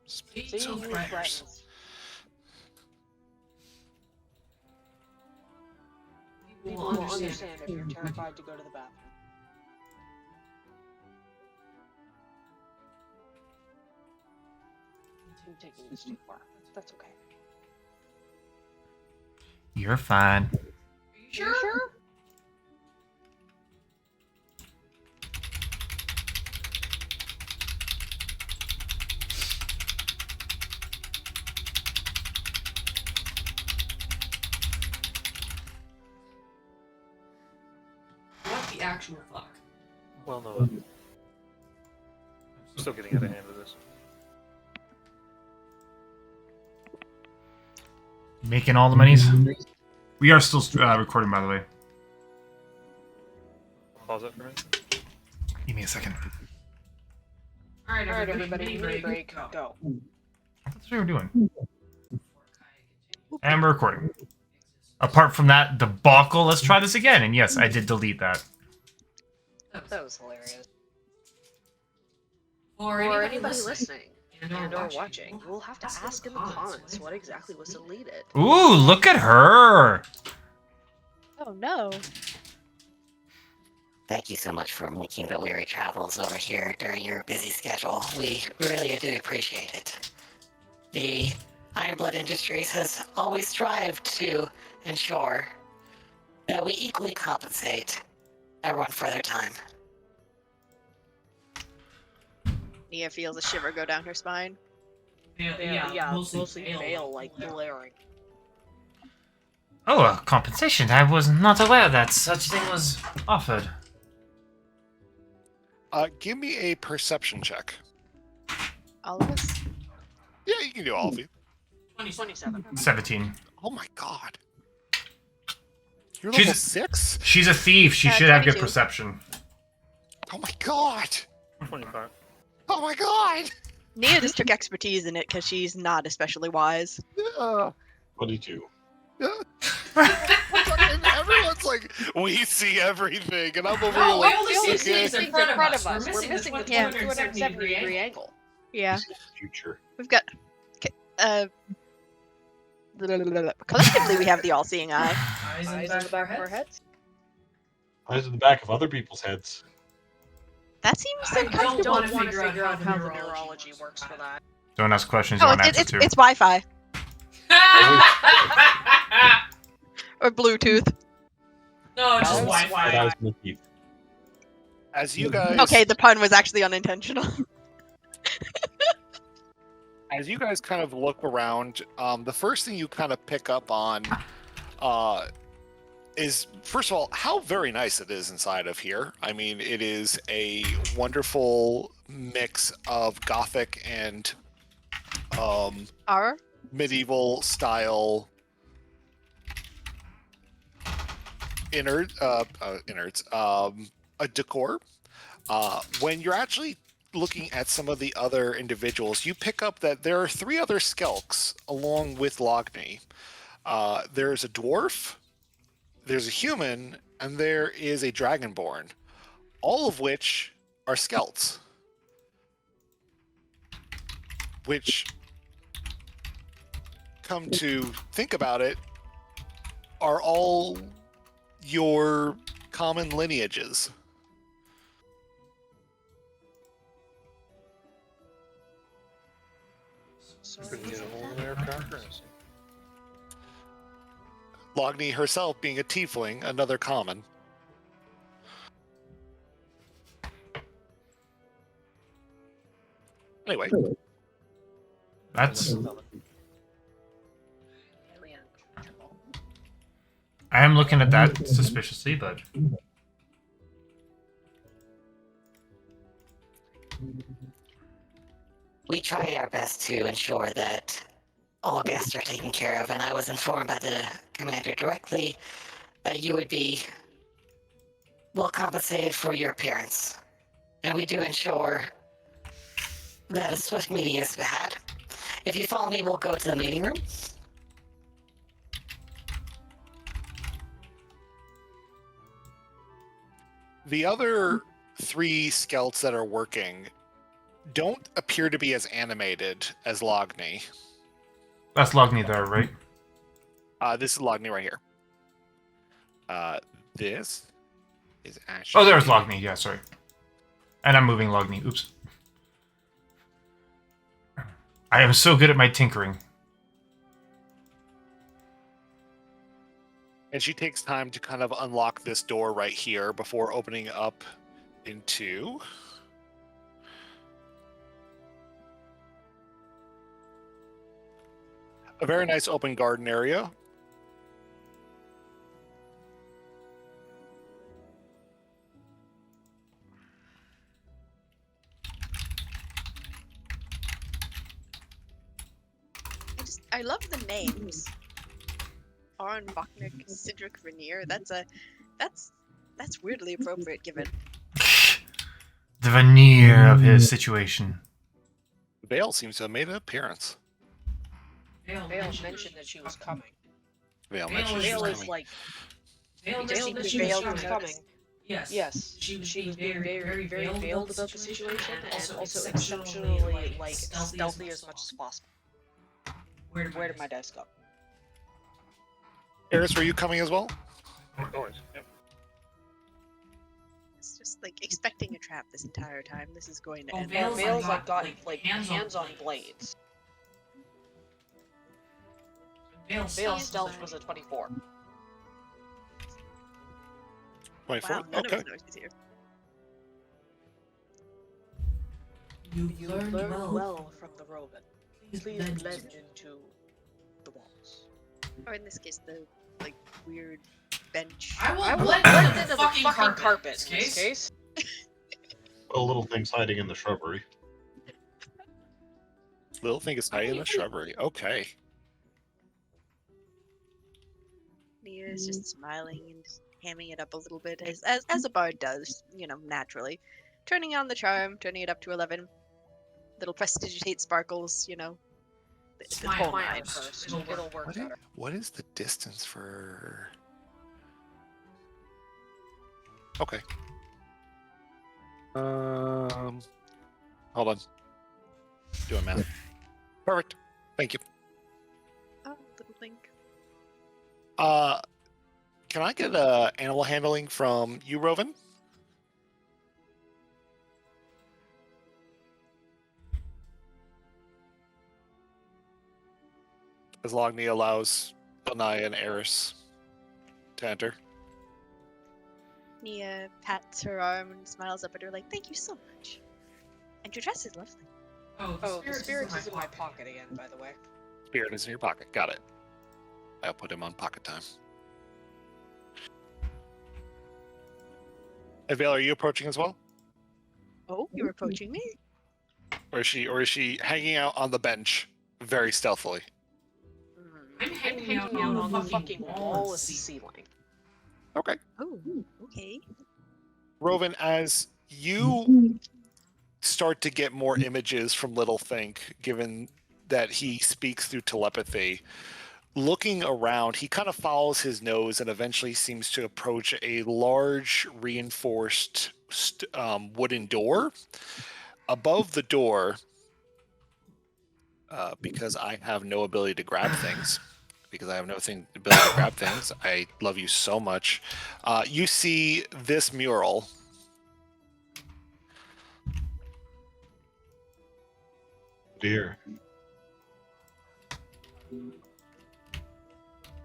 See, So you many were years. friends. People will understand if you're terrified to go to the bathroom. I'm taking this too far. That's okay. You're fine. You sure? What the actual fuck? Well, no. I'm still getting out of hand with this. Making all the monies. We are still recording, by the way. Pause that for a minute. Give me a second. Alright, everybody, mini break, go. That's what we were doing. And we're recording. Apart from that debacle, let's try this again. And yes, I did delete that. That was hilarious. For For anybody anybody listening listening and or watching, you will have to ask in the comments what exactly was deleted. Ooh, look at her! Oh no. Thank you so much for making the weary travels over here during your busy schedule. We really do appreciate it. The Ironblood Industries has always strived to ensure that we equally compensate everyone for their time. Nia feels a shiver go down her spine. Yeah, mostly fail, like glaring. Oh, compensation. I was not aware that such thing was offered. Give me a perception check. All of us? Yeah, you can do all of you. 27. 17. Oh my god. You're She's- level 6? She's a thief. She should have good 22. perception. Oh my god. 25. Oh my god. Nia just took expertise in it because she's not especially wise. 22. Everyone's like, we see everything, and I'm over No, here we only see like, things okay. in front of us. We're We're missing the Yeah. 270-degree angle. Yeah. Future. We've got. Collectively, we have the all-seeing eye. Eyes Eyes on the back of our heads. Eyes in the back of other people's heads. That seems I so don't Want want to to figure out how the neurology neurology works for that. Don't ask questions you Oh, want it's answers it's to. Wi-Fi or Bluetooth. No, it's just Guys, Wi-Fi. Eyes in the teeth. As you guys, Okay, the pun was actually unintentional. as you guys kind of look around, the first thing you kind of pick up on is, first of all, how very nice it is inside of here. I mean, it is a wonderful mix of Gothic and Our medieval style innards, a decor. When you're actually looking at some of the other individuals, you pick up that there are 3 other skelks along with Logni. There's a dwarf, there's a human, and there is a dragonborn, all of which are skelts. Which, come to think about it, are all your common lineages. Couldn't get a hold of aircraft currency. Logni herself being a tiefling, another common. Anyway, That's. I am looking at that suspiciously, but We try our best to ensure that all guests are taken care of, and I was informed by the commander directly that you would be well compensated for your appearance. And we do ensure that a swift meeting is had. If you follow me, we'll go to the meeting room. the other 3 skelts that are working don't appear to be as animated as Logni. that's Logni there, right? This is Logni right here. This is actually. Oh, there's Logni. Yeah, sorry. And I'm moving Logni. Oops. I am so good at my tinkering. And she takes time to kind of unlock this door right here before opening up into a very nice open garden area. I love the names. Arn, Bachnik, Cedric Rainier. That's weirdly appropriate given. The veneer of his situation. Vale seems to have made an appearance. Vale mentioned that she was coming. Vale mentioned she was Vale is coming. like, Vale it just mentioned seemed that that she was Vale was coming. coming. Yes. She was being very veiled about the situation, and also exceptionally like stealthy as much as possible. Where did my dice go? Eris, were you coming as well? Noise. Yep. It's just like expecting a trap this entire time. This is going to Oh, end. Vale's like got like hands on blades. Vale's Vale's stealth was a 24. 24? Wow, none Okay. of us know she's here. You learned well from the Roman. Please blend into the walls. Or in this case, the like weird bench. I will blend into the fucking carpet in this case. A little thing's hiding in the shrubbery. Little thing is hiding in the shrubbery. Okay. Nia is just smiling and hamming it up a little bit, as a bard does, naturally. Turning on the charm, turning it up to 11. Little prestidigitate sparkles, the whole Mine nine. first. It'll work better. What is the distance for... Okay. Hold on. Doing math. Perfect. Thank you. Oh, little thing. Can I get animal handling from you, Rovan? As Logni allows Belnaya and Eris to enter. Nia pats her arm and smiles up at her like, "Thank you so much. And your dress is lovely." Oh, the spirit is in my pocket again, by the way. Spirit is in your pocket. Got it. I'll put him on pocket time. And Vale, are you approaching as well? Oh, you're approaching me? Or is she hanging out on the bench very stealthily? I'm hanging out on the fucking wall of the ceiling. Okay. Oh, okay. Rovan, as you start to get more images from Little Think, given that he speaks through telepathy, looking around, he kind of follows his nose and eventually seems to approach a large reinforced wooden door. Above the door, because I have no ability to grab things, ability to grab things, I love you so much. You see this mural. Dear.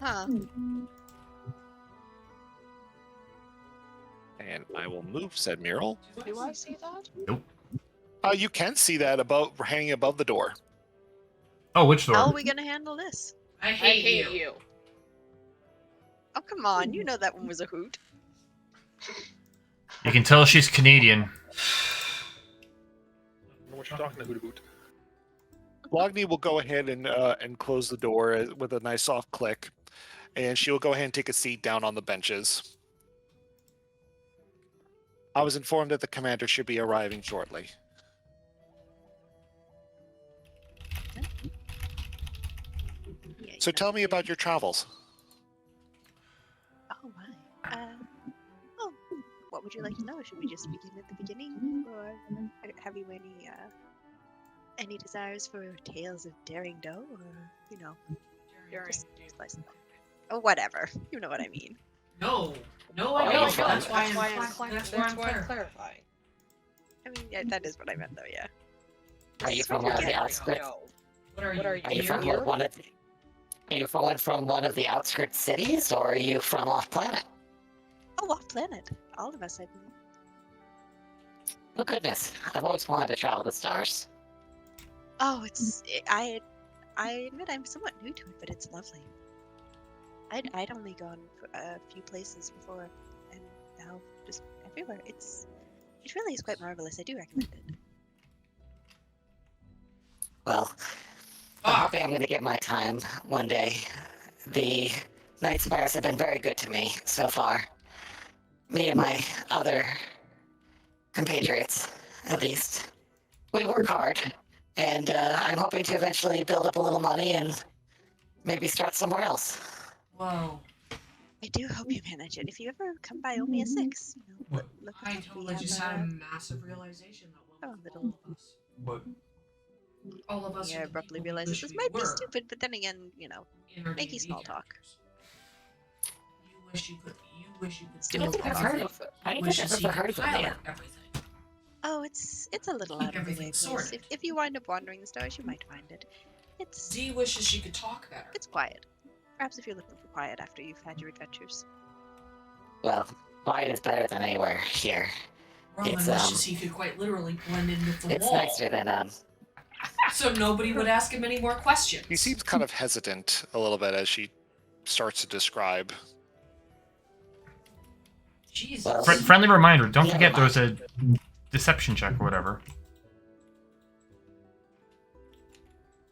Huh. And I will move said mural. Do I see that? Nope. You can see that hanging above the door. Oh, which door? How are we gonna handle this? I I hate hate you. you. Oh, come on. You know that one was a hoot. You can tell she's Canadian. I don't know what you're talking to, Hoot. Logni will go ahead and close the door with a nice soft click, and she will go ahead and take a seat down on the benches. I was informed that the commander should be arriving shortly. Yeah, So tell me about your travels. Oh my. Oh, what would you like to know? Should we just begin at the beginning, or have you any desires for tales of daring do, or just slice them up? Oh, whatever. You know what I mean. No, Oh, I no, don't. no, That's why I'm I'm clarifying. I mean, yeah, that is what I meant, though. Yeah. Are you from familiar Yeah. with Elspeth? No. What are you? Are you Here? from one of Are you from one of the outskirts cities, or are you from off planet? Oh, off planet. All of us, I believe. Oh goodness, I've always wanted to travel the stars. Oh, I admit I'm somewhat new to it, but it's lovely. I'd only gone a few places before, and now just everywhere. It really is quite marvelous. I do recommend it. Well, I'm hoping I'm going to get my time one day. The Night Spires have been very good to me so far. Me and my other compatriots, at least. We work hard, and I'm hoping to eventually build up a little money and maybe start somewhere else. Whoa. I do hope you manage it. If you ever come by Omea 6, What? look I us up. totally just had a massive realization that Oh, all of us. What? All of us. Yeah, are the abruptly people we realizes wish this we might be were stupid, but then again, in our making D&D small talk. characters. You wish you could. Stupid build stuff. everything. I don't Wish think you I've ever heard could of it. pilot everything. Oh, it's a little Keep out of the way everything place. sorted. If you wind up wandering the stars, you might find it. Z wishes she could talk better. It's quiet. Perhaps if you're looking for quiet after you've had your adventures. Well, quiet is better than anywhere here. Roman wishes he could quite literally blend in with the It's wall. nicer than So nobody would ask him any more questions. He seems kind of hesitant a little bit as she starts to describe. Jesus. Well, Friendly reminder, don't Yeah, forget there was a deception check or whatever.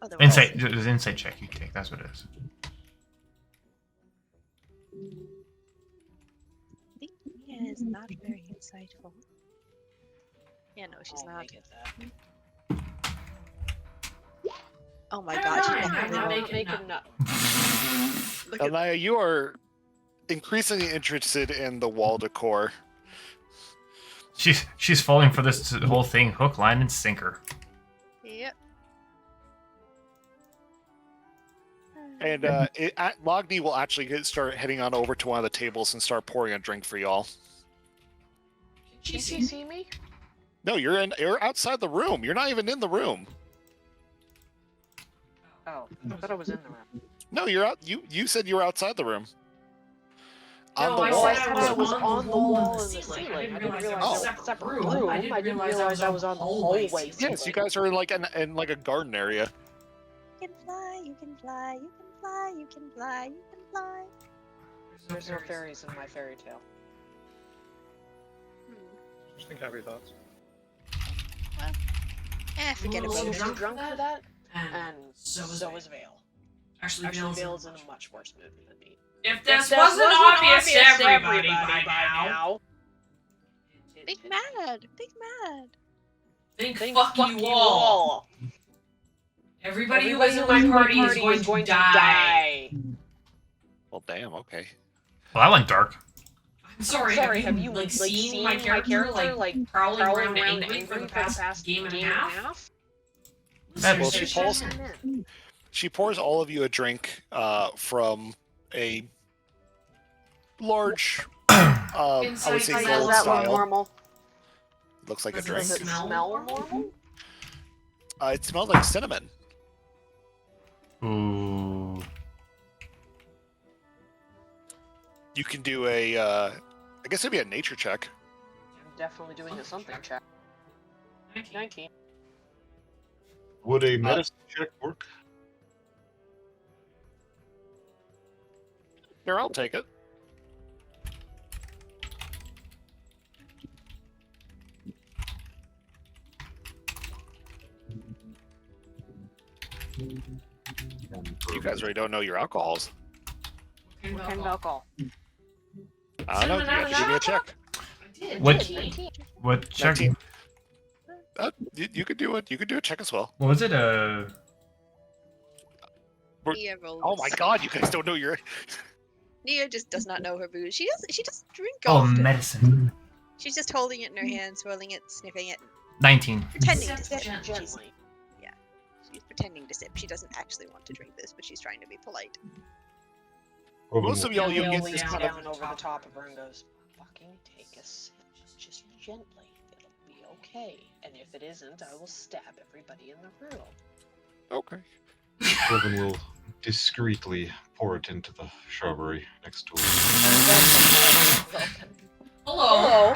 Oh, there was. Insight, there's an insight check you can take, that's what it is. I think Mia is not very insightful. Yeah, no, she's not. Get that. Oh my I god, she don't know, definitely I'm will. not Make it nut. Look at Anaya, you are increasingly interested in the wall decor. She's falling for this whole thing, hook, line, and sinker. Yep. And Logny will actually start heading on over to one of the tables and start pouring a drink for y'all. She Can she see me? No, you're outside the room. You're not even in the room. Oh, I thought I was in the room. No, you're out. You said you were outside the room. No, On the I wall. I said said I I was on the wall and the ceiling. ceiling. I didn't it realize was it a was a separate room. room. I didn't realize I was on the hallway. Yes, you guys are in like a garden area. You can fly, you can fly, you can fly, you can fly, you can fly. There's no fairies in my fairy tale. Just think happy thoughts. Forget Well, about She it. was too drunk for that, And and so is Vale. Actually, Actually, Vale's Vale's in a much worse mood than me. If this wasn't obvious to everybody by now, Big mad, big mad. think fuck you all. Everybody who is in my party is going to die. Well, damn. Okay. Well, that went dark. I'm sorry, have you like seen my character like prowling around angry for the past game and a half? That- Well, she pours all of you a drink from a large, I would say Does gold Does that look style. normal? Looks like a Does it drink. Does it smell normal? It smells like cinnamon. Ooh. You can do a, I guess it'd be a nature check. I'm definitely doing a something check. 19. Would a medicine check work? Here, I'll take it. You guys really don't know your alcohols. What kind of alcohol? I don't know. You have to give me a check. What? 19. What check? 19. You could do it. You could do a check as well. What was it? Nia rolls. Oh my god, you guys don't know your. Nia just does not know her booze. She doesn't drink Oh, often. medicine. She's just holding it in her hand, swirling it, sniffing it, 19. pretending to Sip sip. Gently. She's pretending to sip. She doesn't actually want to drink this, but she's trying to be polite. Most of y'all, you Vale get leans this kind down of. over the top of her and goes, "Fucking take a sip, just gently. It'll be okay. And if it isn't, I will stab everybody in the room." Okay. Robin will discreetly pour it into the shrubbery next to it. Hello.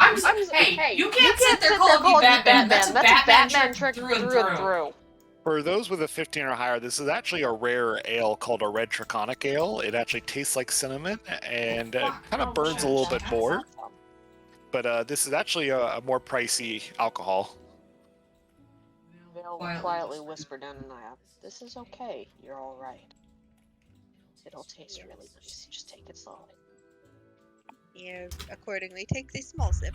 Hey, you can't sit there calling me Batman. That's a Batman trick through and through. For those with a 15 or higher, this is actually a rare ale called a red Traconic ale. It actually tastes like cinnamon and kind of burns a little bit more. But this is actually a more pricey alcohol. Vale quietly whispered in Naya, "This is okay. You're all right. It'll taste really nice. Just take it slowly." You accordingly takes a small sip,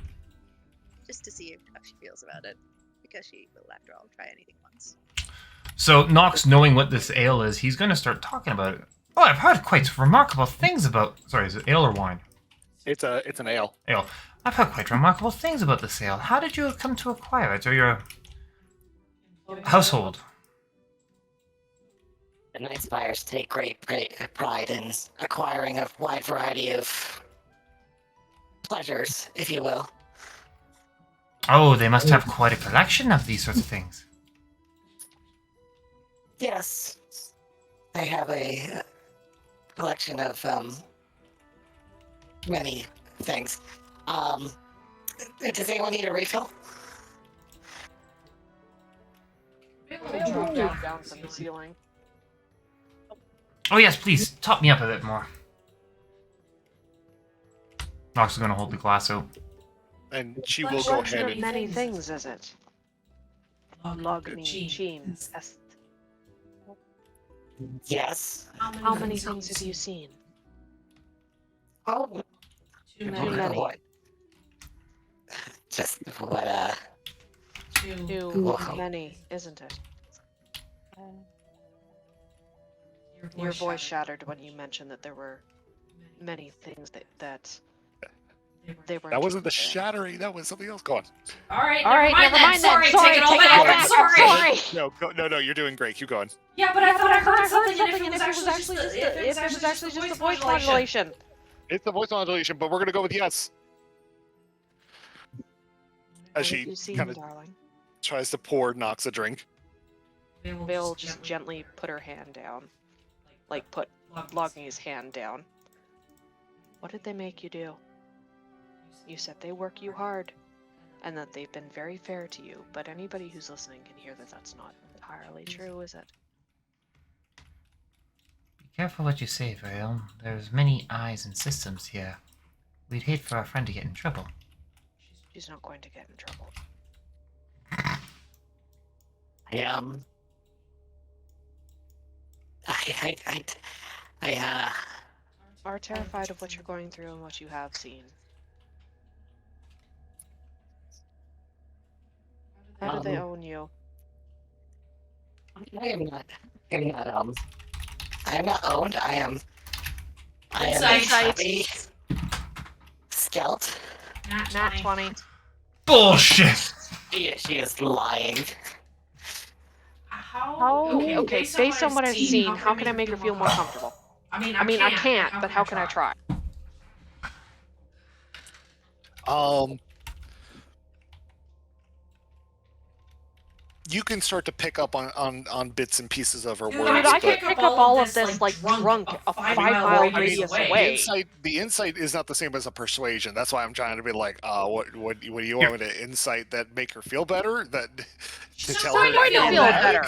just to see how she feels about it, because she will, after all, try anything once. So Nox, knowing what this ale is, he's going to start talking about it. Oh, I've heard quite remarkable things about... Sorry, is it ale or wine? It's an ale. Ale. I've heard quite remarkable things about this ale. How did you come to acquire it, or your household? The Night Spires take great pride in acquiring a wide variety of pleasures, if you will. Oh, they must have quite a collection of these sorts of things. Yes, they have a collection of many things. Does anyone need a refill? Vale dropped down from the ceiling. Oh yes, please, top me up a bit more. Nox is going to hold the glass out. And she will go ahead and... Many things, is it? Logni, Cheen, Est. Yes. How many things have you seen? Oh, Too many. what? Just what, Too many, isn't it? Your voice shattered when you mentioned that there were many things that they were. That wasn't the shattering, that was something else. Go on. All right, Never mind then. Sorry, Sorry, take it all back. I'm sorry. No, you're doing great. Keep going. Yeah, but I thought I heard something, and if it was actually just the voice modulation. It's the voice modulation, but we're gonna go with yes. As she You see, kind of darling. tries to pour Nox a drink. Vale just gently put her hand down, like put Logni's hand down. What did they make you do? You said they work you hard, and that they've been very fair to you, but anybody who's listening can hear that that's not entirely true, is it? Be careful what you say, Vale. There's many eyes and systems here. We'd hate for our friend to get in trouble. She's not going to get in trouble. I Are terrified of what you're going through and what you have seen. How do they own you? I am not owned. I am Insight. a Skelt. Nat 20. Bullshit! She is lying. Okay, based on what I've seen, how can I make her feel more comfortable? I mean, I can't, but how can I try? You can start to pick up on bits and pieces of her Dude, words. Dude, I but can pick up all of this like drunk a 5-mile radius away. the insight is not the same as a persuasion. That's why I'm trying to be like, what do you want me to insight that make her feel better? That to tell her Why do you feel better?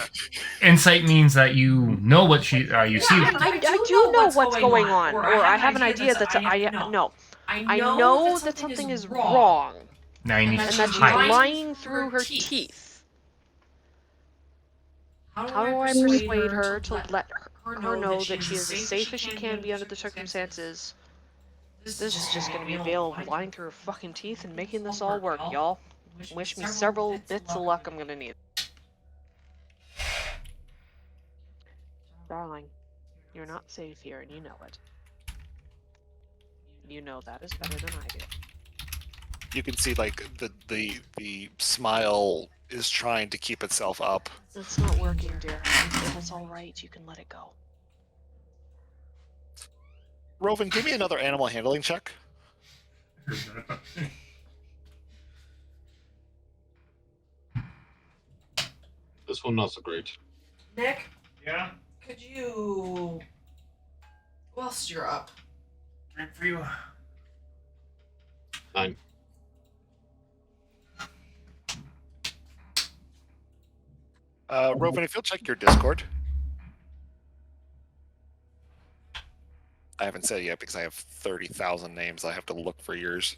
Insight means that you know what she... you see... I do know what's going on, or I have an idea that I know that something is wrong, Now you need and to that she's hide. lying through her teeth. How do I persuade her to let her know that she is as safe as she can be under the circumstances? This is just gonna be Vale lying through her fucking teeth and making this all work, y'all. Wish me several bits of luck I'm gonna need. Darling, you're not safe here and you know it. You know that is better than I do. You can see like the smile is trying to keep itself up. It's not working, dear. If it's alright, you can let it go. Rovin, give me another animal handling check. This one not so great. Nick, Yeah? could you, whilst you're up, Drink for you. 9. Rovan, if you'll check your Discord. I haven't said it yet because I have 30,000 names. I have to look for yours.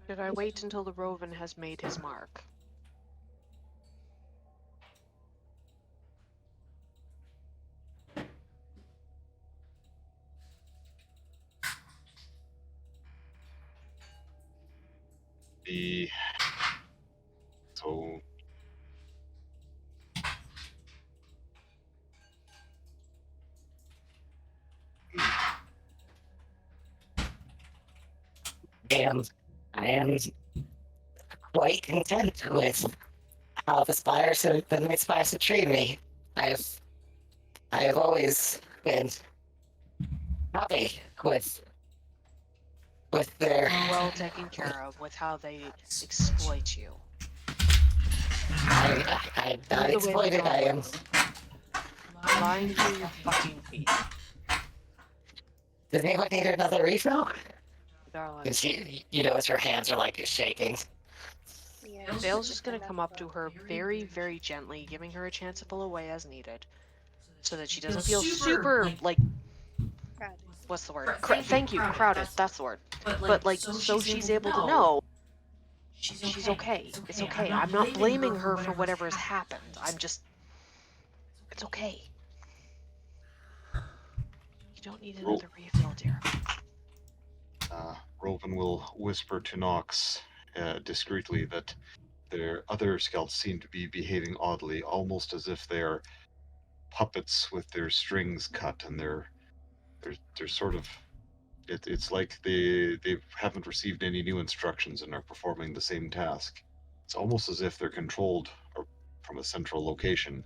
Should I wait until the Rovan has made his mark? So I am quite content with how the spires have treated me. I have always been happy with their. Well taken care of with how they exploit you. I'm not exploited. I am. Lying through your fucking feet. Does anyone need another refill? Darling. Because you notice her hands are like shaking. Yeah. Dale's just gonna come up to her very, very gently, giving her a chance to pull away as needed. So that she doesn't feel super, like, Crowded. what's the word? Thank Thank you, crowded, that's the word. But, like, so she's able to know she's okay. It's okay. I'm not blaming her for whatever has happened. I'm just... It's okay. You don't need another refill, dear. Rovan will whisper to Nox discreetly that their other scouts seem to be behaving oddly, almost as if they're puppets with their strings cut, and they're sort of. It's like they haven't received any new instructions and are performing the same task. It's almost as if they're controlled from a central location,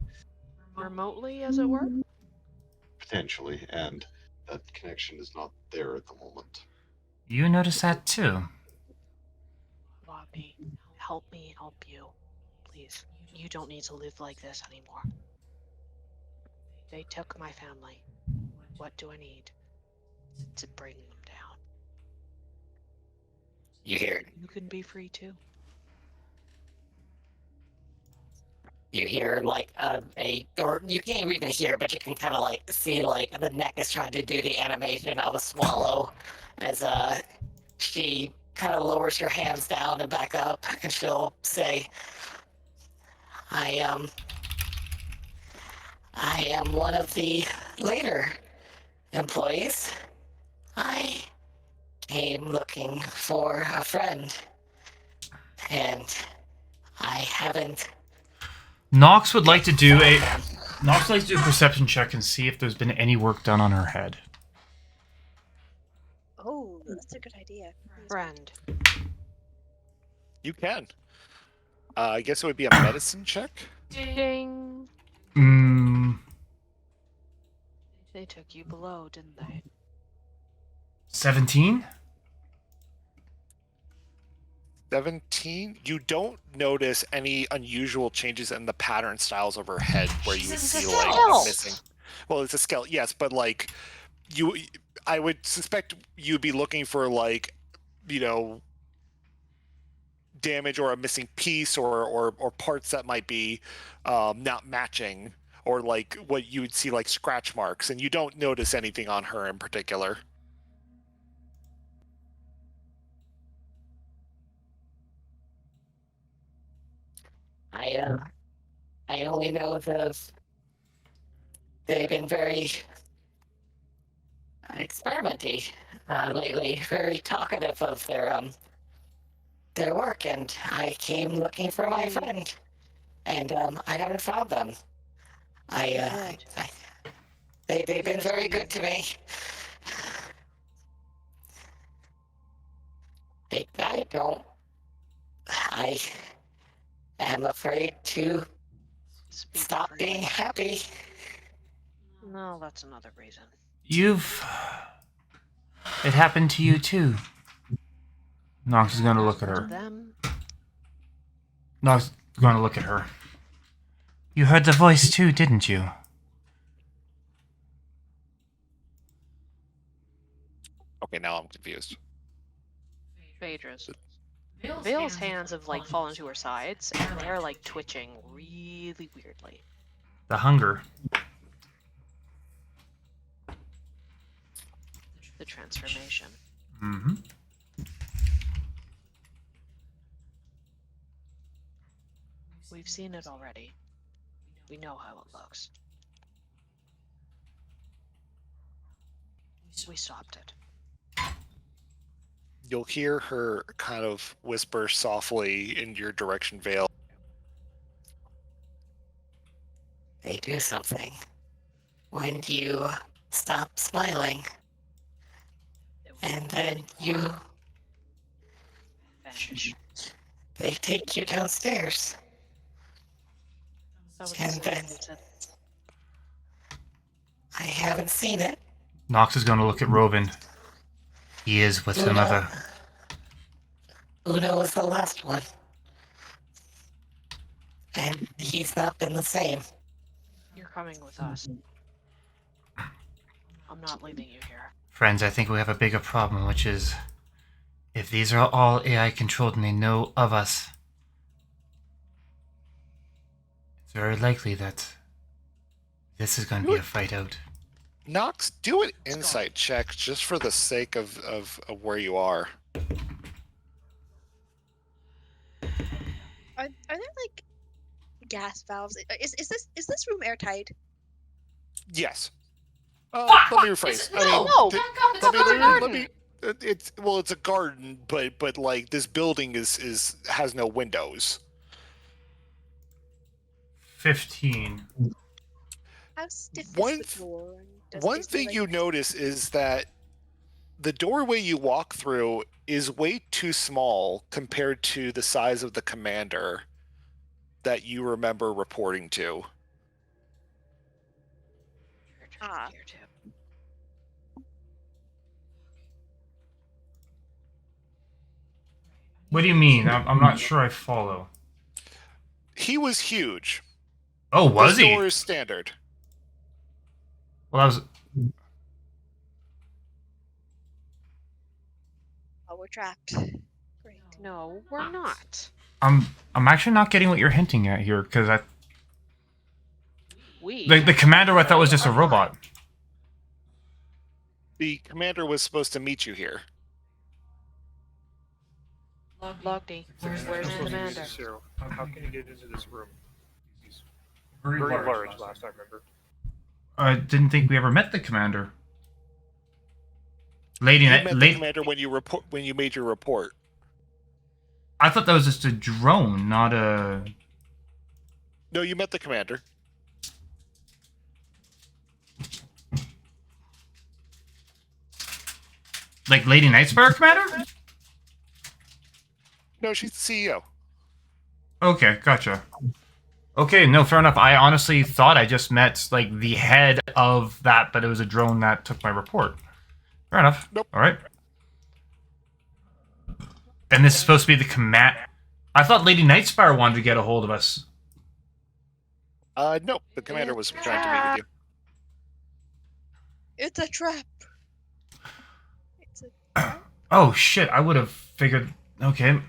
Remotely, as it were? potentially, and that connection is not there at the moment. You notice that too. Bobby, help me help you. Please. You don't need to live like this anymore. They took my family. What do I need to bring them down? You hear? You can be free too. You hear like or you can't even hear, but you can kind of like see like the neck is trying to do the animation of a swallow, as she kind of lowers her hands down and back up, and she'll say, I am one of the later employees. I came looking for a friend, and I haven't. Nox would like to do a perception check and see if there's been any work done on her head. Oh, that's a good idea. Friend. You can. I guess it would be a medicine check. Ding. Mm, They took you below, didn't they? 17? 17. You don't notice any unusual changes in the pattern styles of her head where you would see like skeleton. missing. Well, it's a skeleton, yes, but like I would suspect you'd be looking for like, damage or a missing piece or parts that might be not matching, or like what you would see like scratch marks, and you don't notice anything on her in particular. I only know they've been very experimenty lately, very talkative of their work, and I came looking for my friend, and I haven't found them. I They've been very good to me. I don't. I am afraid to stop being happy. No, that's another reason. It happened to you too. Nox is going to look at To her. them. Nox is going to look at her. You heard the voice too, didn't you? Okay, now I'm confused. Phaedra's. Vale's hands have like fallen to her sides, and they're like twitching really weirdly. The hunger. The transformation. Mm-hmm. We've seen it already. We know how it looks. We stopped it. You'll hear her kind of whisper softly in your direction, Vale. They do something. When you stop smiling, and then Vanish. they take you downstairs. That was And the then same said. I haven't seen it. Nox is going to look at Rovin. He is with another. Uno was the last one. And he's not been the same. You're coming with us. I'm not leaving you here. Friends, I think we have a bigger problem, which is if these are all AI controlled and they know of us, it's very likely that this is going to be a fight out. Nox, do an insight check just for the sake of where you are. Are there like gas valves? Is this room airtight? Yes. Let me rephrase. Let me. It's a garden, but like this building has no windows. 15. How stiff is One the door? One thing you notice is that the doorway you walk through is way too small compared to the size of the commander that you remember reporting to. Ah. Here too. What do you mean? I'm not sure I follow. He was huge. Oh, was this he? door is standard. Well, that was. Oh, we're trapped. Great. No, we're not. I'm actually not getting what you're hinting at here, because We. the commander I thought was just a robot. The commander was supposed to meet you here. Logdy, where's the commander? Cyril, how can you get into this room? He's very large last I remember. I didn't think we ever met the commander. Lady, You met the commander when you made your report. I thought that was just a drone, not a. No, you met the commander. Like Lady Nightspire commander? No, she's the CEO. Okay, gotcha. Okay, no, fair enough. I honestly thought I just met like the head of that, but it was a drone that took my report. Fair enough. Nope. All right. And this is supposed to be the command. I thought Lady Nightspire wanted to get a hold of us. No, the commander was trying to meet with you. It's a trap. It's a. Oh shit! I would have figured. Okay.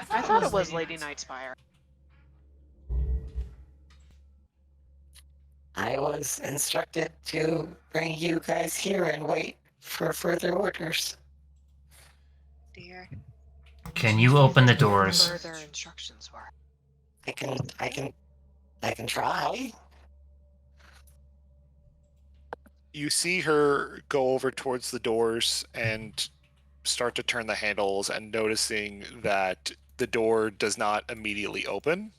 I thought it was Lady Nightspire. I was instructed to bring you guys here and wait for further orders. Dear. Can you open the doors? Further instructions were. I can try. You see her go over towards the doors and start to turn the handles, and noticing that the door does not immediately open.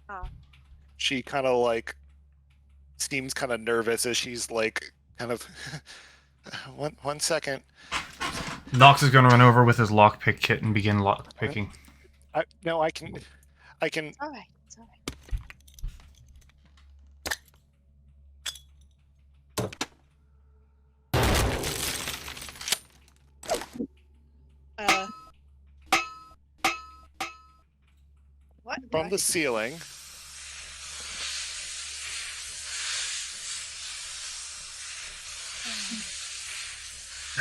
Oh. She kind of like seems kind of nervous as she's like, kind of, one second. Nox is going to run over with his lockpick kit and begin lockpicking. No, I can. It's alright. It's alright. What? From the ceiling.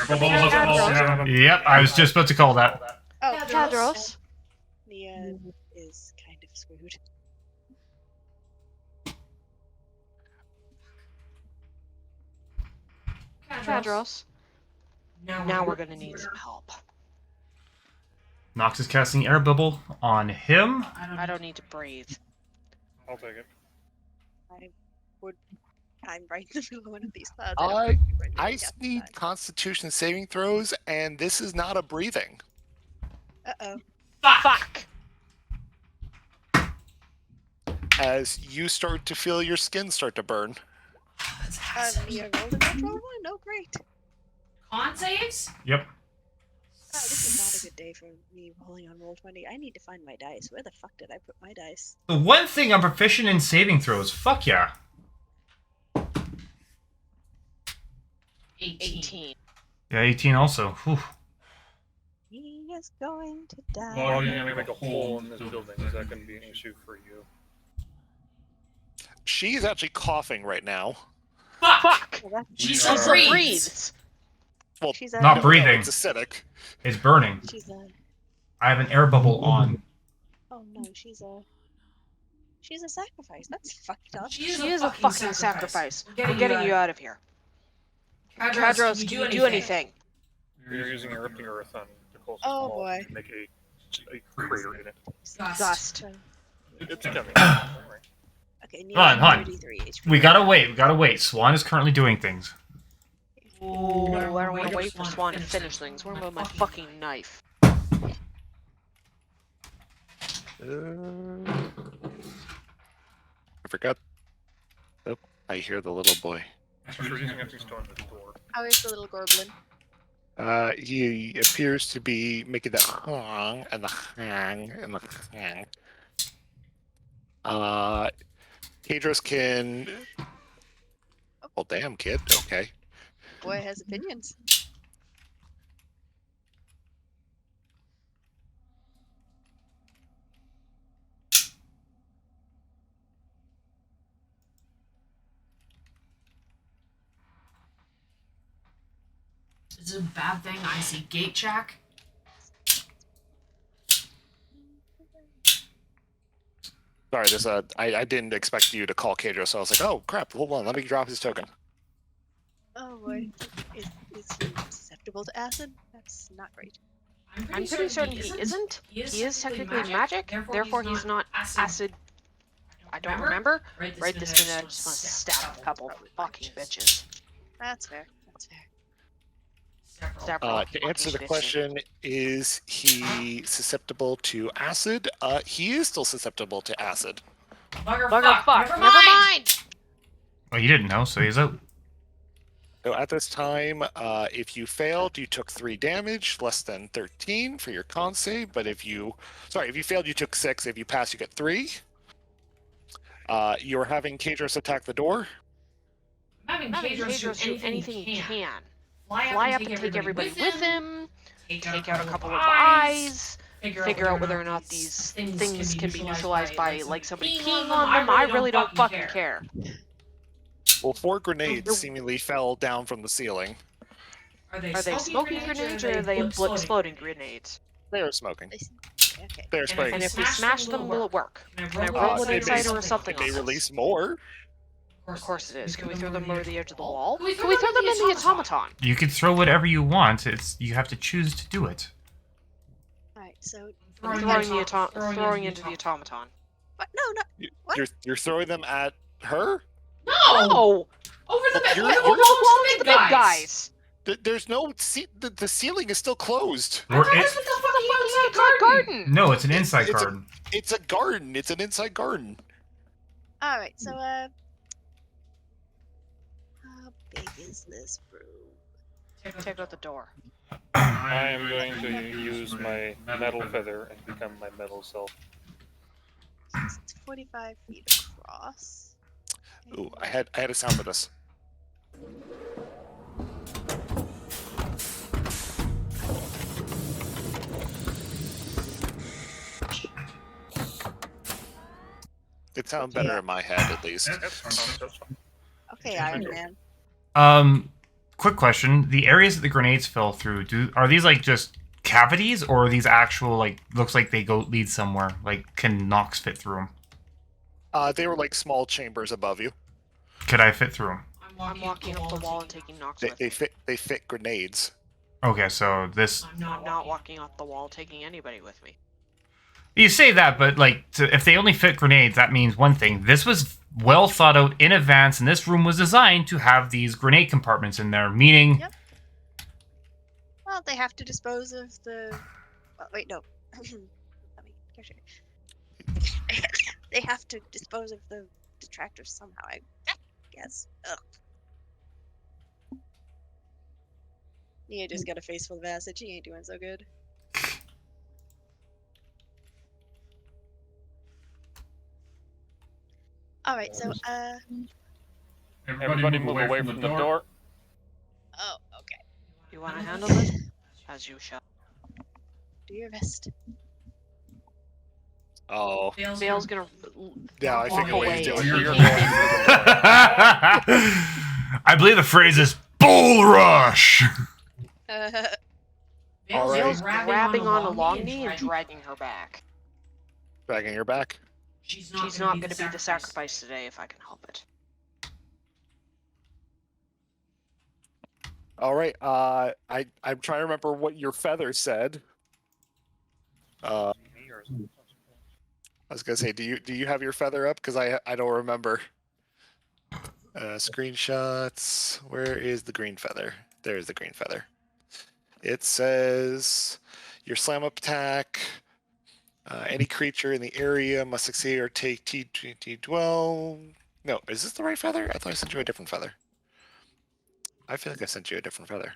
Yep, I was just about to call that. Oh, Cadros. Nia is kind of screwed. Cadros. Now we're gonna need some help. Nox is casting air bubble on him. I don't need to breathe. I'll take it. I'm right in the middle of one of these clouds. I need Constitution saving throws, and this is not a breathing. Uh-oh. Fuck! As you start to feel your skin start to burn. Nia rolled a natural one? Oh, great. Con saves? Yep. Wow, this is not a good day for me rolling on Roll20. I need to find my dice. Where the fuck did I put my dice? The one thing I'm proficient in saving throws. Fuck yeah. 18. Yeah, 18 also. Whew. He is going to die. Well, you're gonna make a hole in this building. Is that gonna be an issue for you? She's actually coughing right now. Fuck! Well, She She still breathes. breathes. Well, She's Not breathing. It's acidic. It's burning. She's a. I have an air bubble on. Oh no, she's a. She's a sacrifice. That's fucked up. She is a fucking sacrifice. We're getting you out of here. Cadros, Cadros, can you do anything? You're using erupting earth on Nicole's Oh, wall boy. to make a crater in it. Dust. It's coming. Okay, Hold on, hold on. 33 HP. We gotta wait. Swan is currently doing things. Ooh, I don't want to wait for Swan to finish things. Where am I fucking knife? I forgot. Oh, I hear the little boy. You're using empty stone at the door. How is the little goblin? He appears to be making the hang and the hang and the hang. Kadros can. Oh damn, kid. Okay. Boy has opinions. Is it a bad thing I see gate check? Sorry, this I didn't expect you to call Kadros, so I was like, oh crap, hold on, let me drop his token. Oh boy. Is he susceptible to acid? That's not great. I'm pretty certain he isn't. He is technically magic, therefore he's not acid. I don't remember. Right this minute, I just want to stab a couple fucking bitches. That's fair. That's fair. Several To answer the fucking bitches. question, is he susceptible to acid? He is still susceptible to acid. Bugger, Bugger fuck. Never Never mind! Well, you didn't know, so he's out. So at this time, if you failed, you took 3 damage, less than 13 for your con save. But if you failed, you took 6. If you passed, you get 3. You're having Kadros attack the door. I'm having Kadros do anything he can. Fly up and take everybody with him. Take out a couple of eyes. Figure out whether or not these things can be neutralized by like somebody peeing on them. I really don't fucking care. Well, 4 grenades seemingly fell down from the ceiling. Are they smoking grenades or are they exploding grenades? They are smoking. Okay. They are spraying. And if we smash them, will it work? Can I roll an It may- insight or something it may on this? release more. Of course it is. Can we throw them over the edge of the wall? Can we throw them in the automaton? You can throw whatever you want. You have to choose to do it. Alright, so. Throwing into the automaton. What? No. What? You're throwing them at her. No! Over the bed. You're- We're you're- the The big guys! There's no the ceiling is still closed. Or That's it- what the fucking Outside outside garden. garden! no, it's an inside It's a- garden. It's a garden. It's an inside garden. Alright, so How big is this room? Take out the door. I am going to use my metal feather and become my metal self. It's 45 feet across. Ooh, I had a sound for this. It sounds better in my head, at least. That's fine. Okay, Iron Man. Quick question: the areas that the grenades fell through, are these like just cavities, or are these actual like looks like they lead somewhere? Like, can Nox fit through them? They were like small chambers above you. Could I fit through them? I'm walking up the wall and taking Nox They, with they me. fit. They fit grenades. Okay, so this. I'm not walking up the wall taking anybody with me. You say that, but like, if they only fit grenades, that means one thing. This was well thought out in advance, and this room was designed to have these grenade compartments in there, meaning... Yep. Well, they have to dispose of the... Well, wait, no. Let me catch it. They have to dispose of the detractors somehow, I guess. Ugh. Nia just got a face full of acid. She ain't doing so good. Alright, so, Everybody move away from the door. oh, okay. You want to handle it? As you shall. Do your best. Oh, Vale's gonna yeah, I walk figured what he's away. doing. You're You're going I believe the phrase is bull rush. Vale's grabbing on a long knee and dragging her back. dragging your back. She's not gonna be the sacrifice today if I can help it. All right. I'm trying to remember what your feather said. I was gonna say, do you have your feather up? Because I don't remember. Screenshots. Where is the green feather? There's the green feather. It says your slam up attack. Any creature in the area must succeed or take T12. No, is this the right feather? I thought I sent you a different feather. I feel like I sent you a different feather.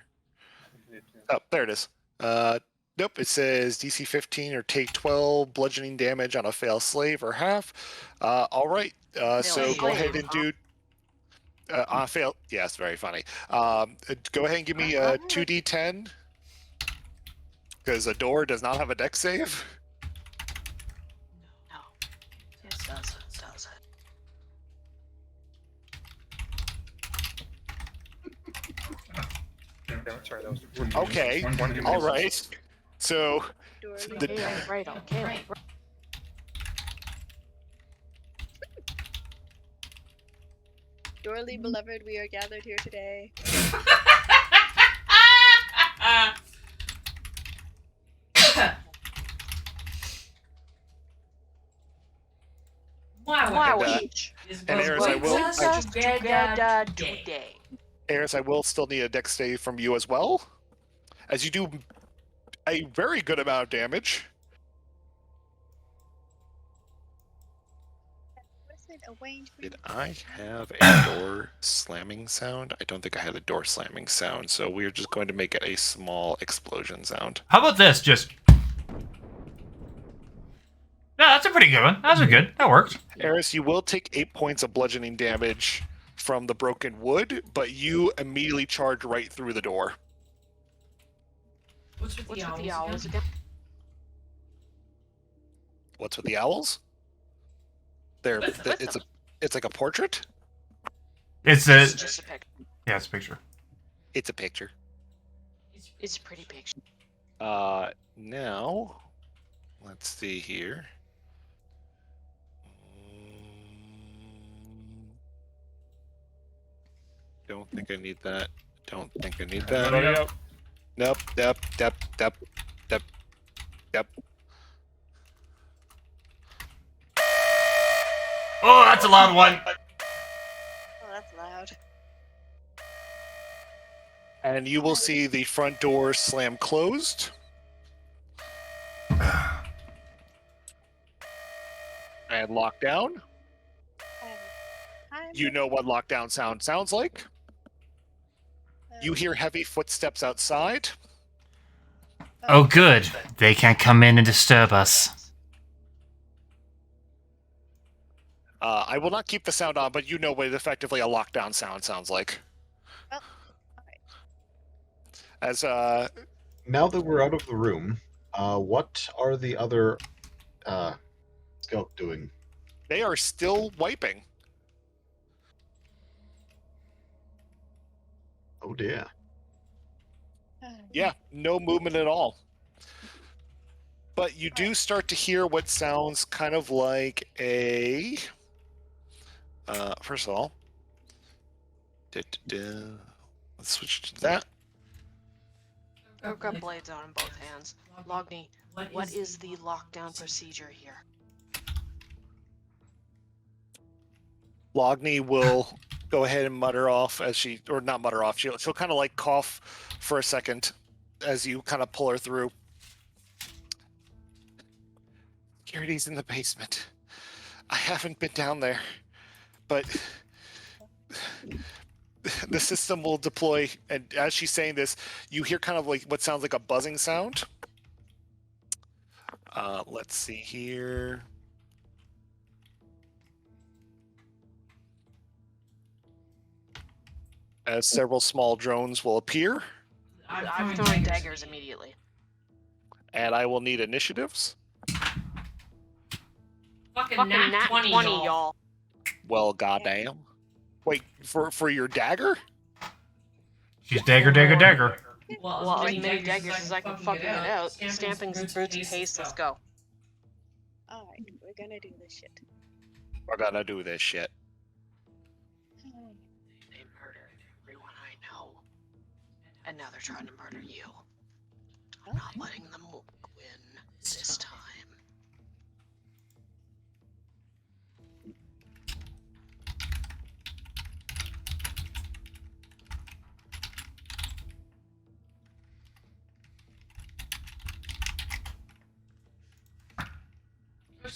Oh, there it is. Nope, it says DC 15 or take 12 bludgeoning damage on a fail slave or half. All right, so go ahead and do... on a fail... Yeah, it's very funny. Go ahead and give me a 2d10. Because a door does not have a dex save. No. It doesn't. Sorry, that was Okay, all right. So... Dorley. Yeah, right, okay. Dorley, beloved, we are gathered here today. Wow. And Eris, I will... Today. Eris, I will still need a dex save from you as well, as you do a very good amount of damage. What is it? A range? Did I have a door slamming sound? I don't think I had a door slamming sound, so we're just going to make it a small explosion sound. How about this? Just... No, that's a pretty good one. Those are good. That worked. Eris, you will take 8 points of bludgeoning damage from the broken wood, but you immediately charge right through the door. What's with the owls again? What's with the owls? It's like a portrait. It's It's just a picture. Yeah, it's a picture. It's a picture. It's a pretty picture. Now, let's see here. Don't think I need that. Don't think I need that. Nope. Yep. Oh, that's a loud one. Oh, that's loud. And you will see the front door slam closed. And lock down. Hi. You know what lockdown sounds like. You hear heavy footsteps outside. Oh, good. They can't come in and disturb us. I will not keep the sound on, but you know what effectively a lockdown sound sounds like. Oh, alright. As Now that we're out of the room, what are the other scout doing? they are still wiping. Oh dear. Yeah, no movement at all. But you do start to hear what sounds kind of like a. First of all, let's switch to that. I've got blades out in both hands. Logni, what is the lockdown procedure here? Logni will go ahead and mutter off as she, or not mutter off. She'll kind of like cough for a second as you kind of pull her through. Security's in the basement. I haven't been down there, but the system will deploy. And as she's saying this, you hear kind of like what sounds like a buzzing sound. Let's see here. As several small drones will appear. I'm throwing daggers immediately. And I will need initiatives. Fucking nat 20, y'all. Well, goddamn. Wait, for your dagger? She's dagger, dagger, dagger. Well, as many daggers as I can fucking get out. Stamping's brute pace, let's go. Alright, we're gonna do this shit. We're gonna do this shit. They murdered everyone I know. And now they're trying to murder you. I'm not letting them win this time.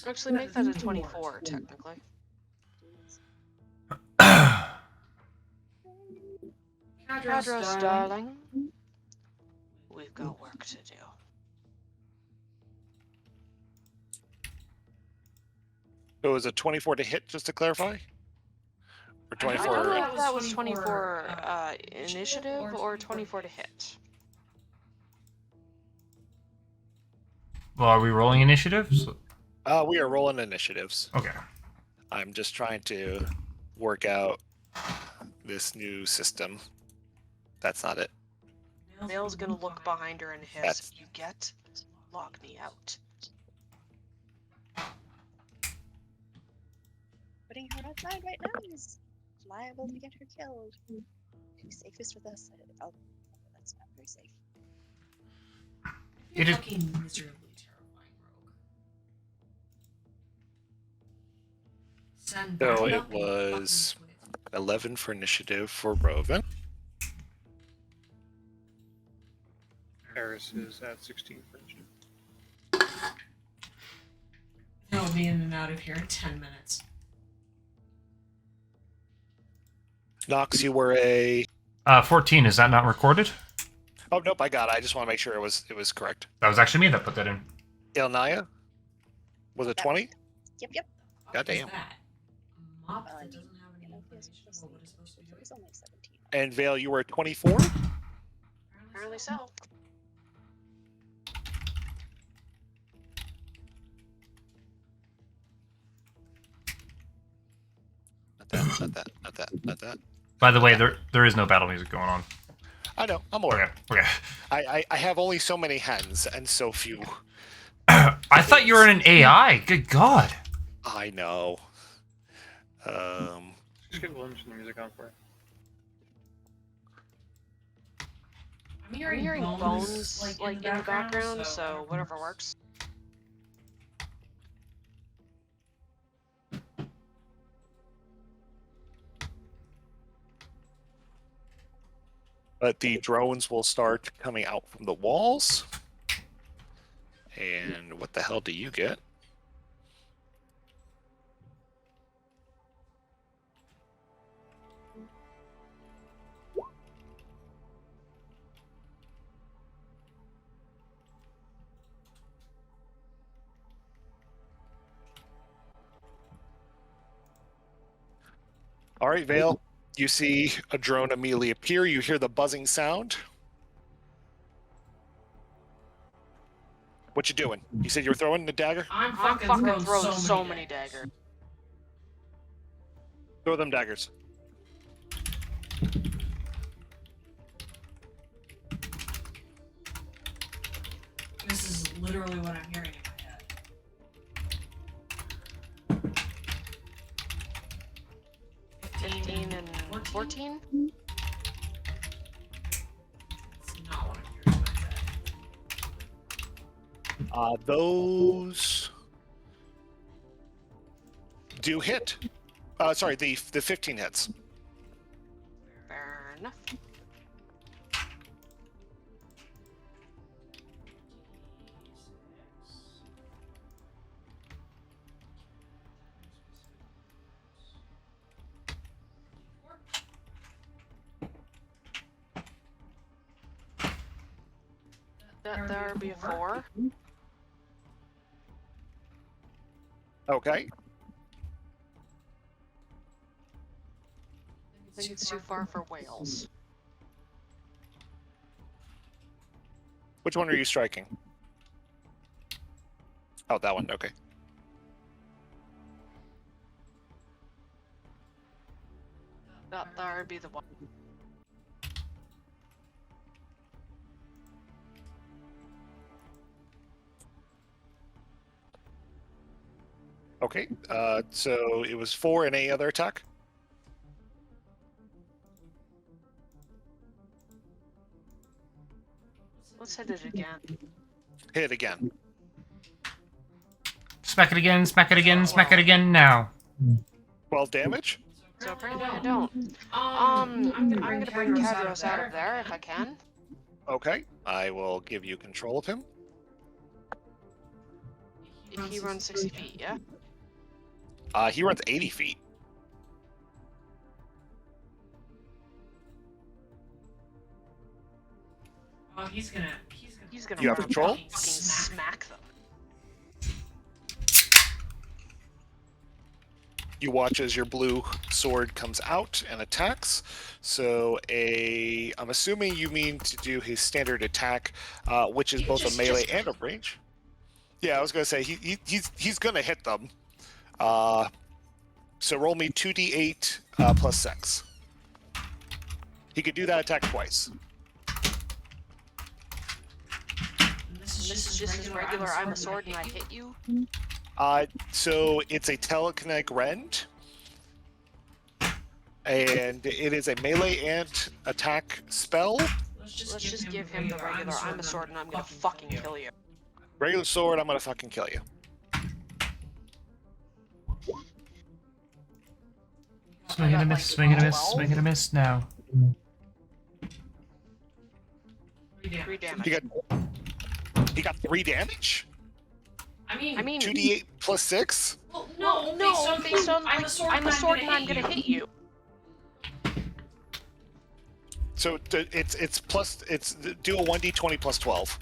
Actually, make that a 24, technically. Cadros, darling. We've got work to do. It was a 24 to hit, just to clarify? Or I 24? don't know if that was 24 initiative or 24 to hit. Well, are we rolling initiatives? We are rolling initiatives. Okay. I'm just trying to work out this new system. That's not it. Nail's gonna look behind her and hiss, That's- you get? Lock me out. Putting her outside right now is liable to get her killed. She's safest with us. Oh, that's not very safe. It is. Fucking miserably terrifying rogue. Send So back it up and was fucking quit. 11 for initiative for Roven. Harris is at 16 for initiative. He'll be in and out of here in 10 minutes. Nox, you were a. 14. Is that not recorded? Oh nope, I got it. I just want to make sure it was correct. That was actually me that put that in. Ilnaya? Was it 20? Yep. God damn. That? A mop that Uh, doesn't have any you know, it's information just- about what it's supposed to be It doing. was only 17. And Vale, you were at 24? Apparently so. Not that. By the way, there is no battle music going on. I know, I'm aware. Okay. I have only so many hands and so few. I thought you were in an AI. Good God. I know. Just get Williams the music on for it. I'm I'm hearing bones like in the background, so whatever works. But the drones will start coming out from the walls. And what the hell do you get? All right, Vale. You see a drone immediately appear. You hear the buzzing sound. What you doing? You said you were throwing the dagger? I'm I'm fucking fucking throwing throwing so many daggers. Throw them daggers. This is literally what I'm hearing in my head. 15 and 14? It's not what I'm hearing in my head. Those do hit. Sorry, the 15 hits. Fair enough. There would be a 4. Okay. I think it's too far for whales. Which one are you striking? Oh, that one. Okay. That would be the one. Okay. So it was 4 and any other attack? Let's hit it again. Hit it again. Smack it again, smack it again, smack it again now. 12 damage? So apparently I don't. I'm gonna bring Cadros out of there if I can. Okay. I will give you control of him. He runs 60 feet, yeah? He runs 80 feet. Oh, he's gonna You have run control? fucking smack them. You watch as your blue sword comes out and attacks. So I'm assuming you mean to do his standard attack, which is both a melee and a range. Yeah, I was gonna say he's gonna hit them. So roll me 2d8 plus 6. He could do that attack twice. This is just as regular. I'm a sword and I hit you. So it's a telekinetic rend, and it is a melee and attack spell. Let's just give him the regular. I'm a sword and I'm gonna fucking kill you. Regular sword, I'm gonna fucking kill you. Swing and a miss, swing and a miss, swing and a miss now. 3 damage. He got 3 damage? I mean 2d8 plus 6? well, No, based on I'm a sword and I'm gonna hit you. So it's do a 1d20 plus 12.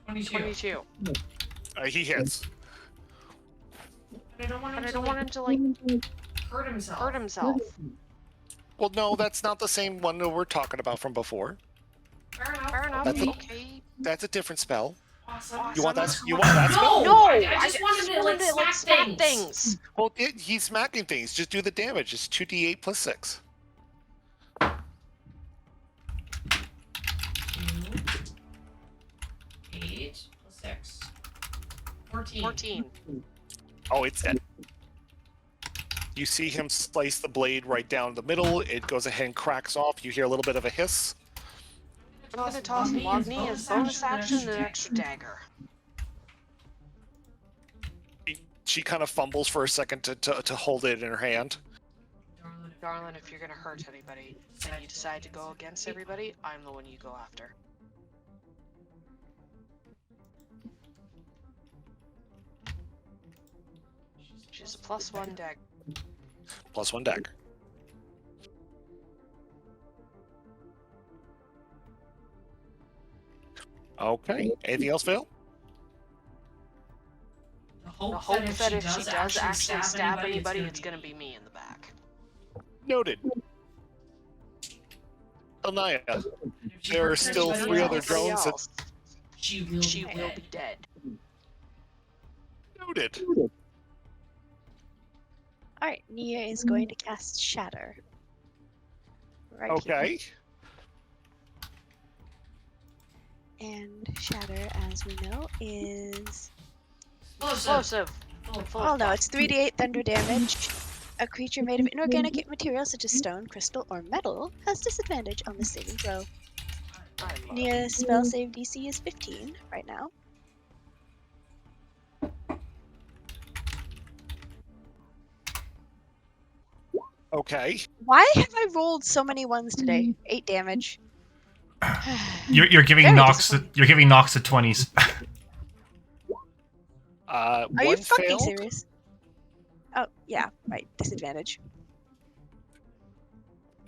22. He hits. But I don't want him to like hurt himself. hurt himself. Well, no, that's not the same one that we're talking about from before. Fair enough. Fair enough. That's a- Okay. That's a different spell. Awesome. You want that? You want that spell? No, I just wanted to like smack things. Well, he's smacking things. Just do the damage. It's 2d8 plus 6. 8 plus 6. 14. 14. Oh, it's dead. You see him slice the blade right down the middle. It goes ahead and cracks off. You hear a little bit of a hiss. I'm gonna toss Logni as bonus action and an extra dagger. She kind of fumbles for a second to hold it in her hand. Darling, if you're gonna hurt anybody and you decide to go against everybody, I'm the one you go after. She's a +1 dagger. +1 dagger. Okay. Anything else, Phil? The the hope that if she does actually stab anybody, it's gonna be me in the back. Noted. Anaya, there are still 3 other drones that... She will be dead. Noted. Alright, Nia is going to cast Shatter. Right here. Okay. And Shatter, as we know, is... Explosive. Oh no, it's 3d8 thunder damage. A creature made of inorganic materials such as stone, crystal, or metal has disadvantage on the saving throw. Nia's spell save DC is 15 right now. Okay. Why have I rolled so many ones today? 8 damage. You're giving Very Nox disappointing. you're giving Nox the 20s. Are you One fucking failed. serious? Oh, yeah, right. Disadvantage.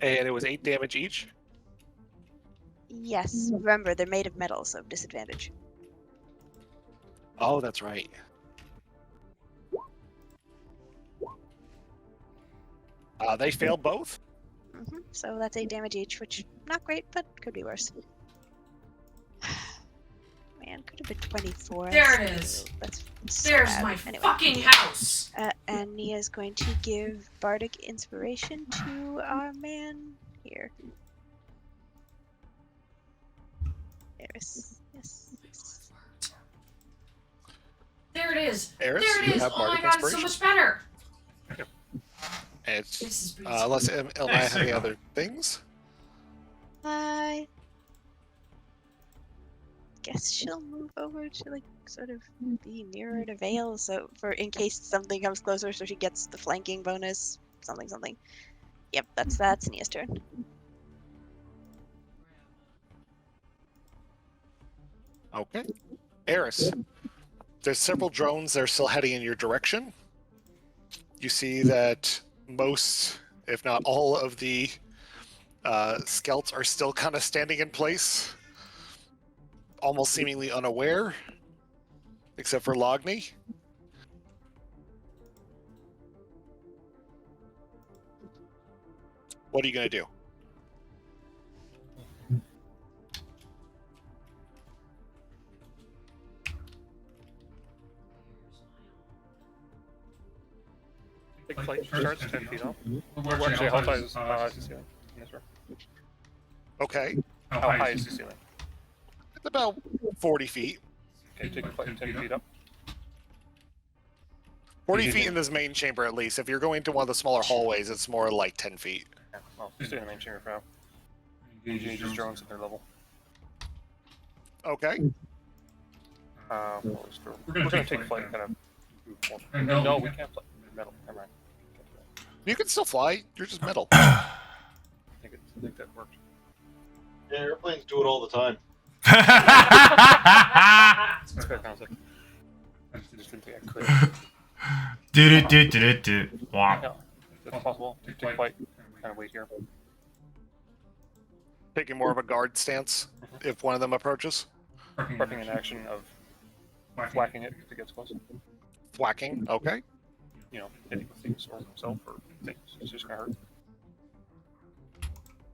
And it was 8 damage each. Yes, remember, they're made of metal, so disadvantage. Oh, that's right. They failed both. So that's 8 damage each, which not great, but could be worse. Man, could have been 24. There it is. That's There's sad. my Anyway. fucking house. And Nia's going to give Bardic Inspiration to our man here. Yes. There it is. Eris, There you it is. have Oh my Bardic god, it's so Inspiration? much better. It's This is unless Elmai Nice, have there any you go. other things. I guess she'll move over to like sort of be nearer to Vale, so for in case something comes closer, so she gets the flanking bonus. Something. Yep, that's Nia's turn. Okay. Eris, there's several drones that are still heading in your direction. You see that most, if not all, of the scouts are still kind of standing in place, almost seemingly unaware, except for Logni. What are you going to do? Big flight starts 10 feet up. Well, actually, how high is the ceiling? Yes, sir. Okay. How high is the ceiling? It's about 40 feet. Okay, take a flight 10 feet up. 40 feet in this main chamber, at least. If you're going to one of the smaller hallways, it's more like 10 feet. Yeah, well, stay in the main chamber for now. Engage these drones at their level. Okay. We're gonna take flight and kind of move forward. No, we can't fly. Metal. Never mind. You can still fly. You're just metal. I think that worked. Yeah, airplanes do it all the time. That's what it sounds like. I just didn't think I could. Wow. No, if it's possible. Take flight. Kind of wait here. Taking more of a guard stance if one of them approaches. Prepping an action of whacking it if it gets close. Whacking. Okay. You know, hitting with things or himself or things. It's just gonna hurt.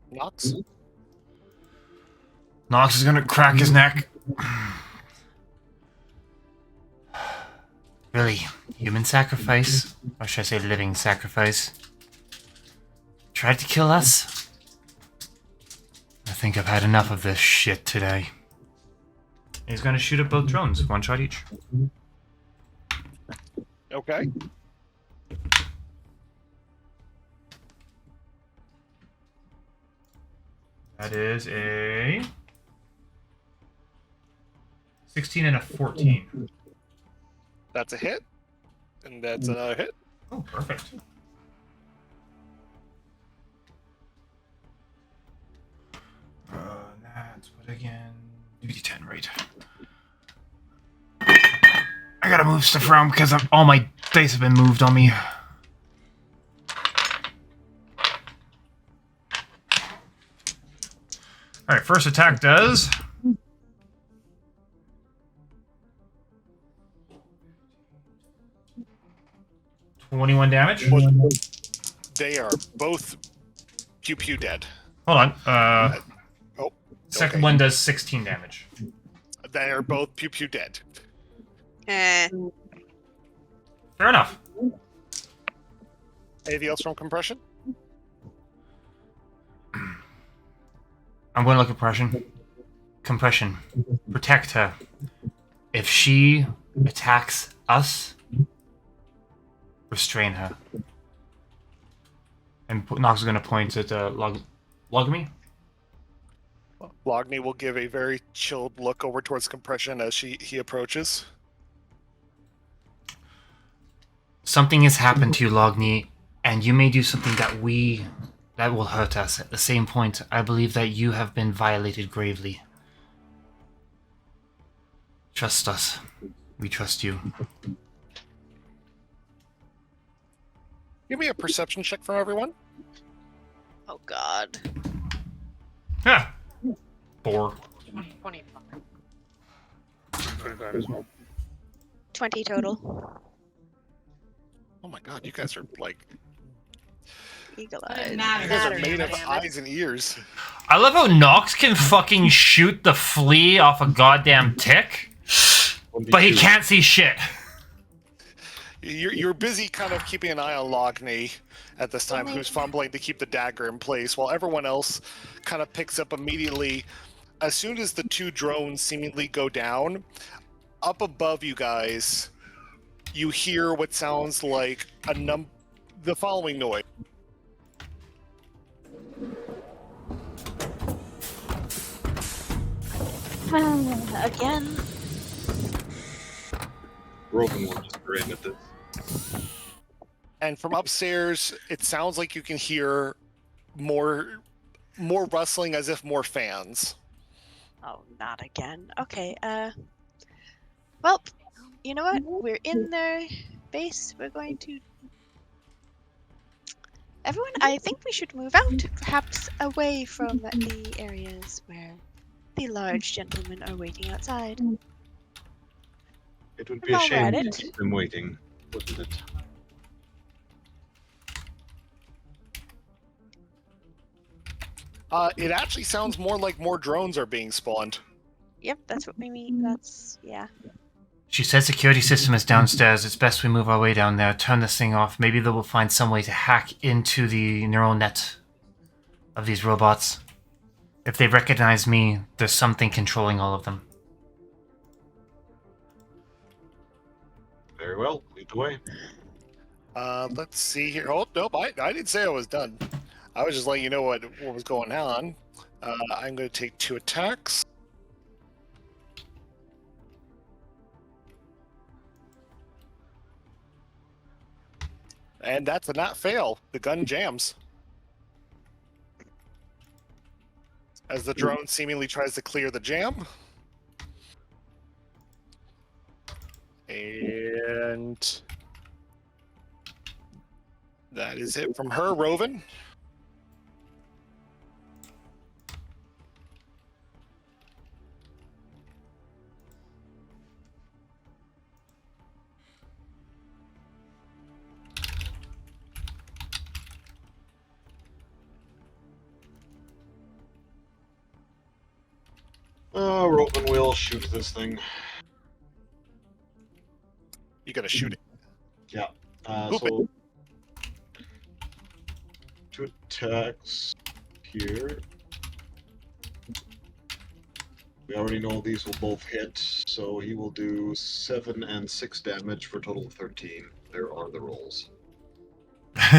Nox. Nox is gonna crack his neck. Really? Human sacrifice? Or should I say living sacrifice? Tried to kill us? I think I've had enough of this shit today. He's gonna shoot at both drones, one shot each. Okay. That is a 16 and a 14. That's a hit. And that's another hit. Oh, perfect. That's what again? 2d10, right. I gotta move stuff around because all my dice have been moved on me. Alright, first attack does... 21 damage. They are both pew pew dead. Hold on. Oh, Second okay. one does 16 damage. They are both pew pew dead. Eh. Fair enough. Anything else from compression? I'm going to look at compression. Compression. Protect her. If she attacks us, restrain her. And Nox is going to point at Logamy. Logney will give a very chilled look over towards compression as he approaches. Something has happened to you, Logny, and you may do something that will hurt us. At the same point, I believe that you have been violated gravely. Trust us. We trust you. Give me a perception check from everyone. Oh God. Yeah. 4. 25. 25 as well. 20 total. Oh my god, you guys are like Eagle But it eyes. matters. you guys are Matters, made of damn it. eyes and ears. I love how Nox can fucking shoot the flea off a goddamn tick, but he can't see shit. You're busy kind of keeping an eye on Logney at this time, who's fumbling to keep the dagger in place, while everyone else kind of picks up immediately. As soon as the two drones seemingly go down, up above you guys, you hear what sounds like the following noise. Again. Broken one just grin at this. And from upstairs, it sounds like you can hear more rustling, as if more fans. Oh, not again. Okay, well, you know what? We're in their base. We're going to... Everyone, I think we should move out, perhaps away from the areas where the large gentlemen are waiting outside. It would be a While we're at shame to it. keep them waiting, wouldn't it? It actually sounds more like more drones are being spawned. Yep, that's what we mean. That's, yeah. She said security system is downstairs. It's best we move our way down there, turn this thing off. Maybe they will find some way to hack into the neural net of these robots. If they recognize me, there's something controlling all of them. Very well, lead the way. Let's see here. Oh, nope, I didn't say I was done. I was just letting you know what was going on. I'm going to take 2 attacks. And that's a not fail. The gun jams. As the drone seemingly tries to clear the jam. And that is it from her, Roven. Roman will shoot this thing. You gotta shoot it. Yeah. Boop So 2 attacks here. We already know these will both hit, so he will do 7 and 6 damage for a total of 13. There are the rolls.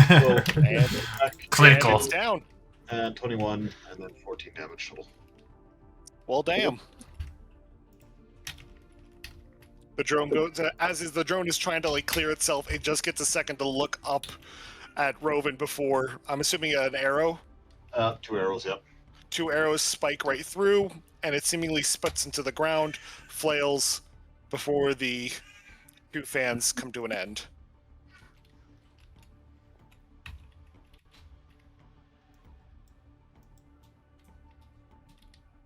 So, And, Clinical. and it's down. and 21, and then 14 damage total. Well, damn. The drone goes as the drone is trying to like clear itself. It just gets a second to look up at Roven before, I'm assuming, an arrow. 2 arrows, yep. 2 arrows spike right through, and it seemingly sputs into the ground, flails before the 2 fans come to an end.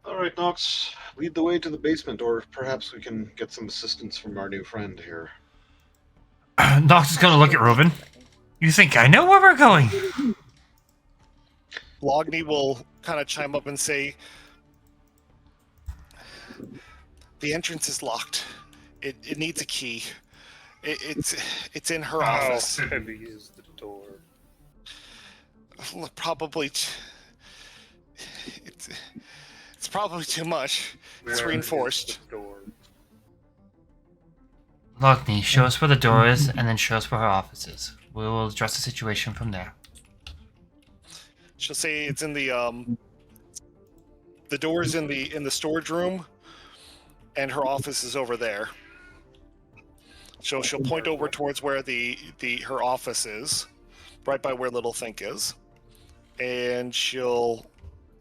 Alright, Nox, lead the way to the basement, or perhaps we can get some assistance from our new friend here. Nox is going to look at Reuben. You think I know where we're going? Logny will kind of chime up and say, "The entrance is locked. It needs a key. It's in her office. How heavy is the door? Probably. It's probably too much. It's Where is reinforced. the door? Logney, show us where the door is, and then show us where her office is. We will address the situation from there. She'll say it's in the door's in the storage room, and her office is over there. She'll point over towards where her office is, right by where Little Think is, and she'll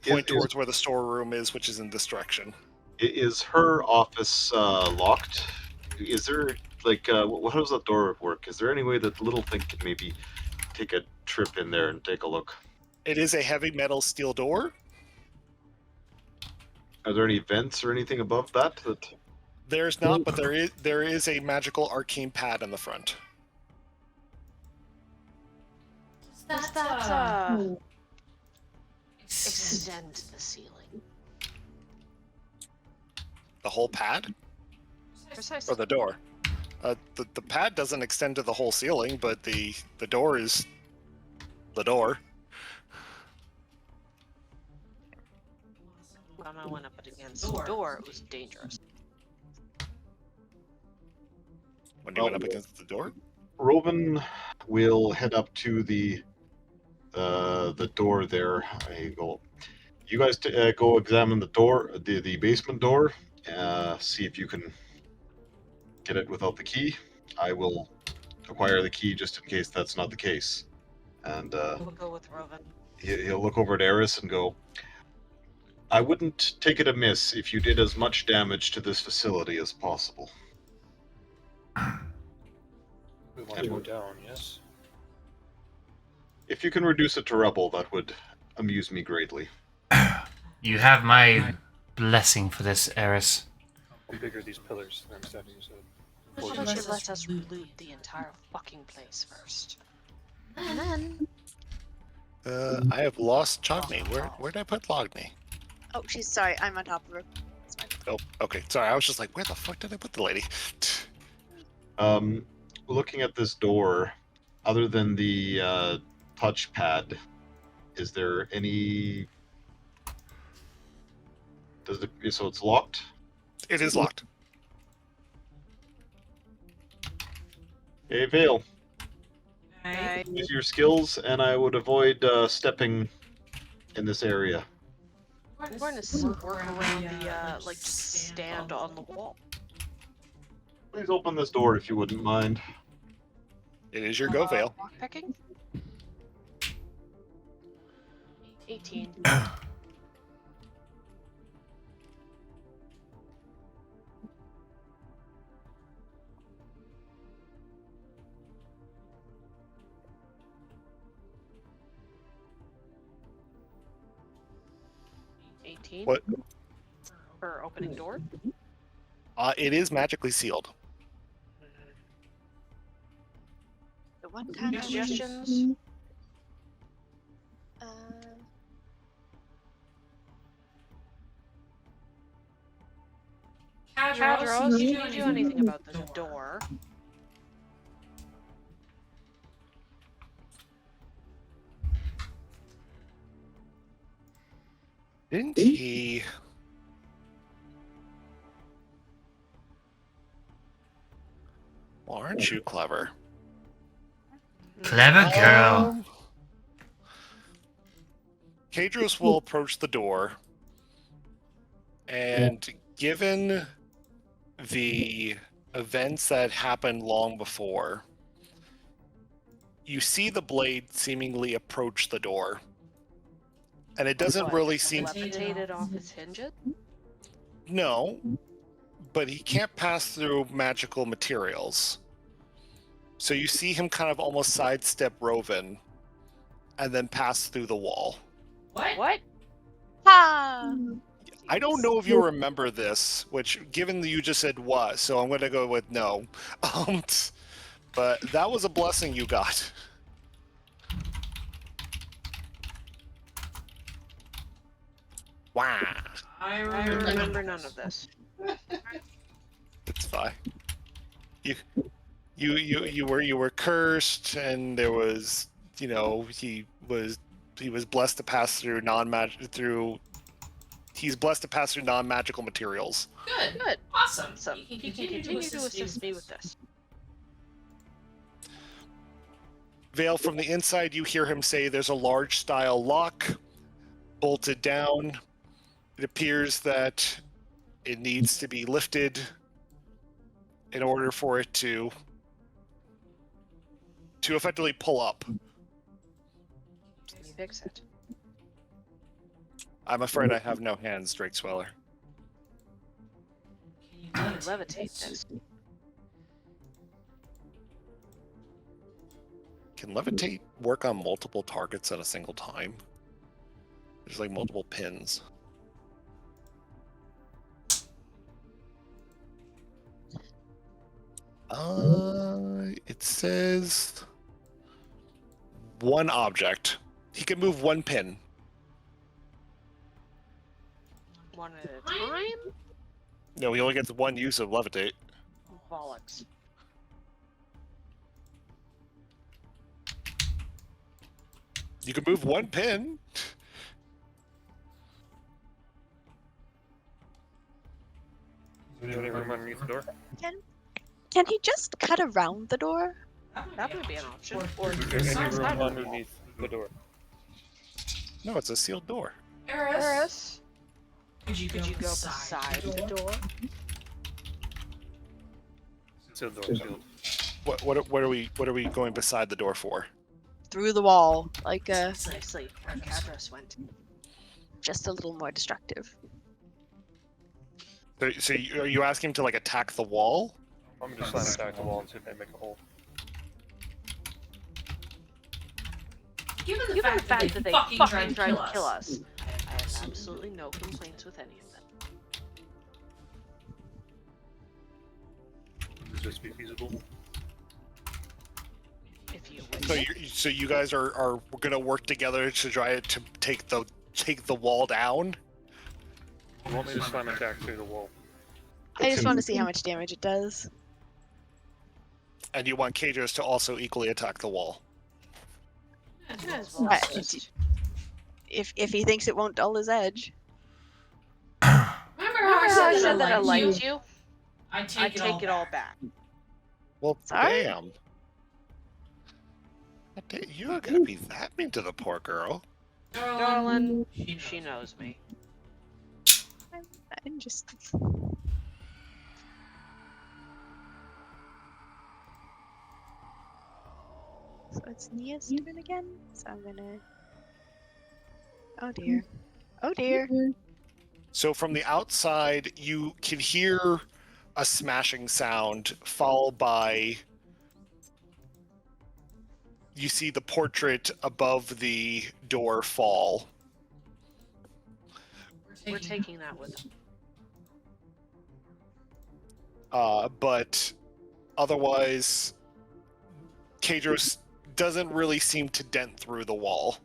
point towards where the storeroom is, which is in this direction. Is her office locked? Is there how does that door work? Is there any way that Little Thing could maybe take a trip in there and take a look? It is a heavy metal steel door. Are there any vents or anything above that? There's not, but there is a magical arcane pad in the front. Does that extend the ceiling? The whole pad? Precisely. Or the door? The pad doesn't extend to the whole ceiling, but the door is the door. When I went up against the door, it was dangerous. When you went up against the door? Roven will head up to the door there. You guys go examine the door, the basement door. See if you can get it without the key. I will acquire the key just in case that's not the case. And We'll go with Roven. he'll look over at Eris and go, I wouldn't take it amiss if you did as much damage to this facility as possible. We want to go down, yes? If you can reduce it to rubble, that would amuse me greatly. You have my blessing for this, Eris. How big are these pillars that I'm standing inside? How about you let us loot the entire fucking place first? And then... I have lost Chogni. Where did I put Logni? Oh, she's sorry. I'm on top of her. It's fine. Oh, okay. Sorry, I was just like, where the fuck did I put the lady? Looking at this door, other than the touchpad, is there any? So it's locked? It is locked. Hey, Vale. Right. Use your skills, and I would avoid stepping in this area. I'm going to work around the, like, just stand on the wall. Please open this door if you wouldn't mind. It is your go, Vale. Lockpicking? 18. What? For opening door? It is magically sealed. The one time I Suggestions? Cadros, did you do anything about this door? Didn't he? Well, aren't you clever? Clever girl. Kadros will approach the door, and given the events that happened long before, you see the blade seemingly approach the door. And it doesn't really seem... Levitated off his hinges? No, but he can't pass through magical materials. So you see him kind of almost sidestep Roven, and then pass through the wall. What? Ha! I don't know if you remember this, which, given that you just said what, so I'm going to go with no. But that was a blessing you got. Wow. I I remember remember none of this. It's fine. You were cursed, and there was, he was blessed to pass through he's blessed to pass through non-magical materials. Good. Good. Awesome. He can continue to assist me with this. Vale, from the inside, you hear him say there's a large style lock bolted down. It appears that it needs to be lifted in order for it to effectively pull up. Can you fix it? I'm afraid I have no hands, Drake Sweller. Can you levitate this? Can levitate work on multiple targets at a single time? There's like multiple pins. It says one object. He can move one pin. One at a time? No, he only gets one use of levitate. Bollocks. You can move one pin. Is there any room underneath the door? Can he just cut around the door? That would be an option. Or Is there any besides room that wall. underneath the door? No, it's a sealed door. Eris, Could you could you go beside the door? Sealed door, sealed. What are we going beside the door for? Through the wall, like Precisely where Cadros went. just a little more destructive. So are you asking him to like attack the wall? I'm just trying to attack the wall and see if they make a hole. Given the Given the fact that they fucking tried to kill us, I have absolutely no complaints with any of them. Would this be feasible? If you wish. So you guys are gonna work together to try to take the wall down? You want me to slam attack through the wall? I just want to see how much damage it does. And you want Cadros to also equally attack the wall? As well Right. assist. If he thinks it won't dull his edge. remember how Remember how I said that I liked you? I I take it all back. Well, Sorry? damn. You're gonna be that mean to the poor girl. Darling, she knows me. I'm just. So it's Nia's turn again. So I'm gonna. Oh dear. Oh dear. So from the outside, you can hear a smashing sound, followed by you see the portrait above the door fall. We're taking that with them. But otherwise, Cadros doesn't really seem to dent through the wall.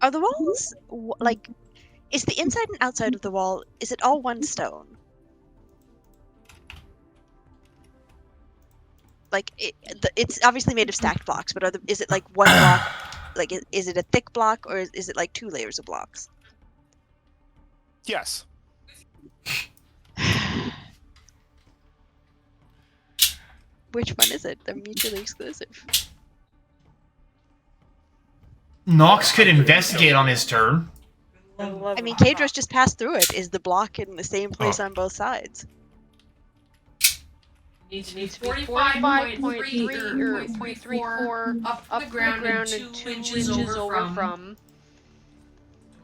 Are the walls like? Is the inside and outside of the wall? Is it all one stone? Like it's obviously made of stacked blocks, but is it like one block? Like is it a thick block or is it like 2 layers of blocks? Yes. Which one is it? They're mutually exclusive. Nox could investigate on his turn. I mean, Cadros just passed through it. Is the block in the same place on both sides? Needs to be 45.3 45.3 or 0.34 up up the ground and 2 inches over from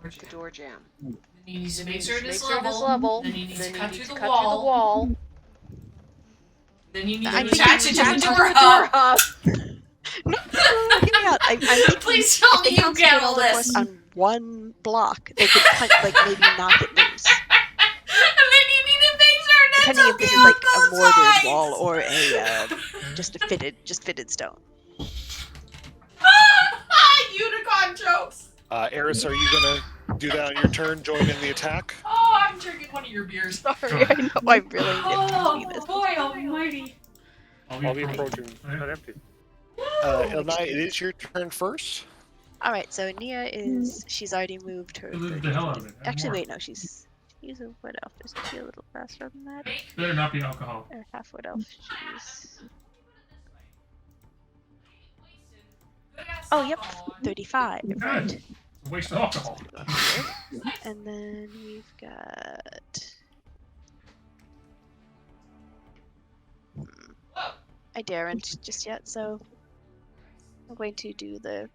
the door jamb. He needs to make Make sure this sure this level. level. Then he needs to cut through the cut wall. through Then you need I'm to attach it to thinking the attach door it to hub. No, hear me out. I'm thinking Please tell if they me you get concentrate all the force this. on one block, they could like maybe knock it loose. And then you need to make sure that's Depending if okay this is like on a both mortared sides. wall or a just fitted stone. Unicorn jokes. Eris, are you gonna do that on your turn? Join in the attack. Oh, I'm drinking one of your beers. Sorry, I know I really didn't see this. Oh, boy almighty. I'll be approaching that empty. Ilnai, it is your turn first. Alright, so Nia is... She's already moved her... Moved the hell out of 30 it. Actually, wait, no, she's... She's a wood elf. Is she a little faster than that? Better not be alcohol. Or half wood elf. She's... Oh, yep. 35. Right. It's a waste of alcohol. And then we've got... I daren't just yet, so... I'm going to do the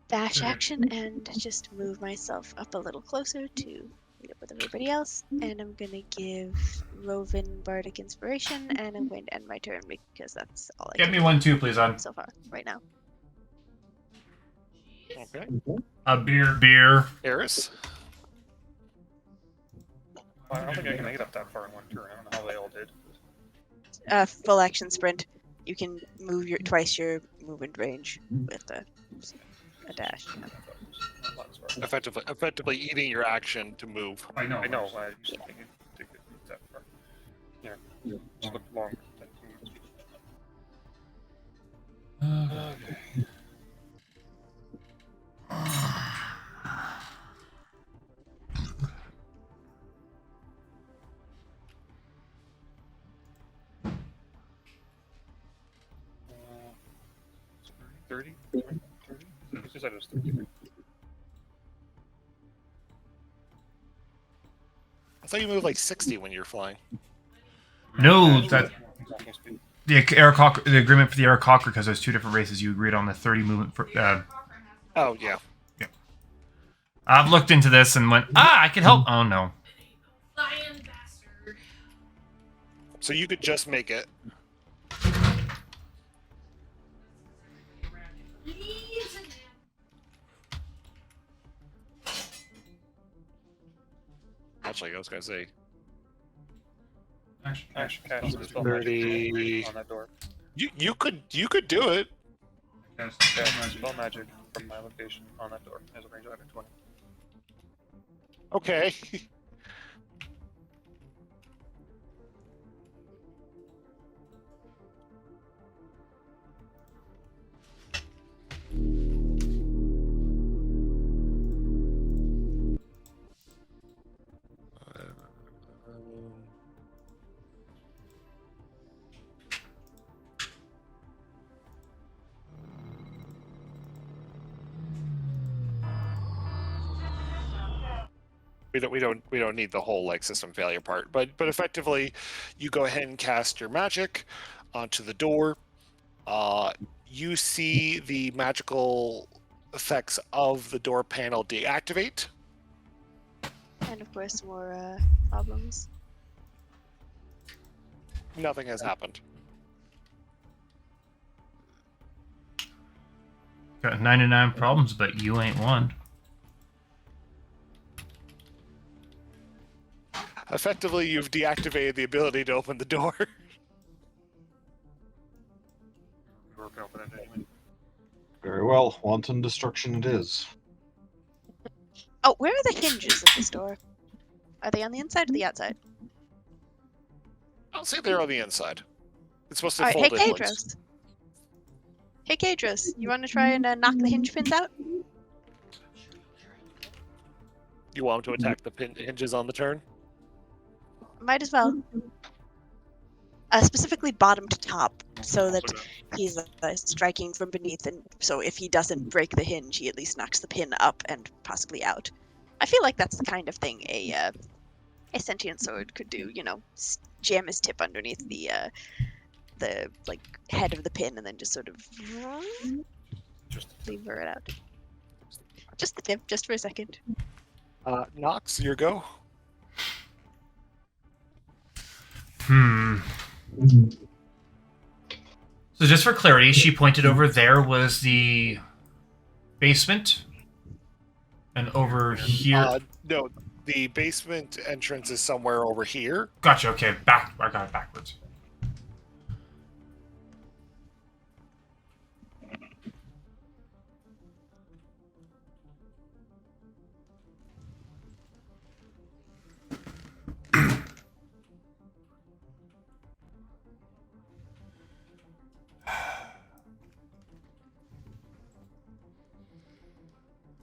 dash action and just move myself up a little closer to meet up with everybody else. And I'm going to give Rovin Bardic Inspiration, and I'm going to end my turn because that's all I Get can me do 1 2, please, on. so far, right now. Okay. A beer. Eris. I don't think I can make it up that far in one turn. I don't know how they all did. Full action sprint. You can move twice your movement range with a dash. You know. Effectively eating your action to move. I know. I know. I just think it take it that far. Yeah. Just look long. Okay. Uh, 30? 30? You said it was 30. I thought you moved like 60 when you're flying. No, that the agreement for the Aarakocra, because there's 2 different races. You agreed on the 30 movement for. Oh yeah. Yeah. I've looked into this and went, I can help. Oh no. Lion bastard. So you could just make it. Actually, I was gonna say Cash the spell 30. magic on that door. you could do it. Cast spell magic from my location on that door as a range item 20. Okay. We don't need the whole like system failure part, but effectively, you go ahead and cast your magic onto the door. You see the magical effects of the door panel deactivate. And of course, more problems. Nothing has happened. Got 99 problems, but you ain't one. Effectively, you've deactivated the ability to open the door. Very well. Wanton destruction it is. Oh, where are the hinges of this door? Are they on the inside or the outside? I'll say they're on the inside. It's supposed to Alright, fold hey inwards. Kadros. Hey Kadros, you want to try and knock the hinge pins out? You want him to attack the hinges on the turn? Might as well. Specifically bottom to top, so that he's striking from beneath, and so if he doesn't break the hinge, he at least knocks the pin up and possibly out. I feel like that's the kind of thing a sentient sword could do. You know, jam his tip underneath the like head of the pin, and then just sort of lever it out. Just the tip, just for a second. Nox, your go. So just for clarity, she pointed over there was the basement, and over here. No, the basement entrance is somewhere over here. Gotcha. Okay, back. I got it backwards.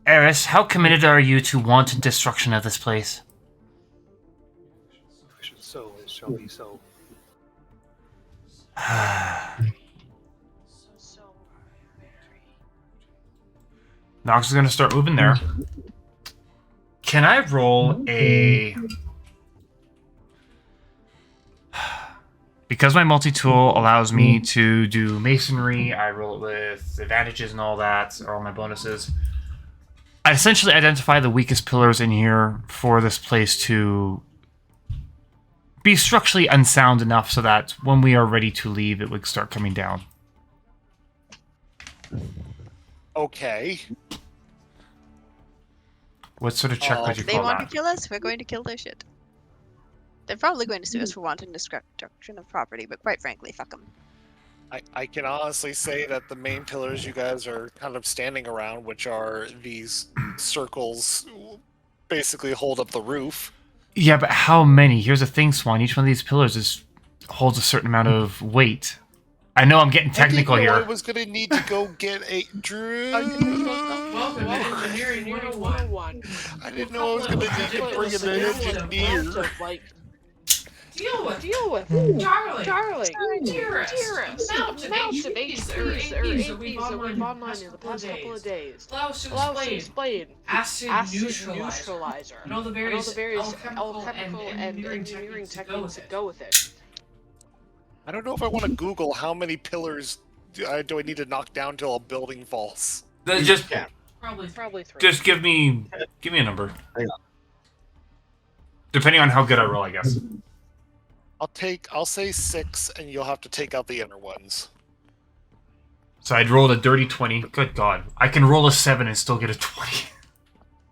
Eris, how committed are you to wanton destruction of this place? So it shall be so. Nox is going to start moving there. Can I roll a... Because my multi-tool allows me to do masonry, I roll it with advantages and all that, or all my bonuses. I essentially identify the weakest pillars in here for this place to be structurally unsound enough so that when we are ready to leave, it would start coming down. Okay. What sort of check would you If they call want that? to kill us, we're going to kill their shit. They're probably going to sue us for wanton destruction of property, but quite frankly, fuck them. I can honestly say that the main pillars you guys are kind of standing around, which are these circles, basically hold up the roof. Yeah, but how many? Here's the thing, Swan. Each one of these pillars holds a certain amount of weight. I know I'm getting technical I didn't know here. I was gonna need to go get a Drew. Welcome to Engineering 101. I didn't know I was gonna need to bring an engineer. Deal with. Darling. Dearest. Amounts of HPs or APs that we've online in the past couple of days. Allows to explain acid neutralizer. And all the various alchemical and engineering techniques that go with it. I don't know if I want to Google how many pillars do I need to knock down till a building falls. Just Probably 3. Just give me a number. Hang on. Depending on how good I roll, I guess. I'll say 6, and you'll have to take out the inner ones. So I'd rolled a dirty 20. Good God. I can roll a 7 and still get a 20.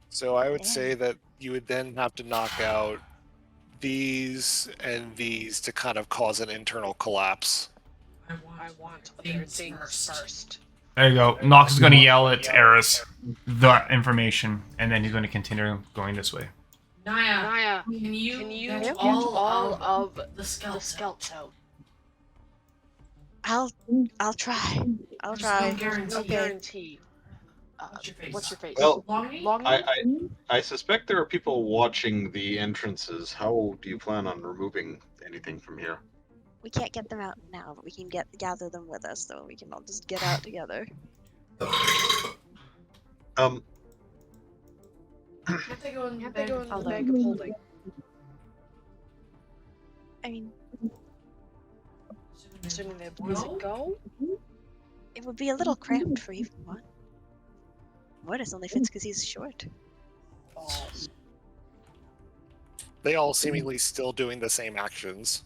So I would say that you would then have to knock out these and these to kind of cause an internal collapse. I want other things first. There you go. Nox is going to yell at Eris the information, and then he's going to continue going this way. Naya, can you get all of the scouts out? I'll try. I'll try. No guarantee. What's your face? Well, Longy? I suspect there are people watching the entrances. How do you plan on removing anything from here? We can't get them out now, but we can gather them with us, so we can all just get out together. Can't they go in the bag of holding? I mean, Assuming they have ways to go? it would be a little cramped for even one. Mortis only fits because he's short. They all seemingly still doing the same actions.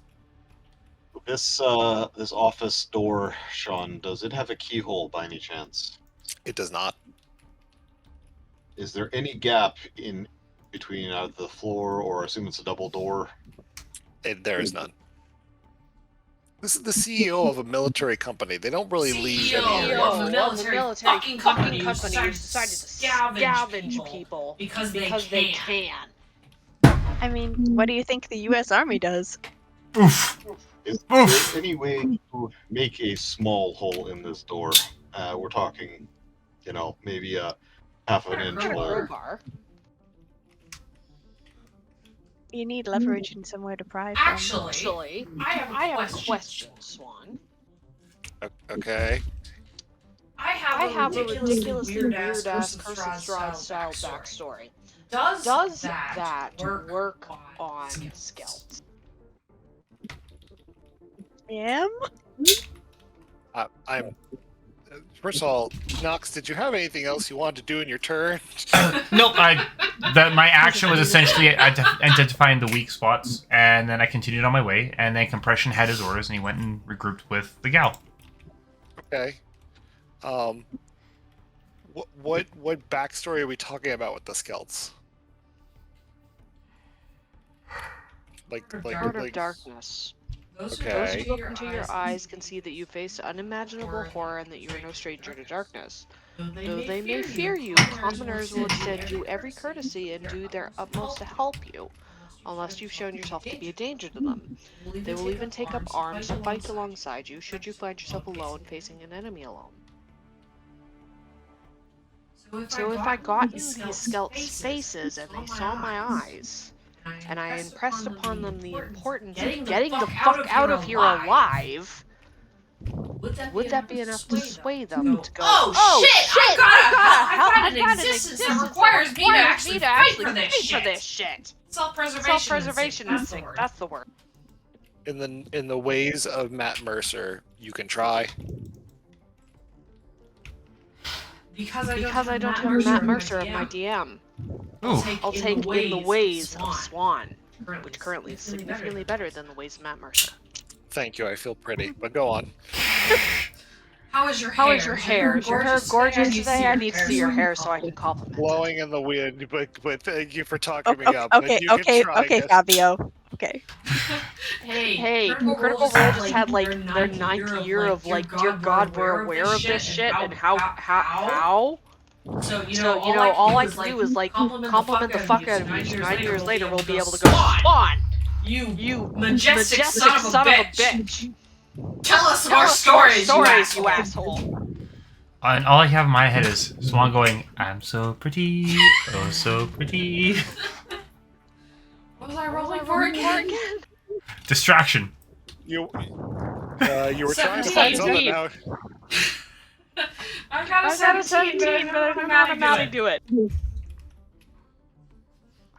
This office door, Sean, does it have a keyhole by any chance? It does not. Is there any gap in between the floor, or I assume it's a double door? There is none. This is the CEO of a military company. They don't really leave any area. of a military fucking company who decided decided to to scavenge people because they can. I mean, what do you think the U.S. Army does? Oof. Is there any way to make a small hole in this door? We're talking, maybe a half of an inch hole. Crowbar. You need leverage and somewhere to pry from. Actually, I have a question, Swan. Okay. I have a ridiculously weird-ass Curse of Strahd style backstory. Does that work on scouts? Yeah? I'm. First of all, Nox, did you have anything else you wanted to do in your turn? Nope. My action was essentially identifying the weak spots, and then I continued on my way. And then Compression had his orders, and he went and regrouped with the gal. Okay. What backstory are we talking about with the Skelts? Heart of Darkness. Those who look into your eyes can see that you face unimaginable horror and that you are no stranger to darkness. Though they may fear you, commoners will extend you every courtesy and do their utmost to help you, unless you've shown yourself to be a danger to them. They will even take up arms to fight alongside you should you find yourself alone facing an enemy alone. So if I got you these skelts' faces and they saw my eyes, and I impressed upon them the importance of getting the fuck out of here alive, would that be enough to sway them to go, oh shit, I've got an existence that requires me to actually fight for this shit. Self-preservation instinct, that's the word. In the ways of Matt Mercer, you can try. Because I don't have Matt Mercer in my DM. I'll take in the ways of Swan, which currently is significantly better than the ways of Matt Mercer. Thank you, I feel pretty, but go on. How is your hair? Is your hair gorgeous today? I need to see your hair so I can compliment it. Blowing in the wind, but thank you for talking me up. Okay, You can try, yes. Fabio. Okay. Hey, Critical Role just had like their 9th year of like, dear God, we're aware of this shit, and how? So, you know, all I can do is like compliment the fuck out of you. So 9 years later, we'll be able to go, Spawn! You majestic son of a bitch! Tell us more stories, you asshole! And all I have in my head is Swan going, I'm so pretty, oh so pretty. What was I rolling for again? Distraction. You were trying to find something out. I got a 17, but I don't know how to do it.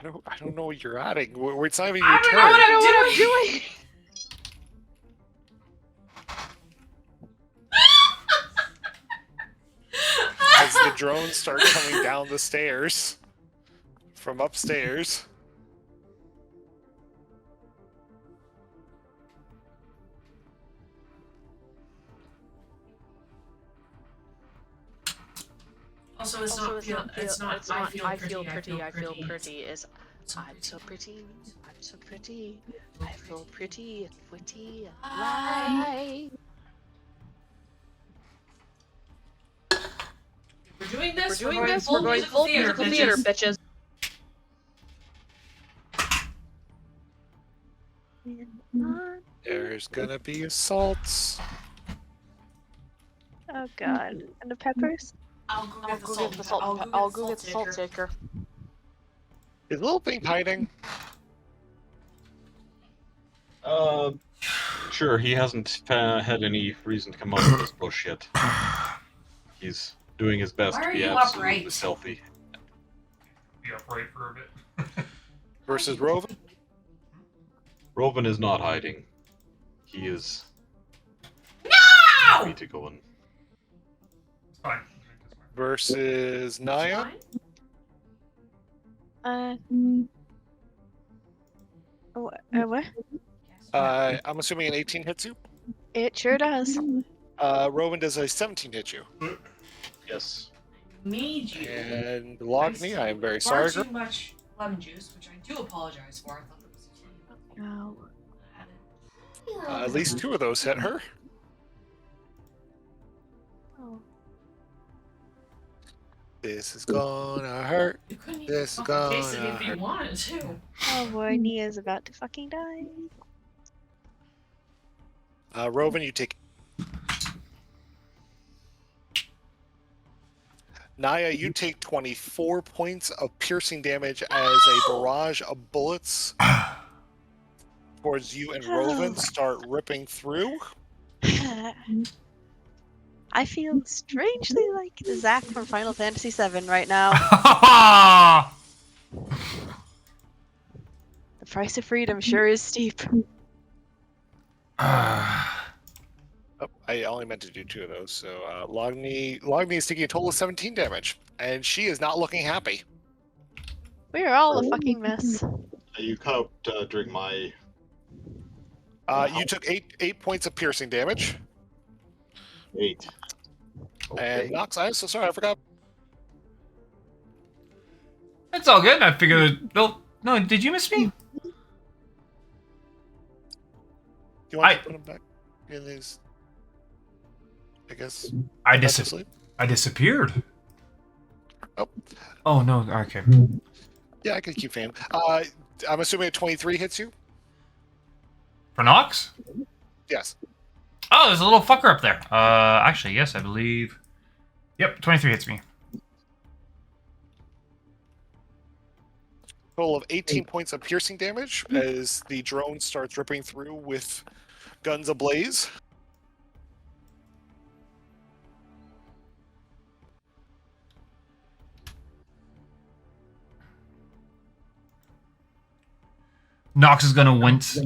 I don't know what you're adding. It's not even I your don't turn. know what I'm doing. As the drones start coming down the stairs from upstairs. Also, I feel pretty. I'm so pretty. I feel pretty, witty, right. We're doing this. We're going full musical theater, bitches. There's gonna be assaults. Oh god. And the peppers? I'll go get the salt shaker. Is Little Pink hiding? Sure, he hasn't had any reason to come up with this bullshit. He's doing his best Why to are be you absolutely upright? stealthy. Be upright for a bit. Versus Roven? Roven is not hiding. He is No! free to go in. It's fine. Versus Naya? What? I'm assuming an 18 hits you? It sure does. Rowan does a 17 hit you. Yes. Need you. And Logny, I am very Far sorry. too much lemon juice, which I do apologize for. I thought that was a No. At least 2 of those hit her. Oh. This is gonna hurt. You couldn't even This is fucking taste it gonna if you hurt. wanted to. Oh boy, Nia's about to fucking die. Rowan, you take. Naya, you take 24 points of piercing damage as a barrage of bullets towards you and Rowan start ripping through. I feel strangely like Zack from Final Fantasy VII right now. The price of freedom sure is steep. Oh, I only meant to do 2 of those. So Logny is taking a total of 17 damage, and she is not looking happy. We are all a fucking mess. You cut out during my. You took 8 points of piercing damage. 8. Okay. And Nox, I'm so sorry, I forgot. It's all good. I figured. No, did you miss me? Do you want to put him back in his? I guess. I asleep? disappeared. Oh. Oh no. Okay. Yeah, I could keep fame. I'm assuming a 23 hits you. For Nox? Yes. Oh, there's a little fucker up there. Actually, yes, I believe. Yep, 23 hits me. Total of 18 points of piercing damage as the drone starts ripping through with guns ablaze. Nox is gonna wince,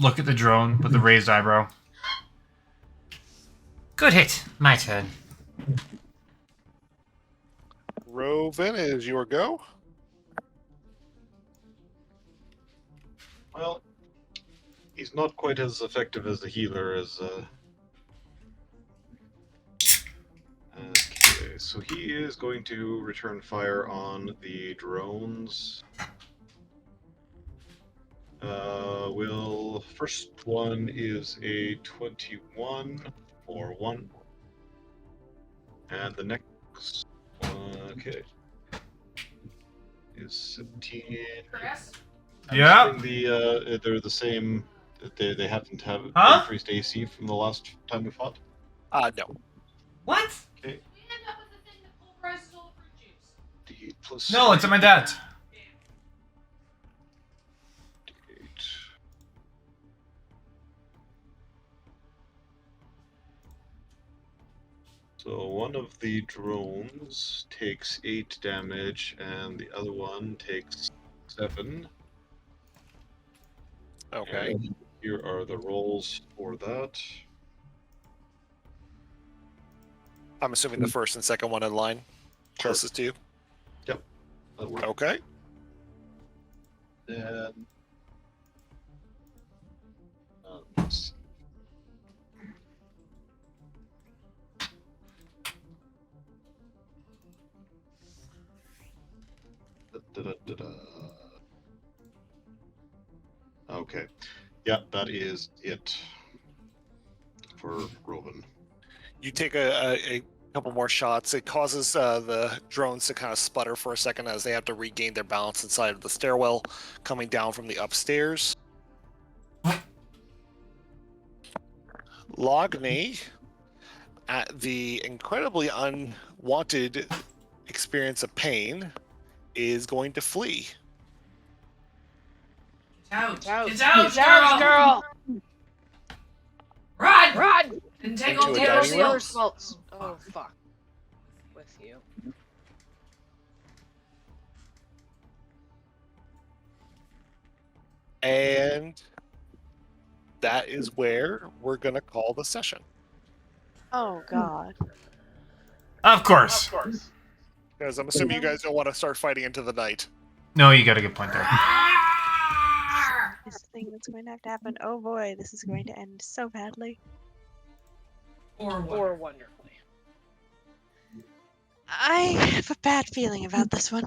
look at the drone with the raised eyebrow. Good hit. My turn. Roven, is your go. Well, he's not quite as effective as the healer as. Okay, so he is going to return fire on the drones. First one is a 21 for 1. And the next one, okay, is 17. I'm Yeah. assuming they're the same. They happen to have Huh? increased AC from the last time we fought. No. What? Okay. D plus No, it's at my dad's. 8. So one of the drones takes 8 damage, and the other one takes 7. Okay. And here are the rolls for that. I'm assuming the first and second one in line. Closest to you. Yep. That works. Okay. Then. Let's see. Da-da-da-da. Okay. Yeah, that is it for Robin. You take a couple more shots. It causes the drones to kind of sputter for a second as they have to regain their balance inside of the stairwell coming down from the upstairs. Logney, at the incredibly unwanted experience of pain, is going to flee. Get out! Get Get out, out, girl! Run! Run! And take Into all a the dining room? seals. Oh, fuck. With you. And that is where we're going to call the session. Oh god. Of course. Because I'm assuming you guys don't want to start fighting into the night. No, you got a good point there. This thing that's going to have to happen. Oh boy, this is going to end so badly. Or what? Or wonderfully. I have a bad feeling about this one.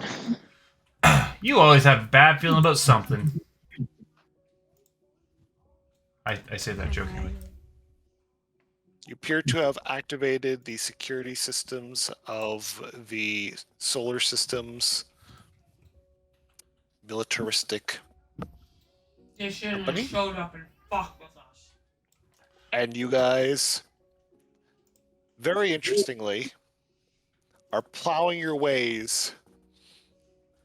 You always have a bad feeling about something. I say that jokingly. You appear to have activated the security systems of the solar system's militaristic, They shouldn't have Company? showed up and fucked with us. and you guys, very interestingly, are plowing your ways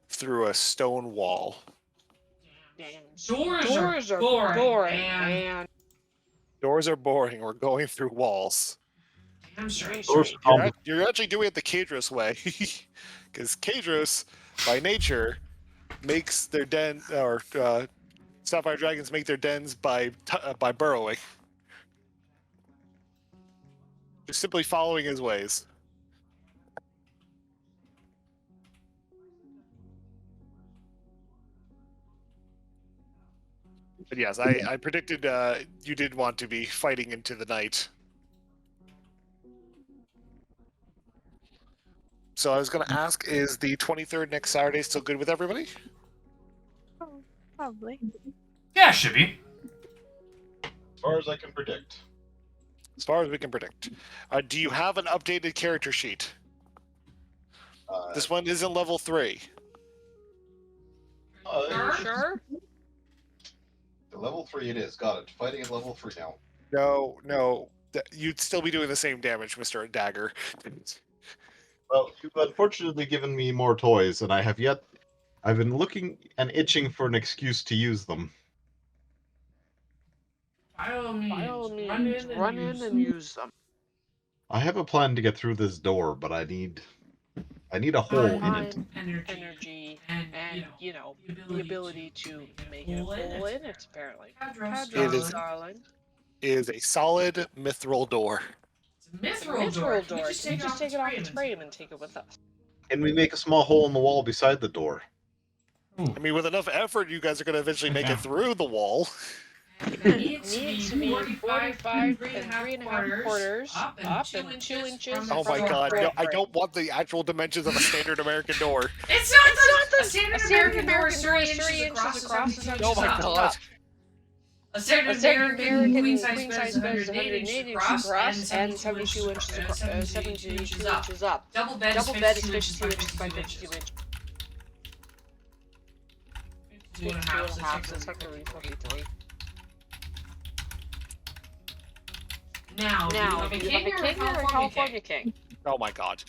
through a stone wall. Damn. Doors are boring, man. Doors are boring. We're going through walls. Damn straight. You're actually doing it the Kadros way, because Kadros, by nature, makes their den or sapphire dragons make their dens by burrowing, just simply following his ways. But yes, I predicted you did want to be fighting into the night. So I was going to ask, is the 23rd next Saturday still good with everybody? Oh, probably. Yeah, should be. As far as I can predict. As far as we can predict. Do you have an updated character sheet? This one isn't level 3. Sure? Level 3 it is. Got it. Fighting at level 3 now. No. You'd still be doing the same damage, Mr. Dagger. Well, you've unfortunately given me more toys, and I have yet I've been looking and itching for an excuse to use them. By all means, By all run means, in run and in and use them. I have a plan to get through this door, but I need a hole in it. Time, energy, and you know, the ability to make it a hole in it, apparently. It is Darling. is a solid mithril door. It's a Mithril door. Can we just take it off its frame and take it with us? Can we make a small hole in the wall beside the door? Ooh. I mean, with enough effort, you guys are going to eventually make Yeah. it through the wall. It needs to be 45 and 3.5 quarters up and 2 inches. Oh my from god, the no, floor I frame. don't want the actual dimensions of a standard American door. It's not A the standard American door is 3 inches across and 7 Oh inches my up. god. A standard A standard American American queen queen size size bed bed is is 108 108 inches across and 72 inches up. Double bed Double bed is is 52 inches by 52 52 inches. 2 and a half, so technically 43. Now, Now, do do you you have a king or a California king? Oh my god.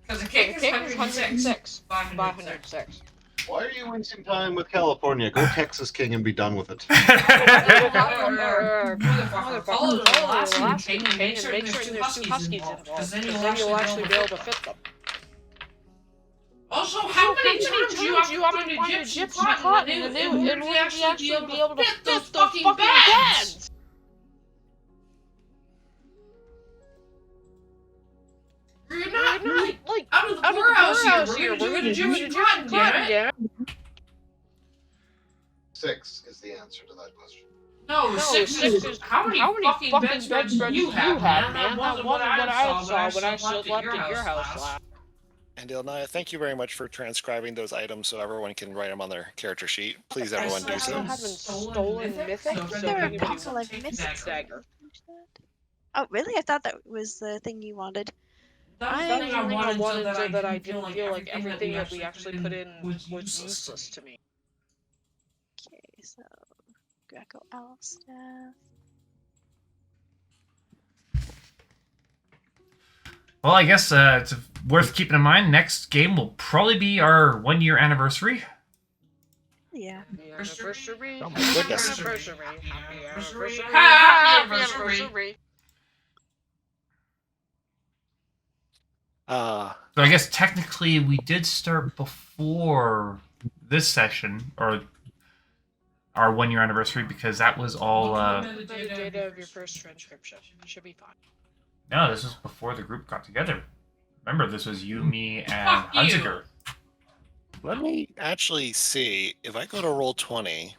Because a The king is king is 106 by 106. 106. Why are you wasting time with California? Go Texas King and be done with it. Motherfucker, Follow the Alaskan Alaskan king and make king certain and make there's certain two there's 2 huskies huskies involved, involved, because because then then you'll you'll actually actually be be able able to fit them. Also, how many times do you have to find a gypsy cot in the new in order to actually be able to fit those fucking beds? You're not like out of the poorhouse here. We're gonna do it cotton, damn it. 6 is the answer to that question. No, six is how many fucking bedspreads do you have, man? That wasn't what I saw when I still left at your house last. And Ilnaya, thank you very much for transcribing those items so everyone can write them on their character sheet. Please, everyone, do I so. haven't stolen mythic, I think so there are a anybody couple wants I've to missed. take that dagger. Oh, really? I thought that was the thing you wanted. That was That the was thing the thing I wanted so that I didn't didn't feel like everything that we actually put in was useless to me. Okay, so Greco Owl staff. Well, I guess it's worth keeping in mind. Next game will probably be our 1-year anniversary. Yeah. Happy anniversary. Oh my goodness. Happy anniversary. Happy anniversary. Happy Happy anniversary. anniversary. So I guess technically we did start before this session, or our 1-year anniversary, because that was all. The data of your first transcription should be fine. No, this was before the group got together. Remember, this was you, me, and Fuck you. Hunziker. Let me actually see if I go to Roll20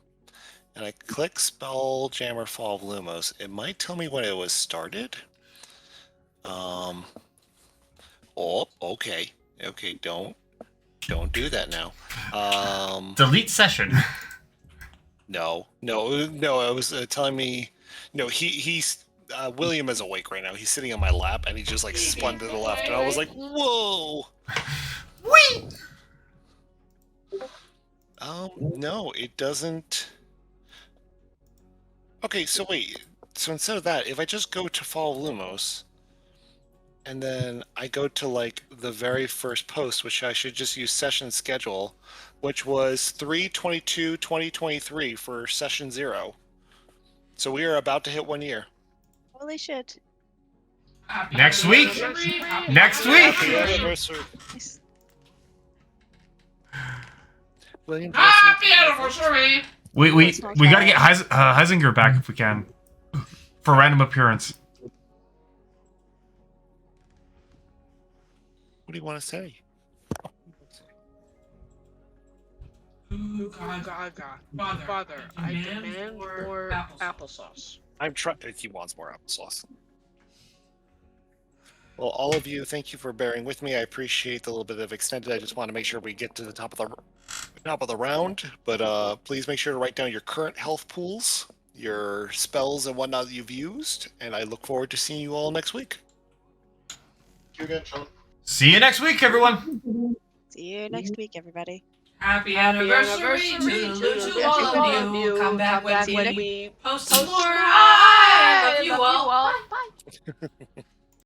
and I click Spelljammer Fall of Lumos, it might tell me when it was started. Oh, okay. Okay, don't do that now. Delete session. No. It was telling me. No, he's William is awake right now. He's sitting on my lap and he just like spun to the left, and I was like, whoa. Whee! No, it doesn't. Okay, so wait. So instead of that, if I just go to Fall of Lumos, and then I go to like the very first post, which I should just use session schedule, which was 3/22/2023 for session 0. So we are about to hit 1 year. Holy shit. Happy Next week. anniversary. Next week. Happy anniversary. William, Happy anniversary. We gotta get Heisinger back if we can, for random appearance. what do you want to say? Ooh, God. Father, I demand more applesauce. I'm trying. He wants more applesauce. Well, all of you, thank you for bearing with me. I appreciate the little bit of extended. I just want to make sure we get to the top of the round. But please make sure to write down your current health pools, your spells and whatnot that you've used. And I look forward to seeing you all next week. Thank you again, Sean. See you next week, everyone. See you next week, everybody. Happy anniversary to all of you. Come back when we post some more. I love you all. Bye.